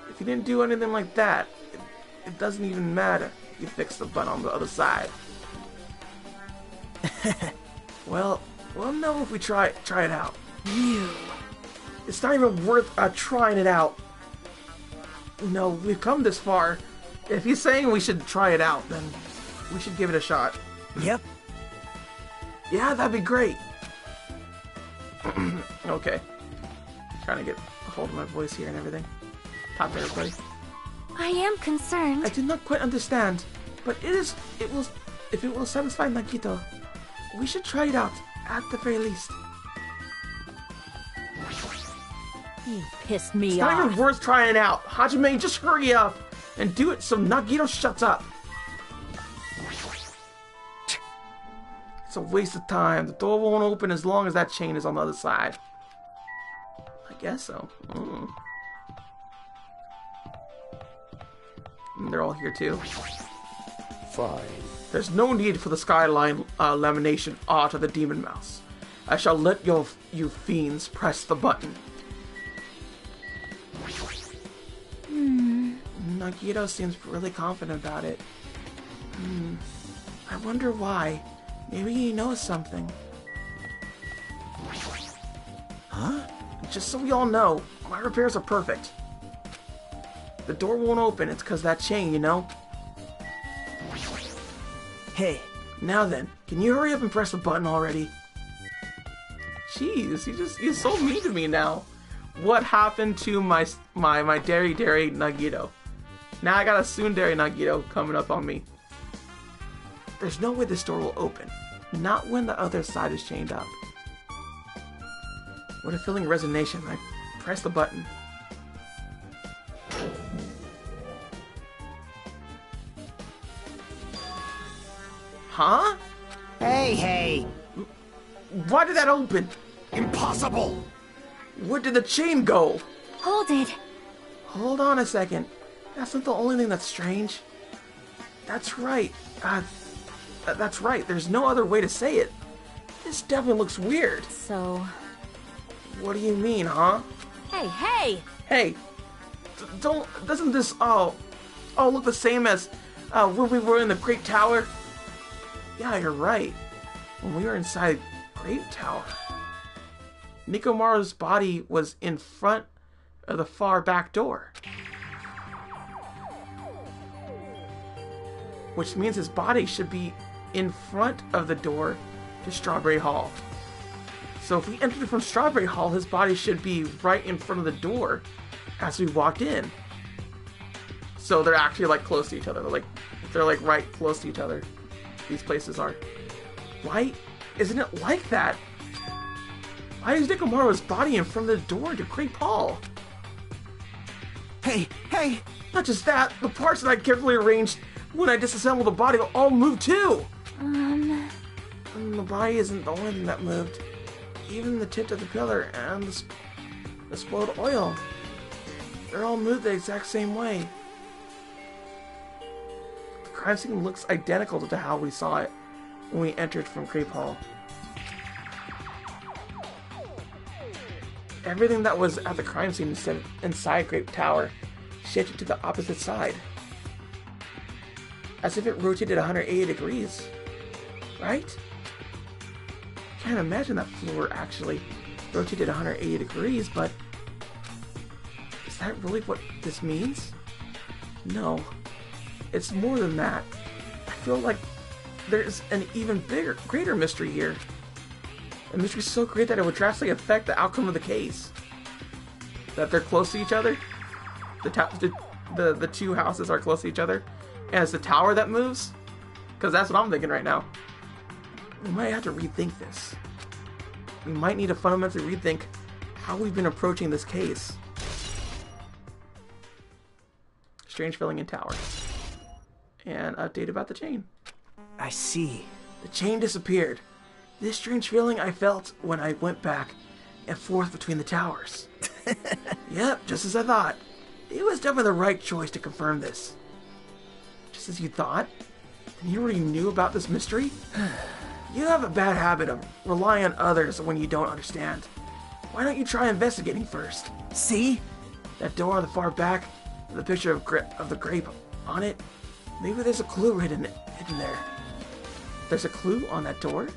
If you didn't do anything like that, it doesn't even matter. You fix the button on the other side. Well, we'll know if we try it out. It's not even worth trying it out. No, we've come this far. If he's saying we should try it out, then we should give it a shot. Yep. Yeah, that'd be great. Okay. Trying to get a hold of my voice here and everything. Top there, everybody. I am concerned. I did not quite understand, but if it will satisfy Nagito, we should try it out, at the very least. You pissed me It's off. not even worth trying it out. Hajime, just hurry up and do it so Nagito shuts up. It's a waste of time. The door won't open as long as that chain is on the other side. I guess so. And they're all here too. Fine. There's no need for the skyline lamination art of the demon mouse. I shall let you fiends press the button. Nagito seems really confident about it. I wonder why. Maybe he knows something. Huh? Just so we all know, my repairs are perfect. The door won't open, it's because that chain, you know? Hey. Now then, can you hurry up and press the button already? Jeez, he's so mean to me now. What happened to my Dairy Nagito? Now I got a Tsundere Nagito coming up on me. There's no way this door will open. Not when the other side is chained up. With a feeling of resignation, I press the button. Huh? Hey. Why did that open? Impossible! Where did the chain go? Hold it. Hold on a second. That's not the only thing that's strange. That's right. That's right. There's no other way to say it. This definitely looks weird. So... What do you mean, huh? Hey! Hey, doesn't this look the same as when we were in the Great Tower? Yeah, you're right. When we were inside Great Tower, Nekomaru's body was in front of the far back door. Which means his body should be in front of the door to Strawberry Hall. So if we entered from Strawberry Hall, his body should be right in front of the door as we walked in. So they're actually like close to each other. They're like right close to each other. These places are. Why isn't it like that? Why is Nekomaru's body in front of the door to Grape Hall? Hey! Not just that, the parts that I carefully arranged when I disassembled the body will all move too! And the body isn't the only thing that moved. Even the tint of the pillar and the spoiled oil. They're all moved the exact same way. The crime scene looks identical to how we saw it when we entered from Grape Hall. Everything that was at the crime scene inside Grape Tower shifted to the opposite side. As if it rotated 180 degrees. Right? Can't imagine that floor actually rotated 180 degrees, but is that really what this means? No. It's more than that. I feel like there's an even greater mystery here. A mystery so great that it would drastically affect the outcome of the case. That they're close to each other. The two houses are close to each other. And it's the tower that moves. Because that's what I'm thinking right now. We might have to rethink this. We might need to fundamentally rethink how we've been approaching this case. Strange feeling in tower. And update about the chain. I see. The chain disappeared. This strange feeling I felt when I went back and forth between the towers. Yep, just as I thought. It was definitely the right choice to confirm this. Just as you thought? Then you already knew about this mystery? You have a bad habit of relying on others when you don't understand. Why don't you try investigating first? See? That door on the far back, the picture of the grape on it, maybe there's a clue hidden there. There's a clue on that door?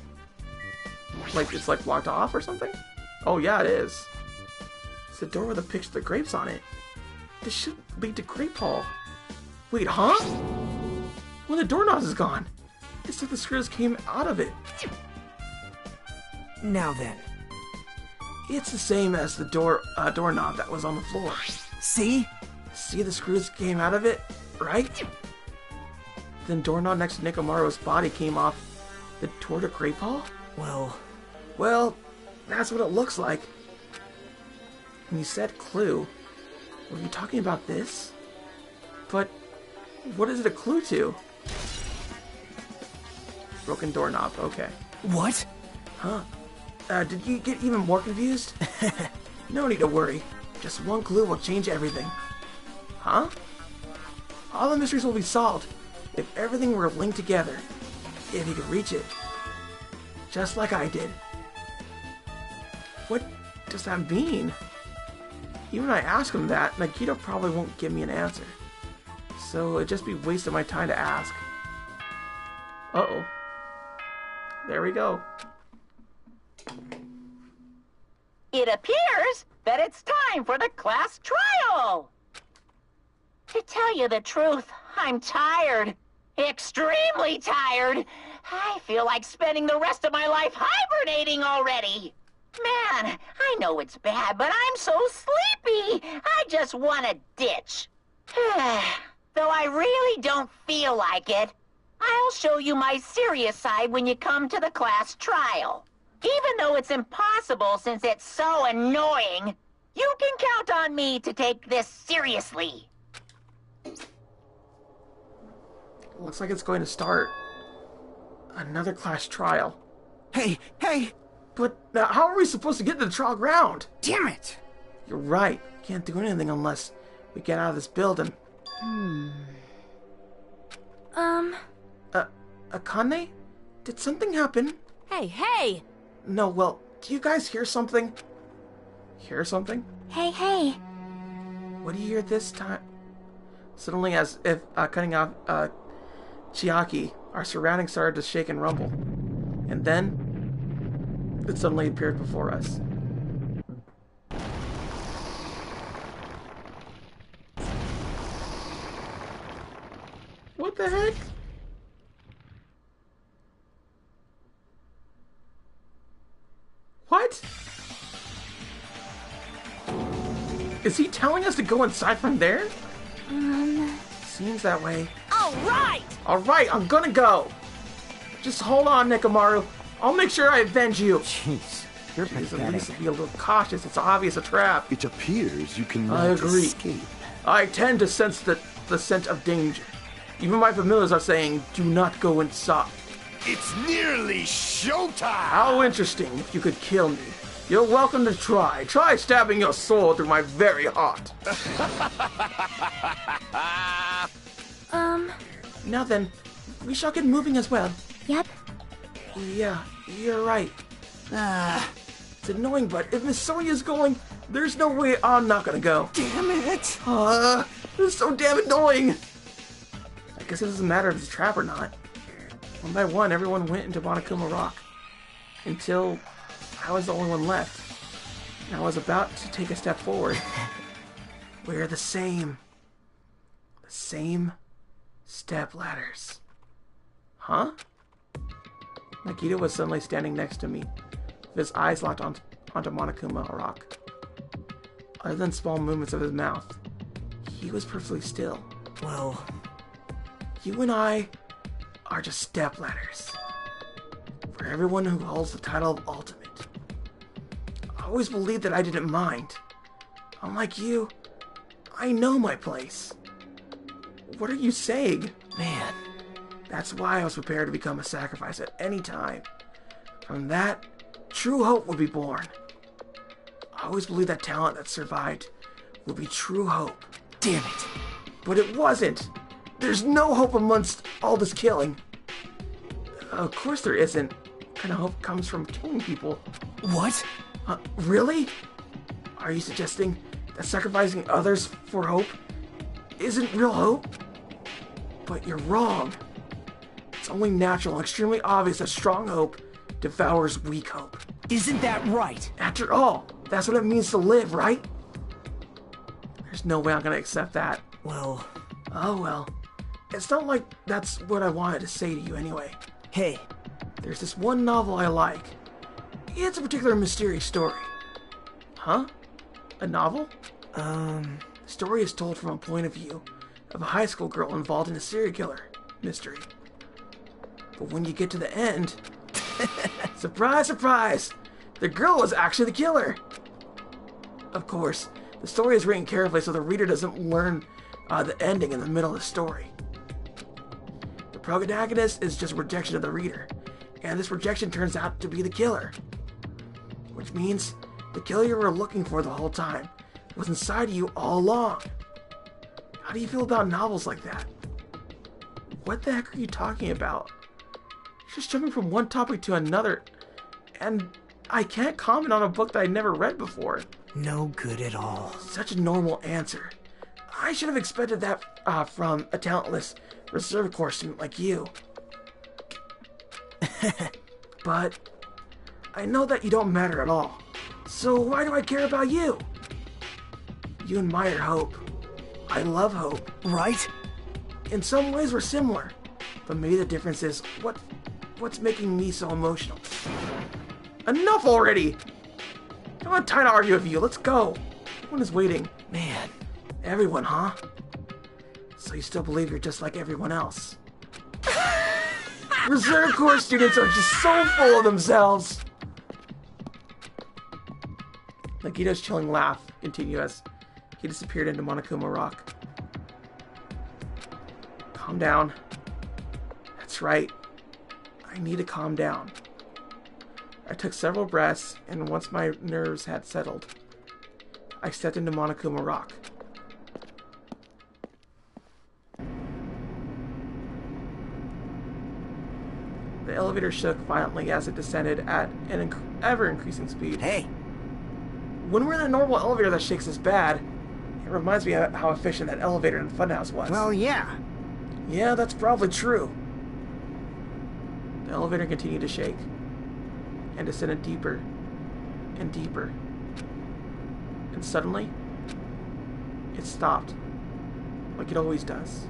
Like it's like blocked off or something? Oh yeah, it is. It's the door with a picture of the grapes on it. This should lead to Grape Hall. Wait, huh? When the doorknob is gone, it's like the screws came out of it. Now then. It's the same as the doorknob that was on the floor. See? See the screws came out of it, right? Then doorknob next to Nekomaru's body came off the door to Grape Hall? Well, that's what it looks like. When you said clue, were you talking about this? But what is it a clue to? Broken doorknob, okay. What? Huh? Did you get even more confused? No need to worry. Just one clue will change everything. Huh? All the mysteries will be solved if everything were linked together. If you could reach it. Just like I did. What does that mean? Even when I ask him that, Nagito probably won't give me an answer. So it'd just be wasting my time to ask. Uh-oh. There we go. It appears that it's time for the class trial. To tell you the truth, I'm tired. Extremely tired. I feel like spending the rest of my life hibernating already. Man, I know it's bad, but I'm so sleepy. I just want to ditch. Though I really don't feel like it, I'll show you my serious side when you come to the class trial. Even though it's impossible since it's so annoying, you can count on me to take this seriously. Looks like it's going to start another class trial. Hey! But now how are we supposed to get to the trial ground? Damn it! You're right. Can't do anything unless we get out of this building. Akane? Did something happen? Hey! No, well, do you guys hear something? Hear something? Hey. What do you hear this time? Suddenly, as if cutting off Chiaki, our surroundings started to shake and rumble. And then, it suddenly appeared before us. What the heck? What? Is he telling us to go inside from there? Seems that way. All right! Alright, I'm gonna go. Just hold on, Nekomaru. I'll make sure I avenge you. Jeez, you're Please at pathetic. least be a little cautious. It's obvious a trap. It appears you cannot I agree. escape. I tend to sense the scent of danger. Even my familiars are saying, do not go inside. It's nearly showtime! How interesting if you could kill me. You're welcome to try. Try stabbing your soul through my very heart. Now then, we shall get moving as well. Yep. Yeah, you're right. It's annoying, but if Miss Sonia's going, there's no way I'm not gonna go. Damn it! This is so damn annoying. I guess it doesn't matter if it's a trap or not. One by one, everyone went into Monokuma Rock. Until I was the only one left. And I was about to take a step forward. We're the same. The same step ladders. Huh? Nagito was suddenly standing next to me, with his eyes locked onto Monokuma Rock. Other than small movements of his mouth, he was perfectly still. Well, You and I are just step ladders. For everyone who holds the title of Ultimate. I always believed that I didn't mind. Unlike you, I know my place. What are you saying? man. That's why I was prepared to become a sacrifice at any time. From that, true hope would be born. I always believed that talent that survived would be true hope. Damn it. But it wasn't. There's no hope amongst all this killing. Of course there isn't. What kind of hope comes from killing people? What? Really? Are you suggesting that sacrificing others for hope isn't real hope? But you're wrong. It's only natural and extremely obvious that strong hope devours weak hope. Isn't that right? After all, that's what it means to live, right? There's no way I'm gonna accept that. Well, Oh well. It's not like that's what I wanted to say to you anyway. hey, There's this one novel I like. It's a particular mysterious story. Huh? A novel? The story is told from a point of view of a high school girl involved in a serial killer mystery. But when you get to the end, surprise, surprise, the girl was actually the killer. Of course, the story is written carefully so the reader doesn't learn the ending in the middle of the story. The protagonist is just a rejection of the reader, and this rejection turns out to be the killer. Which means the killer you were looking for the whole time was inside you all along. How do you feel about novels like that? What the heck are you talking about? You're just jumping from one topic to another, and I can't comment on a book that I never read before. no good at all. Such a normal answer. I should have expected that from a talentless reserve corps student like you. But I know that you don't matter at all. So why do I care about you? You admire hope. I love hope. Right? In some ways we're similar. But maybe the difference is what's making me so emotional. Enough already! I don't have time to argue with you. Let's go. Everyone is waiting. Man, Everyone, huh? So you still believe you're just like everyone else? Reserve Corps students are just so full of themselves! Nagito's chilling laugh continued as he disappeared into Monokuma Rock. Calm down. That's right. I need to calm down. I took several breaths, and once my nerves had settled, I stepped into Monokuma Rock. The elevator shook violently as it descended at an ever-increasing speed. hey, When we're in a normal elevator that shakes this bad, it reminds me of how efficient that elevator in the funhouse was. well, yeah. Yeah, that's probably true. The elevator continued to shake and descended deeper and deeper. And suddenly, it stopped, like it always does.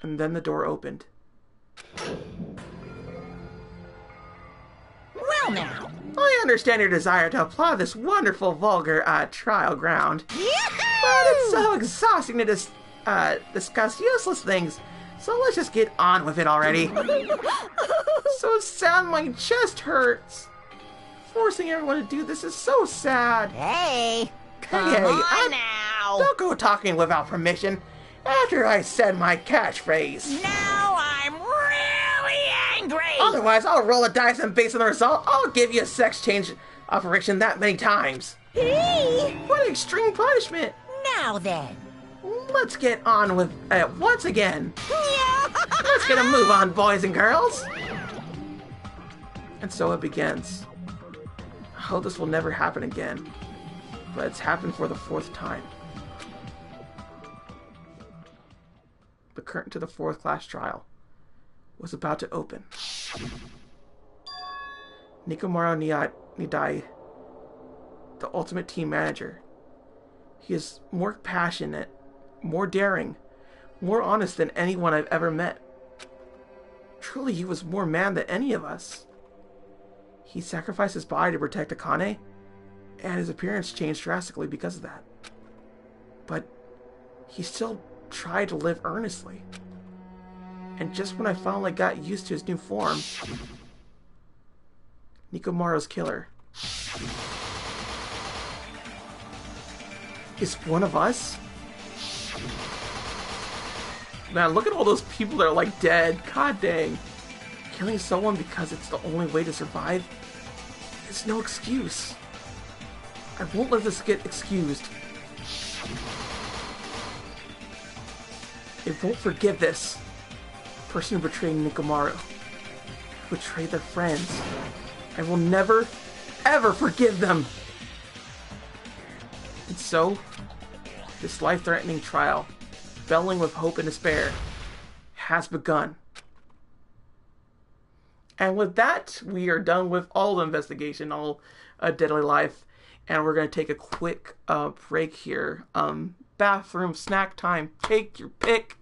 And then the door opened. Well now. I understand your desire to applaud this wonderful, vulgar, trial ground. But it's so exhausting to discuss useless things. So let's just get on with it already. So sad, my chest hurts. Forcing everyone to do this is so sad. Hey. Come Hey, on now. Don't go talking without permission after I said my catchphrase. Now I'm really angry. Otherwise, I'll roll a dice and based on the result, I'll give you a sex change operation that many times. Hey! What extreme punishment! Now then. Let's get on with it once again. Let's get a move on, boys and girls. And so it begins. I hope this will never happen again, but it's happened for the 4th time. The curtain to the 4th class trial was about to open. Nikomaru Nidai, the ultimate team manager. He is more passionate, more daring, more honest than anyone I've ever met. Truly, he was more man than any of us. He sacrificed his body to protect Akane, and his appearance changed drastically because of that. But he still tried to live earnestly. And just when I finally got used to his new form, Nikomaru's killer is one of us? Man, look at all those people that are like dead. God dang. Killing someone because it's the only way to survive is no excuse. I won't let this get excused. I won't forgive this. Person who betrayed Nikomaru, who betrayed their friends. I will never, ever forgive them. And so, this life-threatening trial, belling with hope and despair, has begun. And with that, we are done with all the investigation, all Deadly Life, and we're going to take a quick break here. Bathroom, snack time, take your pick.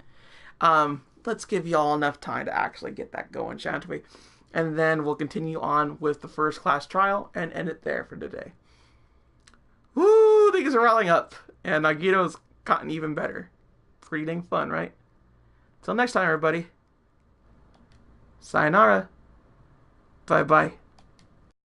Let's give y'all enough time to actually get that going, shan't we? And then we'll continue on with the 1st class trial and end it there for today. Woo! Things are rolling up, and Nagito's gotten even better. Pretty dang fun, right? Till next time, everybody. Sayonara. Bye-bye.